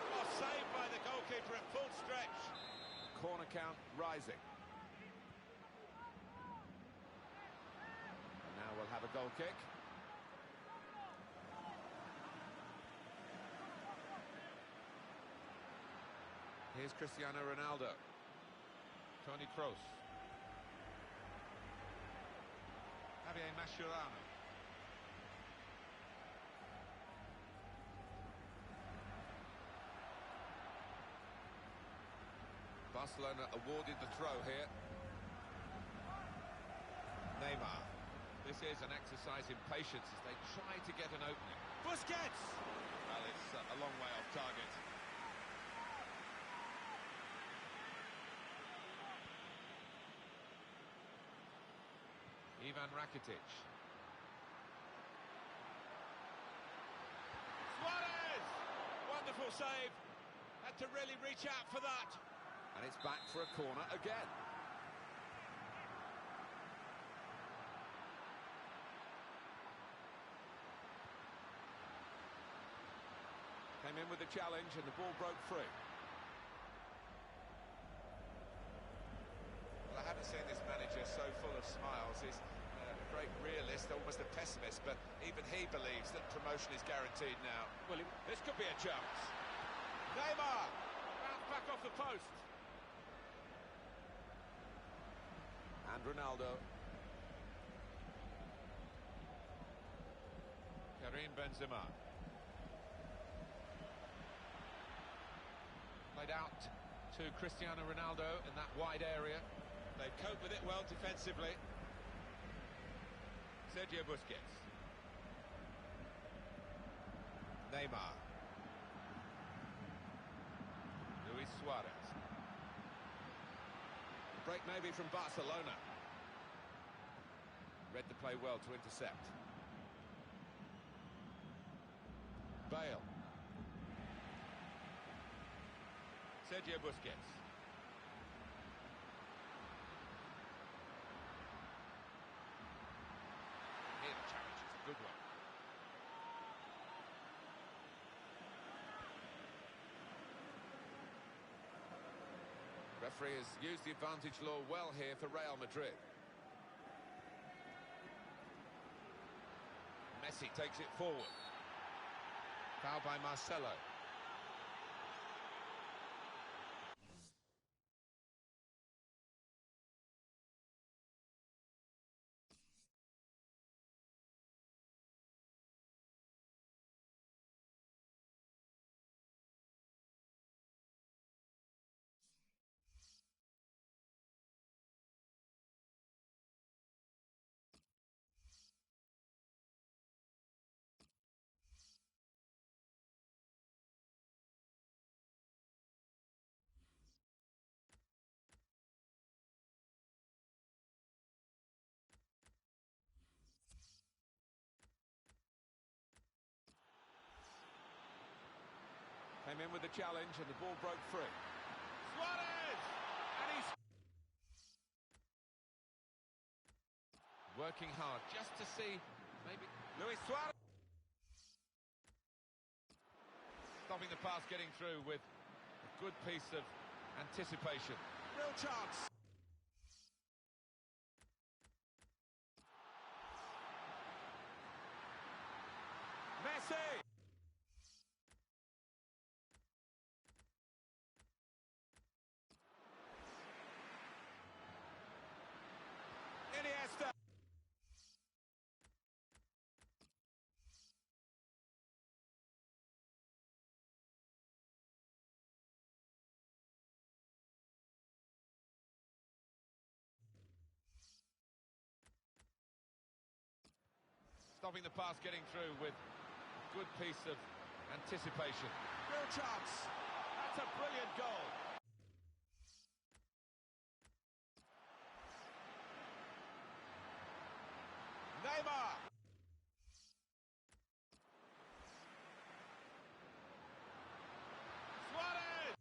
Oh, saved by the goalkeeper at full stretch. Corner count rising. And now we'll have a goal kick. Here's Cristiano Ronaldo. Toni Kroos. Javier Mascherano. Barcelona awarded the throw here. Neymar. This is an exercise in patience as they try to get an opening. Busquets! Well, it's a long way off target. Ivan Rakitic. Suarez! Wonderful save. Had to really reach out for that. And it's back for a corner again. Came in with the challenge and the ball broke free. Well, I haven't seen this manager so full of smiles. He's a great realist, almost a pessimist, but even he believes that promotion is guaranteed now. Well, this could be a chance. Neymar! Bounce back off the post. And Ronaldo. Karim Benzema. Played out to Cristiano Ronaldo in that wide area. They've coped with it well defensively. Sergio Busquets. Neymar. Luis Suarez. Break maybe from Barcelona. Read the play well to intercept. Bale. Sergio Busquets. Here the challenge is a good one. Referee has used the advantage law well here for Real Madrid. Messi takes it forward. Foul by Marcelo. with the challenge and the ball broke free. Suarez! And he's working hard just to see maybe Luis Suarez stopping the pass getting through with a good piece of anticipation. Real chance. Messi! Iniesta! Stopping the pass getting through with a good piece of anticipation. Real chance. That's a brilliant goal. Neymar. Suarez!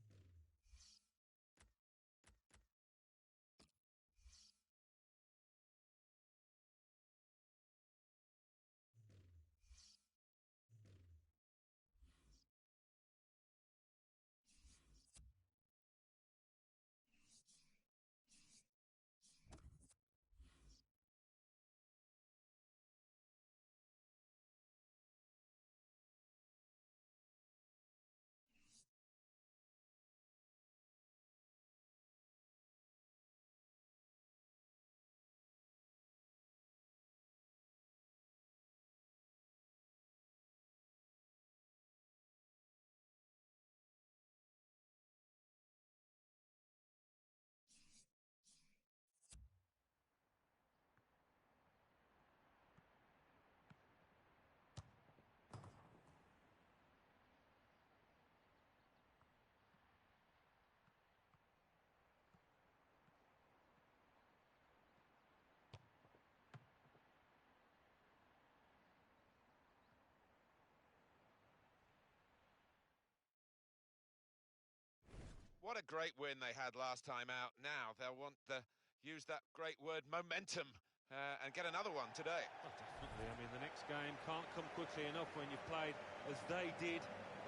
What a great win they had last time out. Now they'll want to use that great word momentum and get another one today. Oh, definitely. I mean, the next game can't come quickly enough when you've played as they did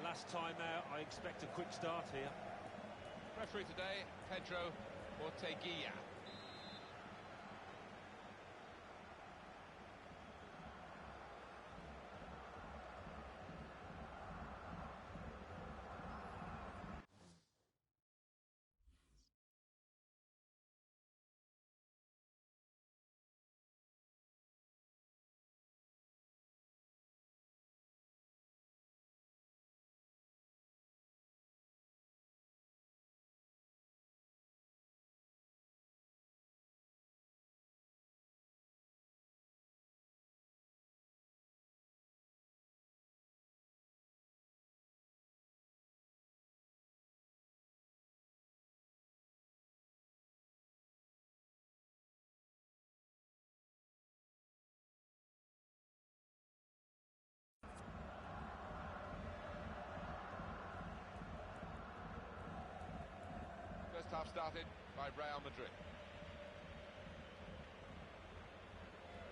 last time out. I expect a quick start here. Referee today, Pedro Orteguilla. First half started by Real Madrid.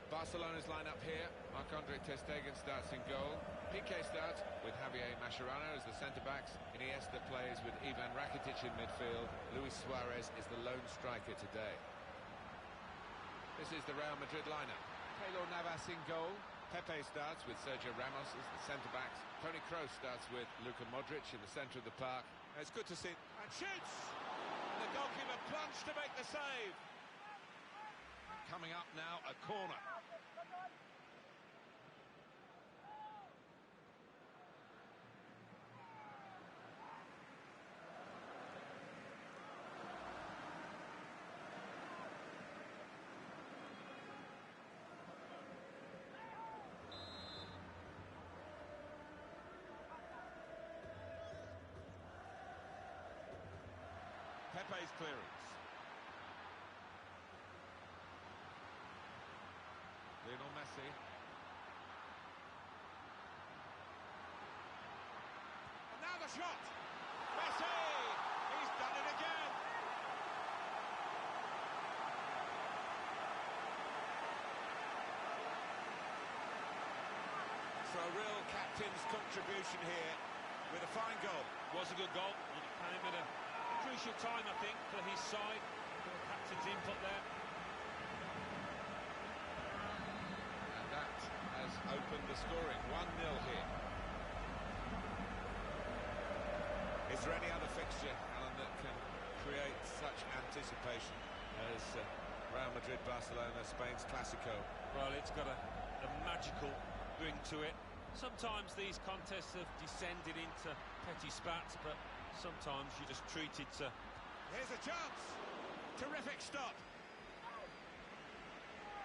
Barcelona's line-up here. Marc-Andre ter Stegen starts in goal. Piqué starts with Javier Mascherano as the centre-backs. Iniesta plays with Ivan Rakitic in midfield. Luis Suarez is the lone striker today. This is the Real Madrid line-up. Keylor Navas in goal. Pepe starts with Sergio Ramos as the centre-backs. Toni Kroos starts with Luka Modric in the centre of the park. It's good to see. And shoots! The goalkeeper plunged to make the save. Coming up now, a corner. Pepe's clearance. Lionel Messi. And now the shot. a real captain's contribution here with a fine goal. Was a good goal, and it came at a crucial time, I think, for his side. The captain's input there. And that has opened the scoring. 1-0 here. Is there any other fixture, Alan, that can create such anticipation as Real Madrid-Barcelona, Spain's Clásico? Well, it's got a magical ring to it. Sometimes these contests have descended into petty spats, but sometimes you just treat it to... Here's a chance! Terrific stop!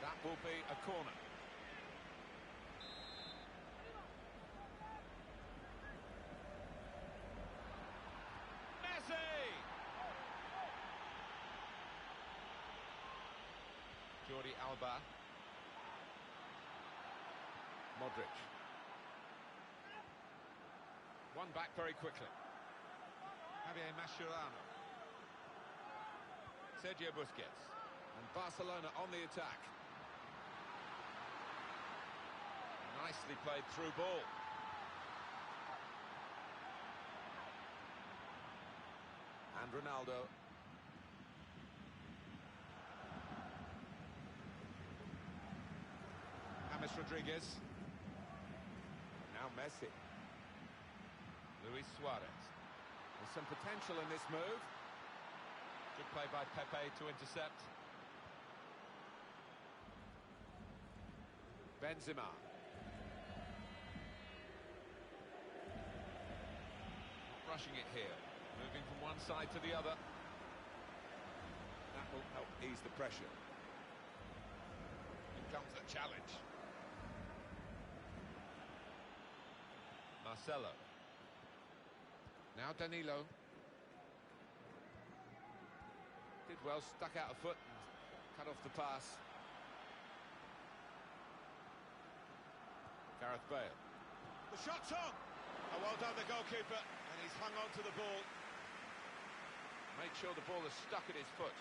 That will be a corner. Messi! Jordi Alba. Modric. One back very quickly. Javier Mascherano. Sergio Busquets. And Barcelona on the attack. Nicely played through ball. And Ronaldo. James Rodriguez. Now Messi. Luis Suarez. There's some potential in this move. Good play by Pepe to intercept. Benzema. Not rushing it here. Moving from one side to the other. That will help ease the pressure. Here comes a challenge. Marcelo. Now Danilo. Did well, stuck out a foot and cut off the pass. Gareth Bale. The shot's on! Oh, well done, the goalkeeper. And he's hung on to the ball. Made sure the ball is stuck at his foot.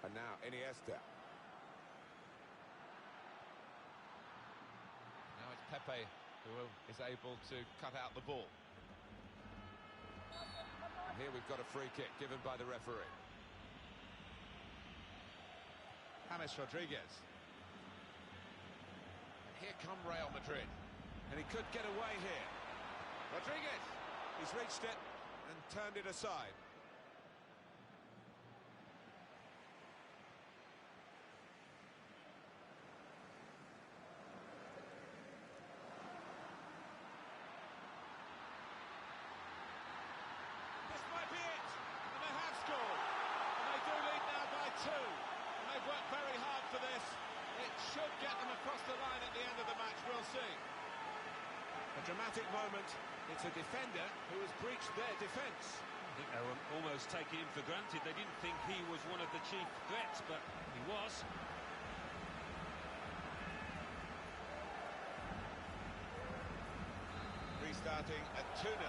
And now Iniesta. Now it's Pepe who is able to cut out the ball. And here we've got a free kick given by the referee. James Rodriguez. And here come Real Madrid. And he could get away here. Rodriguez! He's reached it and turned it aside. This might be it! And they have scored! And they do lead now by 2. And they've worked very hard for this. It should get them across the line at the end of the match, we'll see. A dramatic moment. It's a defender who has breached their defence. I think they were almost taking him for granted. They didn't think he was one of the chief threats, but he was. Restarting at 2-0.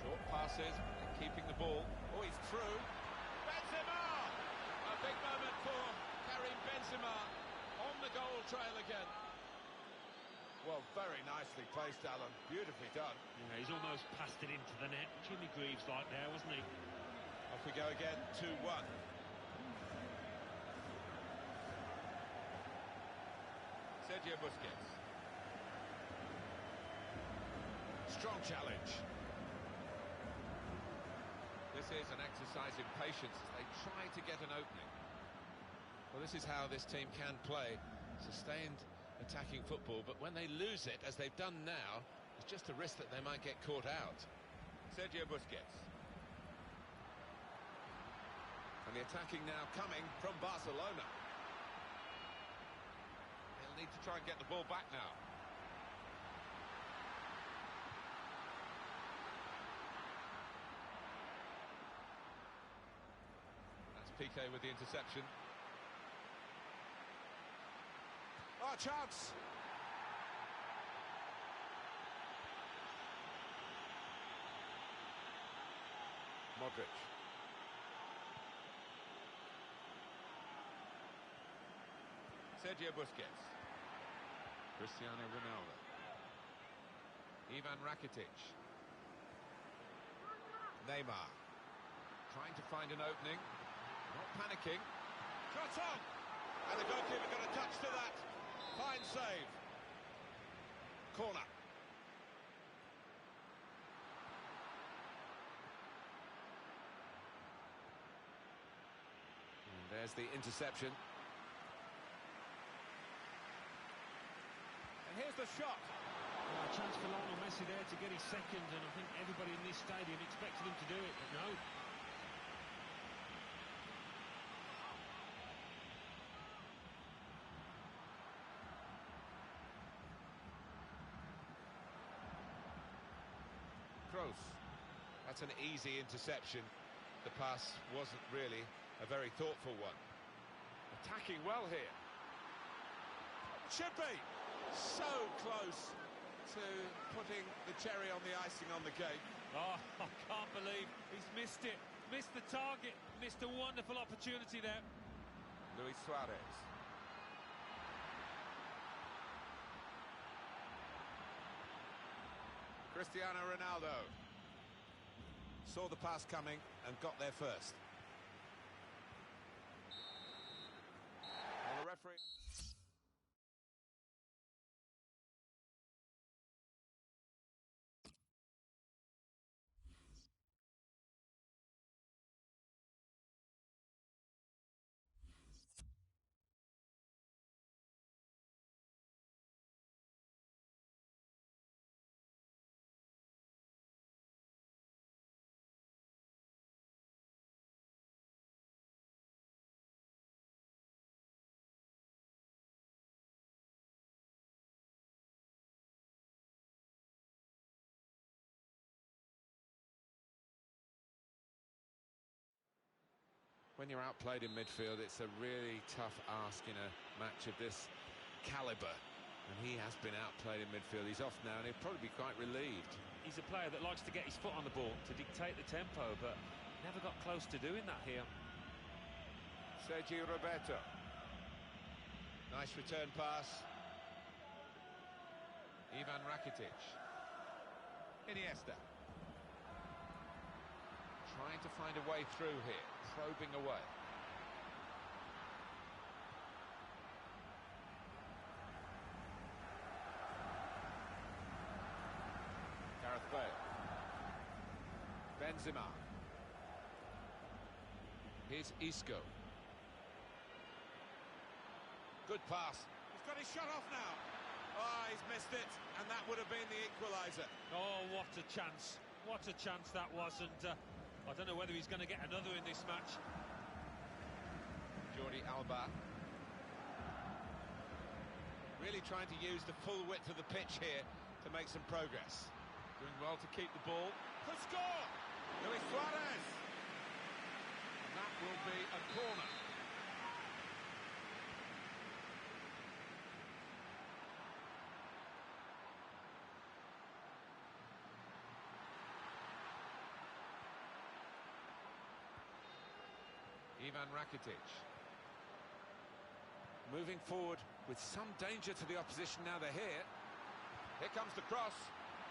Short passes, keeping the ball. Oh, he's through. Benzema! A big moment for Karim Benzema on the goal trail again. Well, very nicely placed, Alan. Beautifully done. Yeah, he's almost passed it into the net. Jimmy Greaves like there, wasn't he? Off we go again, 2-1. Sergio Busquets. Strong challenge. This is an exercise in patience as they try to get an opening. Well, this is how this team can play. Sustained attacking football, but when they lose it, as they've done now, it's just a risk that they might get caught out. Sergio Busquets. And the attacking now coming from Barcelona. He'll need to try and get the ball back now. That's Piqué with the interception. Oh, chance! Modric. Sergio Busquets. Cristiano Ronaldo. Ivan Rakitic. Neymar. Trying to find an opening. Not panicking. Shot on! And the goalkeeper got a touch to that. Fine save. Corner. And there's the interception. And here's the shot. A chance for Lionel Messi there to get his second, and I think everybody in this stadium expected him to do it, but no. Kroos. That's an easy interception. The pass wasn't really a very thoughtful one. Attacking well here. Should be. So close to putting the cherry on the icing on the cake. Oh, I can't believe he's missed it. Missed the target. Missed a wonderful opportunity there. Luis Suarez. Cristiano Ronaldo. Saw the pass coming and got there first. Well, the referee... When you're outplayed in midfield, it's a really tough ask in a match of this calibre. And he has been outplayed in midfield. He's off now, and he'll probably be quite relieved. He's a player that likes to get his foot on the ball, to dictate the tempo, but never got close to doing that here. Sergio Roberto. Nice return pass. Ivan Rakitic. Iniesta. Trying to find a way through here, probing away. Gareth Bale. Benzema. Here's Isco. Good pass. He's got his shot off now. Oh, he's missed it, and that would have been the equaliser. Oh, what a chance. What a chance that was, and I don't know whether he's going to get another in this match. Jordi Alba. Really trying to use the full width of the pitch here to make some progress. Doing well to keep the ball. Could score! Luis Suarez! And that will be a corner. Ivan Rakitic. Moving forward with some danger to the opposition now they're here. Here comes the cross.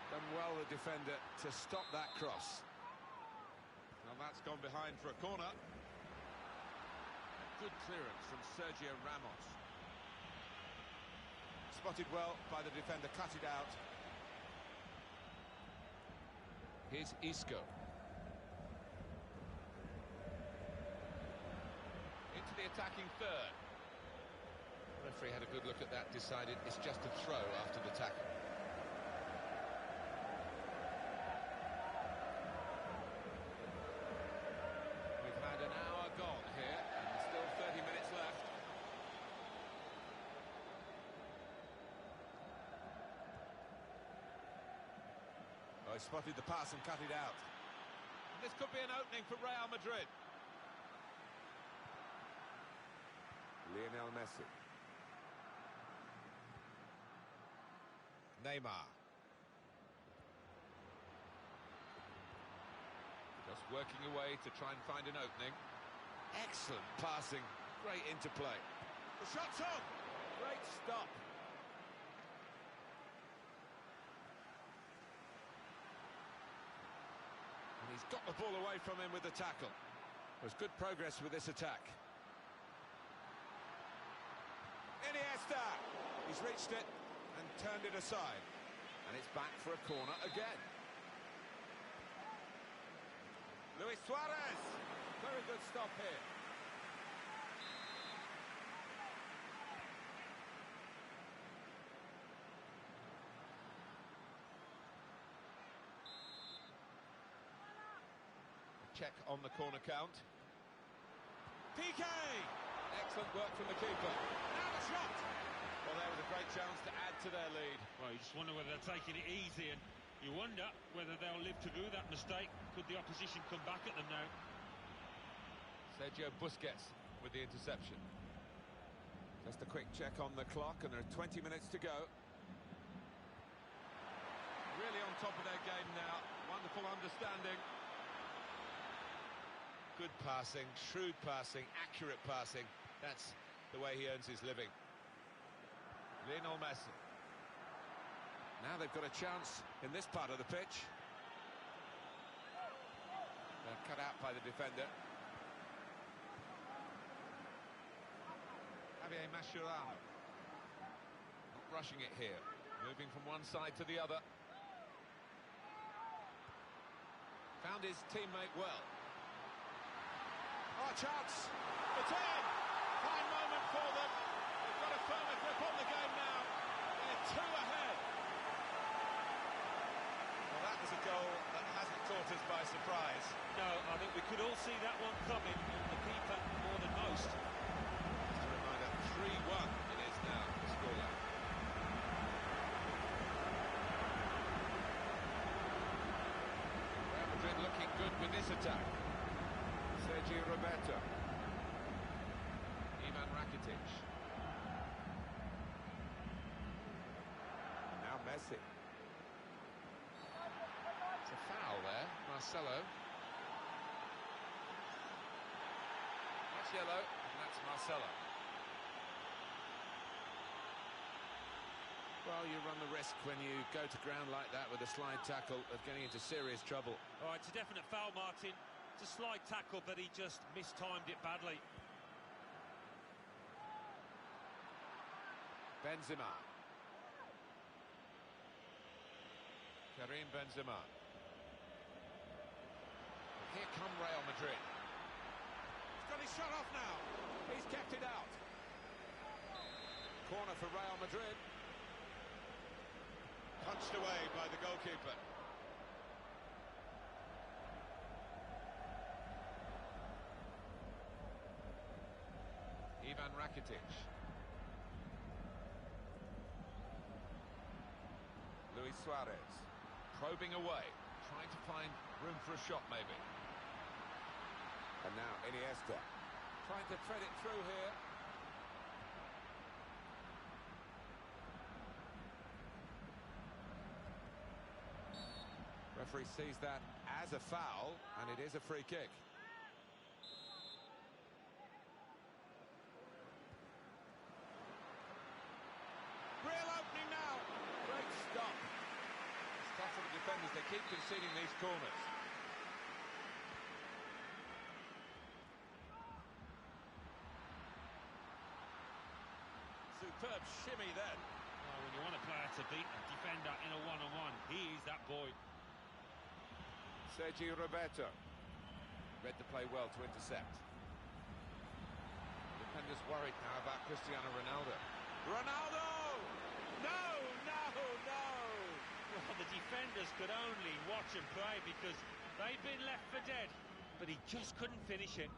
Done well, the defender, to stop that cross. Well, that's gone behind for a corner. A good clearance from Sergio Ramos. Spotted well by the defender, cut it out. Here's Isco. Into the attacking third. The referee had a good look at that, decided it's just a throw after the tackle. We've had an hour gone here, and still 30 minutes left. Oh, he spotted the pass and cut it out. And this could be an opening for Real Madrid. Lionel Messi. Neymar. Just working away to try and find an opening. Excellent passing, great interplay. The shot's on! Great stop. And he's got the ball away from him with the tackle. There's good progress with this attack. Iniesta! He's reached it and turned it aside. And it's back for a corner again. Luis Suarez! Very good stop here. Check on the corner count. PK! Excellent work from the keeper. Now the shot! Well, there was a great chance to add to their lead. Well, you just wonder whether they're taking it easy, and you wonder whether they'll live to do that mistake. Could the opposition come back at them now? Sergio Busquets with the interception. Just a quick check on the clock, and there are 20 minutes to go. Really on top of their game now. Wonderful understanding. Good passing, shrewd passing, accurate passing. That's the way he earns his living. Lionel Messi. Now they've got a chance in this part of the pitch. They're cut out by the defender. Javier Mascherano. Not rushing it here. Moving from one side to the other. Found his teammate well. Oh, a chance! It's in! Fine moment for them. They've got a firmer grip on the game now. They're two ahead. Well, that was a goal that hasn't caught us by surprise. No, I think we could all see that one coming, and the keeper more than most. Just a reminder, 3-1 it is now, the scoreline. Real Madrid looking good with this attack. Sergio Roberto. Ivan Rakitic. Now Messi. It's a foul there, Marcelo. That's yellow, and that's Marcelo. Well, you run the risk when you go to ground like that with a slide tackle of getting into serious trouble. Oh, it's a definite foul, Martin. It's a slide tackle, but he just mistimed it badly. Benzema. Karim Benzema. And here come Real Madrid. He's got his shot off now. He's kept it out. Corner for Real Madrid. Punched away by the goalkeeper. Ivan Rakitic. Luis Suarez. Probing away. Trying to find room for a shot, maybe. And now Iniesta. Trying to thread it through here. Referee sees that as a foul, and it is a free kick. Real opening now. Great stop. It's tough for the defenders. They keep conceding these corners. Superb shimmy then. Oh, when you want a player to beat a defender in a one-on-one, he is that boy. Sergio Roberto. Read the play well to intercept. Defenders worried now about Cristiano Ronaldo. Ronaldo! No, no, no! Well, the defenders could only watch and pray because they'd been left for dead, but he just couldn't finish it.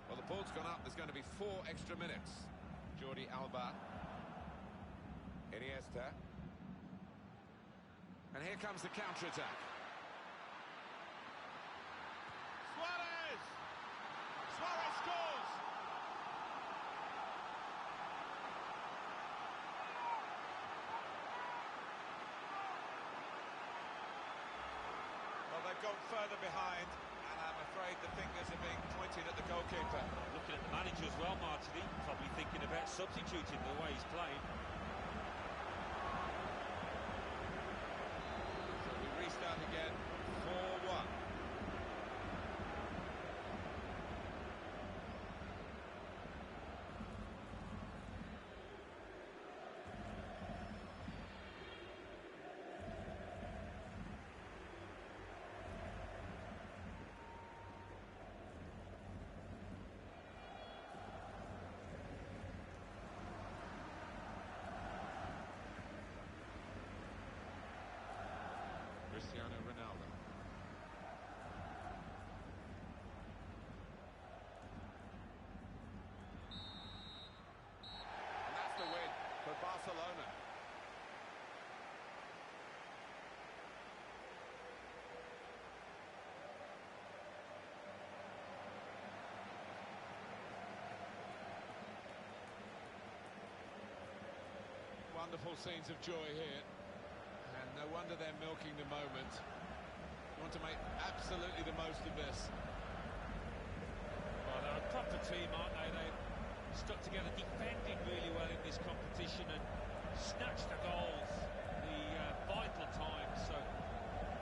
Well, the ball's gone up. There's going to be 4 extra minutes. Jordi Alba. Iniesta. And here comes the counter-attack. Suarez! Suarez scores! Well, they they've gone further behind, and I'm afraid the fingers are being pointed at the goalkeeper. Looking at the manager as well, Martini, probably thinking about substituting the way he's playing. So we restart again, 4-1. Cristiano Ronaldo. And that's the win for Barcelona. Wonderful scenes of joy here. And no wonder they're milking the moment. You want to make absolutely the most of this. Well, they're a proper team, aren't they? They've stuck together, defending really well in this competition and snatched the goals, the vital times, so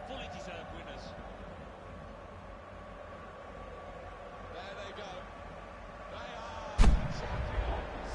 fully deserved winners. There they go. They are champions.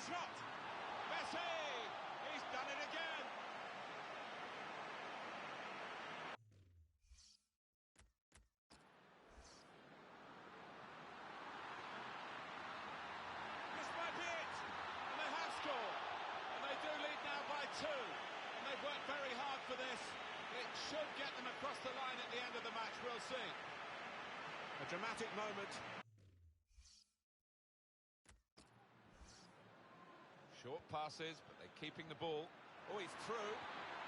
Shot! Messi! He's done it again! This might be it! And they have scored! And they do lead now by 2. And they've worked very hard for this. It should get them across the line at the end of the match, we'll see. A dramatic moment. Short passes, but they're keeping the ball. Oh, he's through.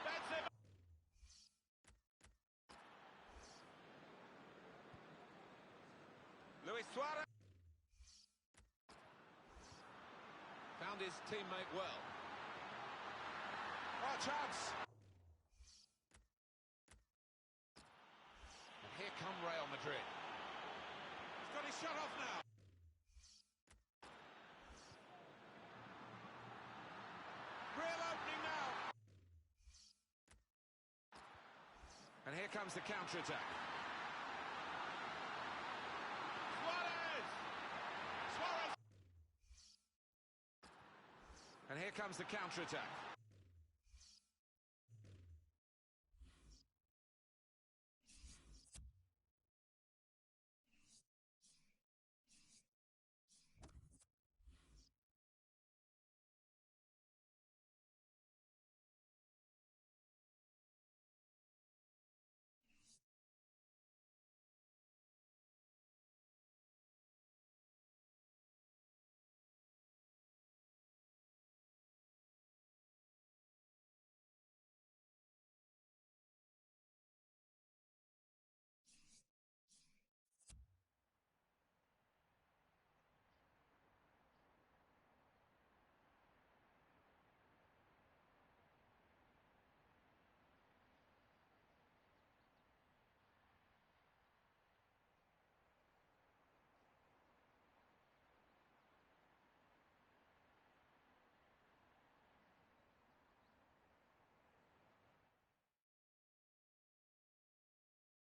Benzema! Luis Suarez found his teammate well. Oh, chance! And here come Real Madrid. He's got his shot off now. Real opening now. And here comes the counter-attack. Suarez! Suarez! And here comes the counter-attack.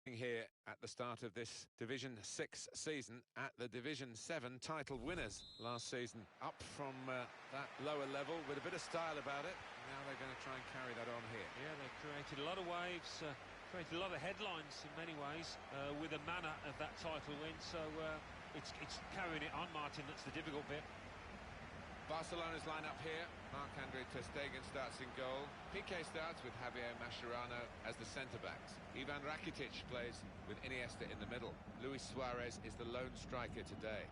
Here at the start of this Division 6 season at the Division 7 title winners last season, up from that lower level with a bit of style about it. Now they're going to try and carry that on here. Yeah, they're creating created a lot of waves, created a lot of headlines in many ways with the manner of that title win. So it's carrying it on, Martin. That's the difficult bit. Barcelona's lineup here. Marc-Andre ter Stegen starts in goal. Piqué starts with Javier Mascherano as the centre-backs. Ivan Rakitic plays with Iniesta in the middle. Luis Suarez is the lone striker today.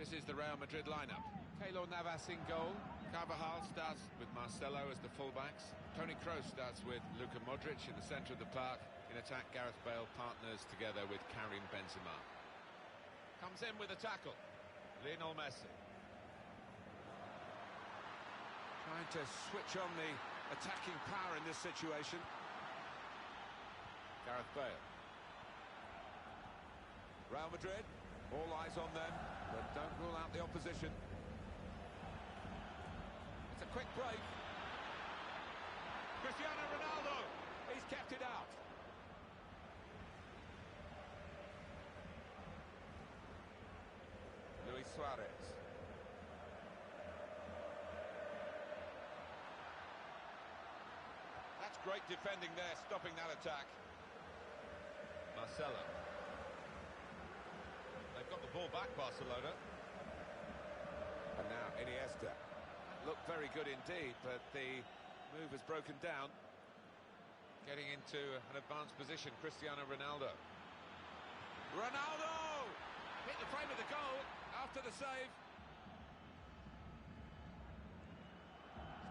This is the Real Madrid lineup. Keylor Navas in goal. Carvajal starts with Marcelo as the fullbacks. Toni Kroos starts with Luka Modric in the centre of the park. In attack, Gareth Bale partners together with Karim Benzema. Comes in with a tackle. Lionel Messi. Trying to switch on the attacking power in this situation. Gareth Bale. Real Madrid, all eyes on them, but don't rule out the opposition. It's a quick break. Cristiano Ronaldo. He's kept it out. Luis Suarez. That's great defending there, stopping that attack. Marcelo. They've got the ball back, Barcelona. And now Iniesta. Looked very good indeed, but the move has broken down. Getting into an advanced position, Cristiano Ronaldo. Ronaldo! Hit the frame of the goal after the save.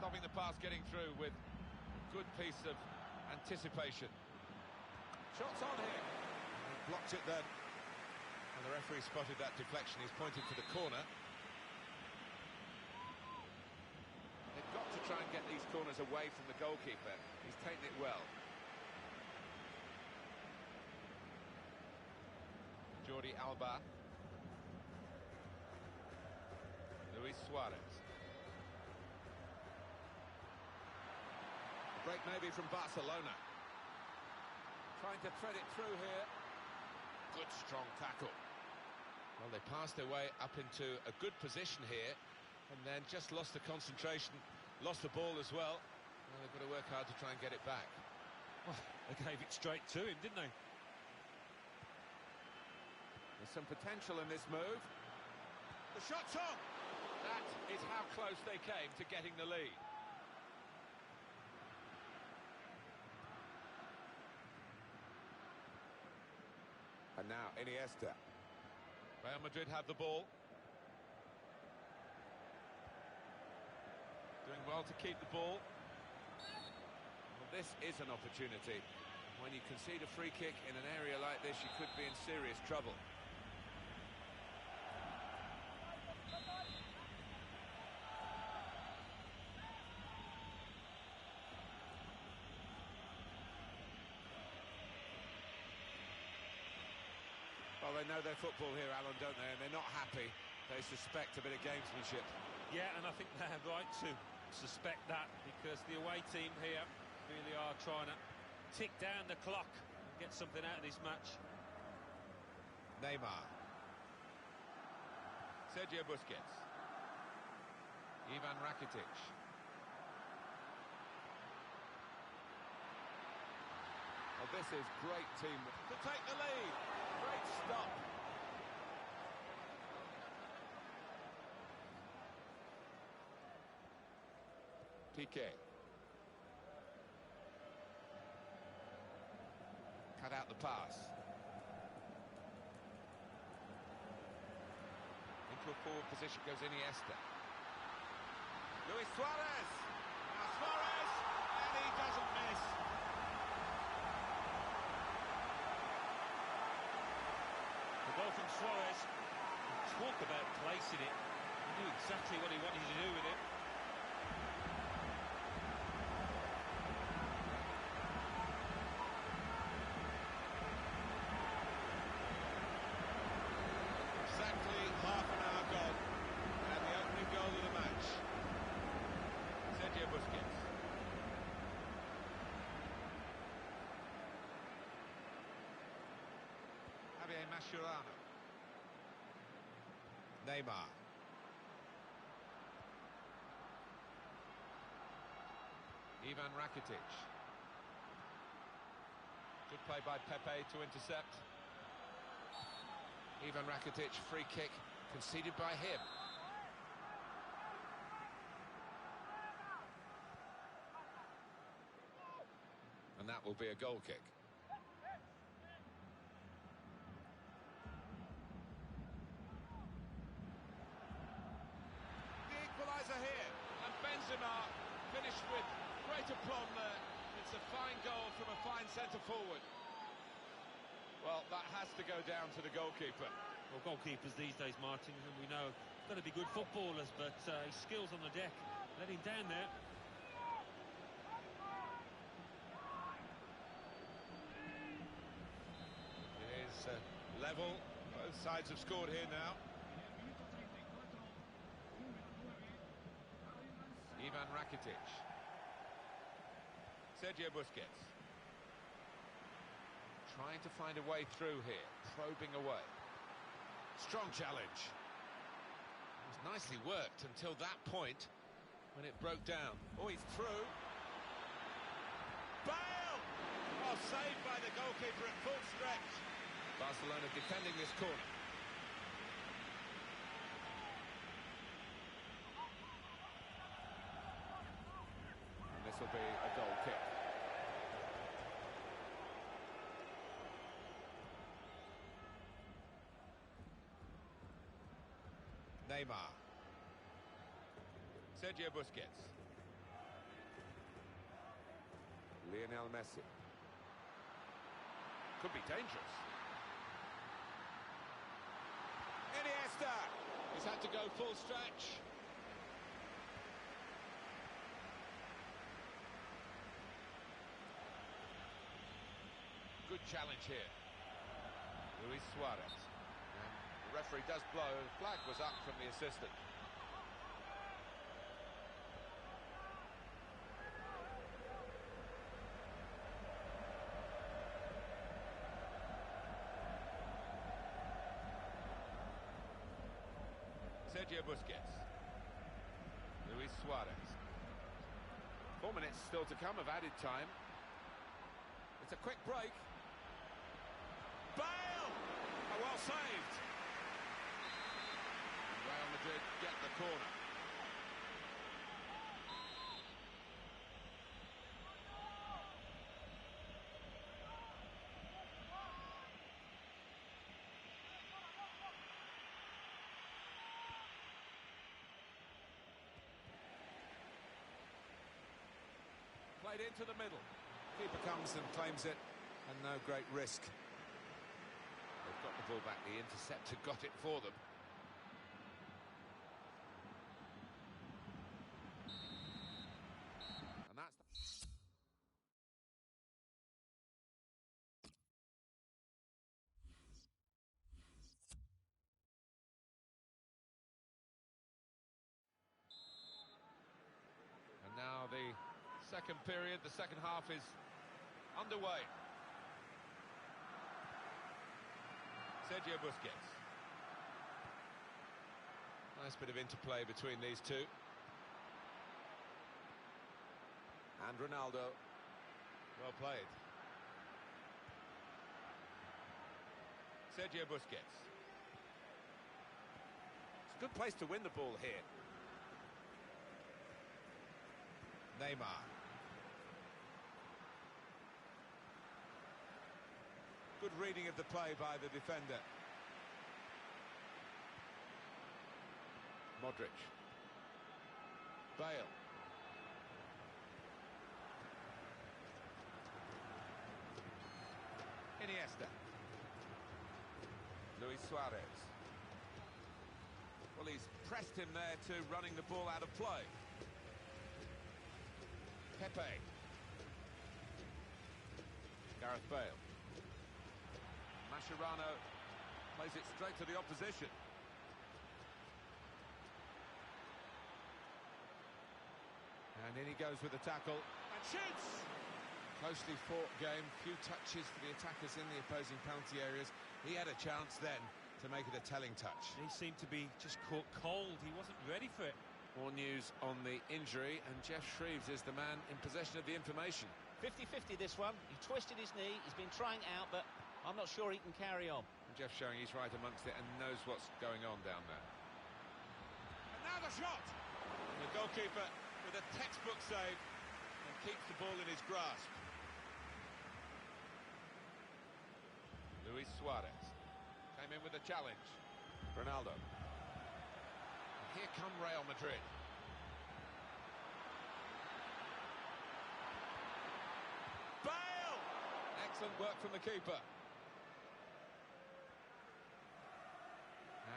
Stopping the pass, getting through with good piece of anticipation. Shots on here. He blocked it then. And the referee spotted that deflection. He's pointed for the corner. They've got to try and get these corners away from the goalkeeper. He's taken it well. Jordi Alba. Luis Suarez. Break maybe from Barcelona. Trying to thread it through here. Good strong tackle. Well, they passed their way up into a good position here and then just lost the concentration, lost the ball as well. Well, they've got to work hard to try and get it back. Well, they gave it straight to him, didn't they? There's some potential in this move. The shot's on! That is how close they came to getting the lead. And now Iniesta. Real Madrid have the ball. Doing well to keep the ball. Well, this is an opportunity. When you concede a free kick in an area like this, you could be in serious trouble. Well, they know their football here, Alan, don't they? And they're not happy. They suspect a bit of gamesmanship. Yeah, and I think they're right to suspect that, because the away team here really are trying to tick down the clock and get something out of this match. Neymar. Sergio Busquets. Ivan Rakitic. Well, this is great teamwork to take the lead. Great stop. Piqué. Cut out the pass. Into a forward position goes Iniesta. Luis Suarez. Now Suarez, and he doesn't miss. The goal from Suarez, talk about placing it. He knew exactly what he wanted to do with it. Exactly half an hour gone, and the opening goal of the match. Sergio Busquets. Javier Mascherano. Neymar. Ivan Rakitic. Good play by Pepe to intercept. Ivan Rakitic, free kick, conceded by him. And that will be a goal kick. The equaliser here, and Benzema finished with great aplomb there. It's a fine goal from a fine centre-forward. Well, that has to go down to the goalkeeper. Well, goalkeepers these days, Martin, and we know, got to be good footballers, but his skills on the deck let him down there. It is level. Both sides have scored here now. Ivan Rakitic. Sergio Busquets. Trying to find a way through here, probing away. Strong challenge. It was nicely worked until that point when it broke down. Oh, he's through. Bale! Oh, saved by the goalkeeper at full stretch. Barcelona defending this corner. And this will be a goal kick. Neymar. Sergio Busquets. Lionel Messi. Could be dangerous. Iniesta. He's had to go full stretch. Good challenge here. Luis Suarez. The referee does blow. The flag was up from the assistant. Sergio Busquets. Luis Suarez. 4 minutes still to come of added time. It's a quick break. Bale! Oh, well saved. Real Madrid get the corner. Played into the middle. Keeper comes and claims it, and no great risk. They've got the ball back. The interceptor got it for them. And that's... And now the second period, the second half is underway. Sergio Busquets. Nice bit of interplay between these two. And Ronaldo. Well played. Sergio Busquets. It's a good place to win the ball here. Neymar. Good reading of the play by the defender. Modric. Bale. Iniesta. Luis Suarez. Well, he's pressed him there to running the ball out of play. Pepe. Gareth Bale. Mascherano plays it straight to the opposition. And in he goes with the tackle. And shoots! Closely fought game, few touches for the attackers in the opposing penalty areas. He had a chance then to make it a telling touch. He seemed to be just caught cold. He wasn't ready for it. More news on the injury, and Jeff Shreves is the man in possession of the information. 50-50 this one. He twisted his knee, he's been trying out, but I'm not sure he can carry on. And Jeff showing he's right amongst it and knows what's going on down there. And now the shot! And the goalkeeper with a textbook save and keeps the ball in his grasp. Luis Suarez came in with a challenge. Ronaldo. And here come Real Madrid. Bale! Excellent work from the keeper.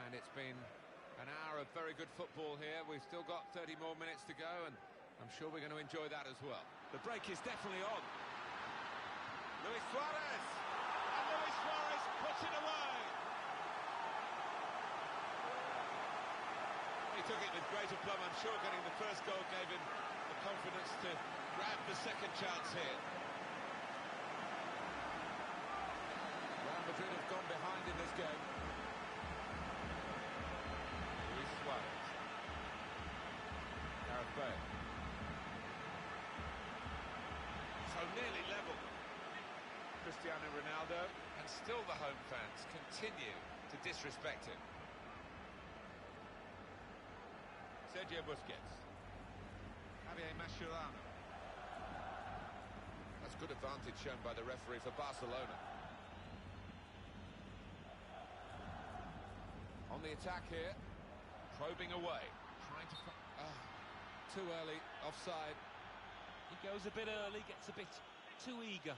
And it's been an hour of very good football here. We've still got 30 more minutes to go, and I'm sure we're going to enjoy that as well. The break is definitely on. Luis Suarez! And Luis Suarez puts it away! He took it with great aplomb. I'm sure getting the first goal gave him the confidence to grab the second chance here. Real Madrid have gone behind in this game. Luis Suarez. Gareth Bale. So nearly level. Cristiano Ronaldo, and still the home fans continue to disrespect him. Sergio Busquets. Javier Mascherano. That's good advantage shown by the referee for Barcelona. On the attack here, probing away, trying to... too early, offside. He goes a bit early, gets a bit too eager.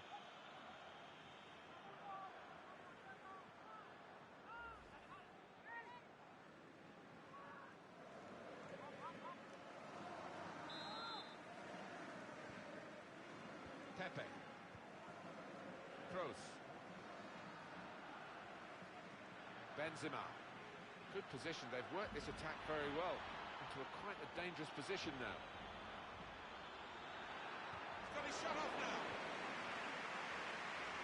Pepe. Kroos. Benzema. Good position. They've worked this attack very well into quite a dangerous position now. He's got his shot off now.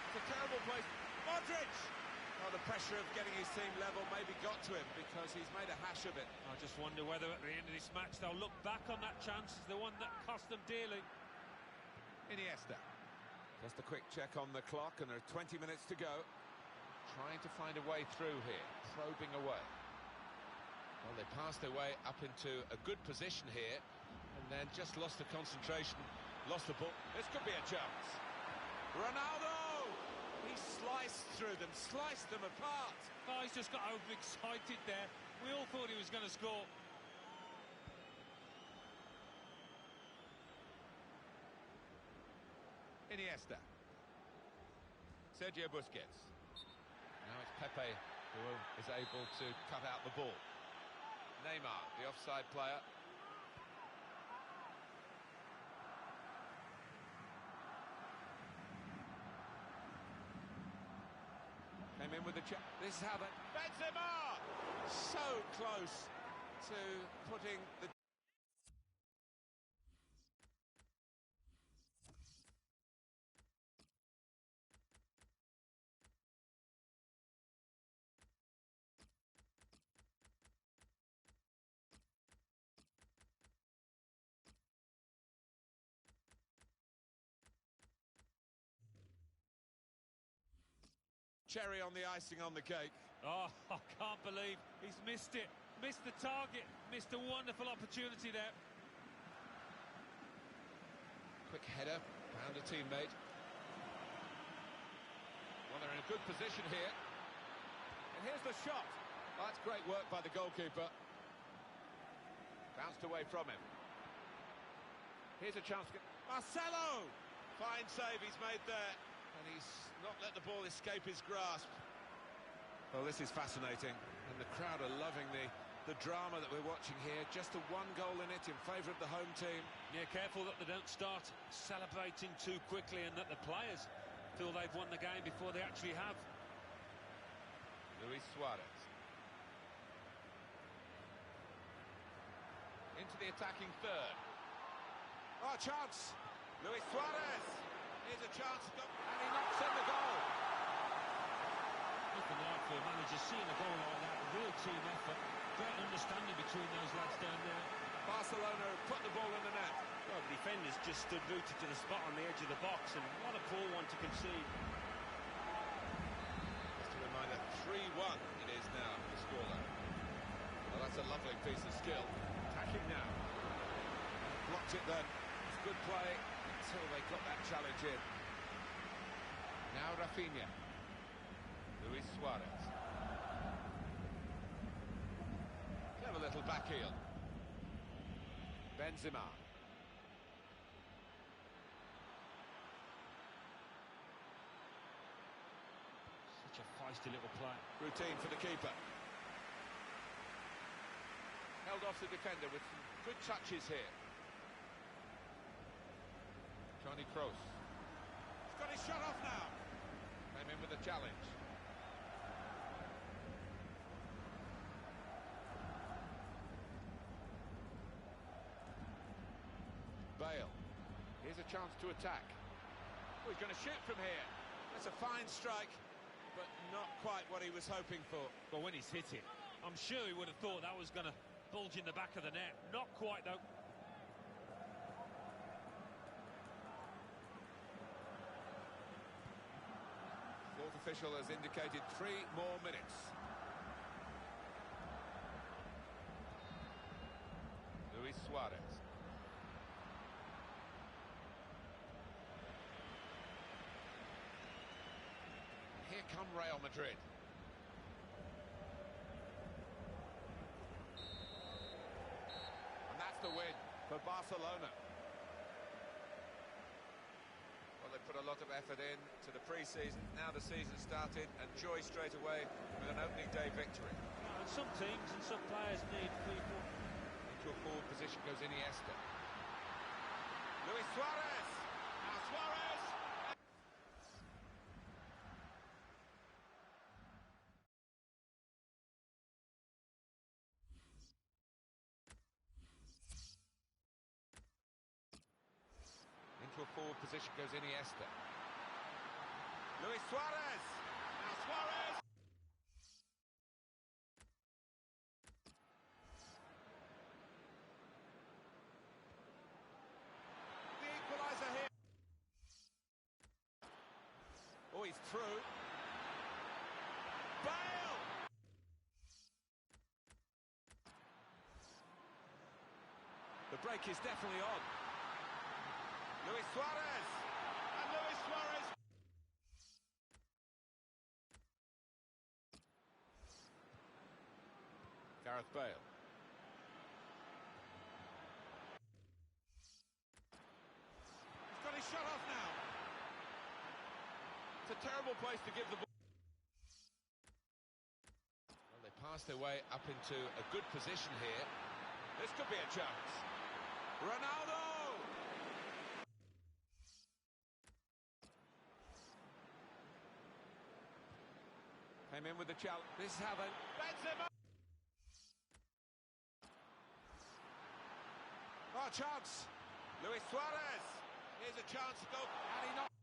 It's a terrible place. Modric! Oh, the pressure of getting his team level maybe got to him because he's made a hash of it. I just wonder whether at the end of this match they'll look back on that chance as the one that cost them dearly. Iniesta. Just a quick check on the clock, and there are 20 minutes to go. Trying to find a way through here, probing away. Well, they passed their way up into a good position here, and then just lost the concentration, lost the ball. This could be a chance. Ronaldo! He sliced through them, sliced them apart. Oh, he's just got overexcited there. We all thought he was going to score. Iniesta. Sergio Busquets. Now it's Pepe who is able to cut out the ball. Neymar, the offside player. Came in with the check. This is how they... Benzema! So close to putting the... cherry on the icing on the cake. Oh, I can't believe he's missed it. Missed the target. Missed a wonderful opportunity there. Quick header, found a teammate. Well, they're in a good position here. And here's the shot. Well, that's great work by the goalkeeper. Bounced away from him. Here's a chance. Marcelo! Fine save he's made there. And he's not let the ball escape his grasp. Well, this is fascinating. And the crowd are loving the drama that we're watching here. Just a one goal in it in favour of the home team. Yeah, careful that they don't start celebrating too quickly and that the players feel they've won the game before they actually have. Luis Suarez. Into the attacking third. Oh, chance! Luis Suarez! Here's a chance, and he knocks in the goal. Looking like for a manager, seeing a goal like that, real team effort, great understanding between those lads down there. Barcelona have put the ball in the net. Well, the defenders just stood rooted to the spot on the edge of the box, and what a poor one to concede. Just a reminder, 3-1 it is now, the scoreline. Well, that's a lovely piece of skill. Attacking now. Blocked it then. It's good play until they got that challenge in. Now Rafinha. Luis Suarez. Clever little back heel. Benzema. Such a feisty little play. Routine for the keeper. Held off the defender with some good touches here. Toni Kroos. He's got his shot off now. Came in with a challenge. Bale. Here's a chance to attack. Oh, he's going to shoot from here. That's a fine strike, but not quite what he was hoping for. But when he's hit it, I'm sure he would have thought that was going to bulge in the back of the net. Not quite, though. Fourth official has indicated 3 more minutes. Luis Suarez. Here come Real Madrid. And that's the win For Barcelona. Well, they put a lot of effort in to the pre-season. Now the season started, and joy straight away with an opening day victory. And some teams and some players need people. Into a forward position goes Iniesta. Luis Suarez. Now Suarez. Into a forward position goes Iniesta. Luis Suarez. Now Suarez. The equaliser here. Oh, he's through. Bale. The break is definitely on. Luis Suarez. And Luis Suarez. Gareth Bale. He's got his shot off now. It's a terrible place to give the ball. Well, they pass their way up into a good position here. This could be a chance. Ronaldo! Came in with the challenge. This is how they... Benzema! Oh, chance! Luis Suarez! Here's a chance to go... And he knocked...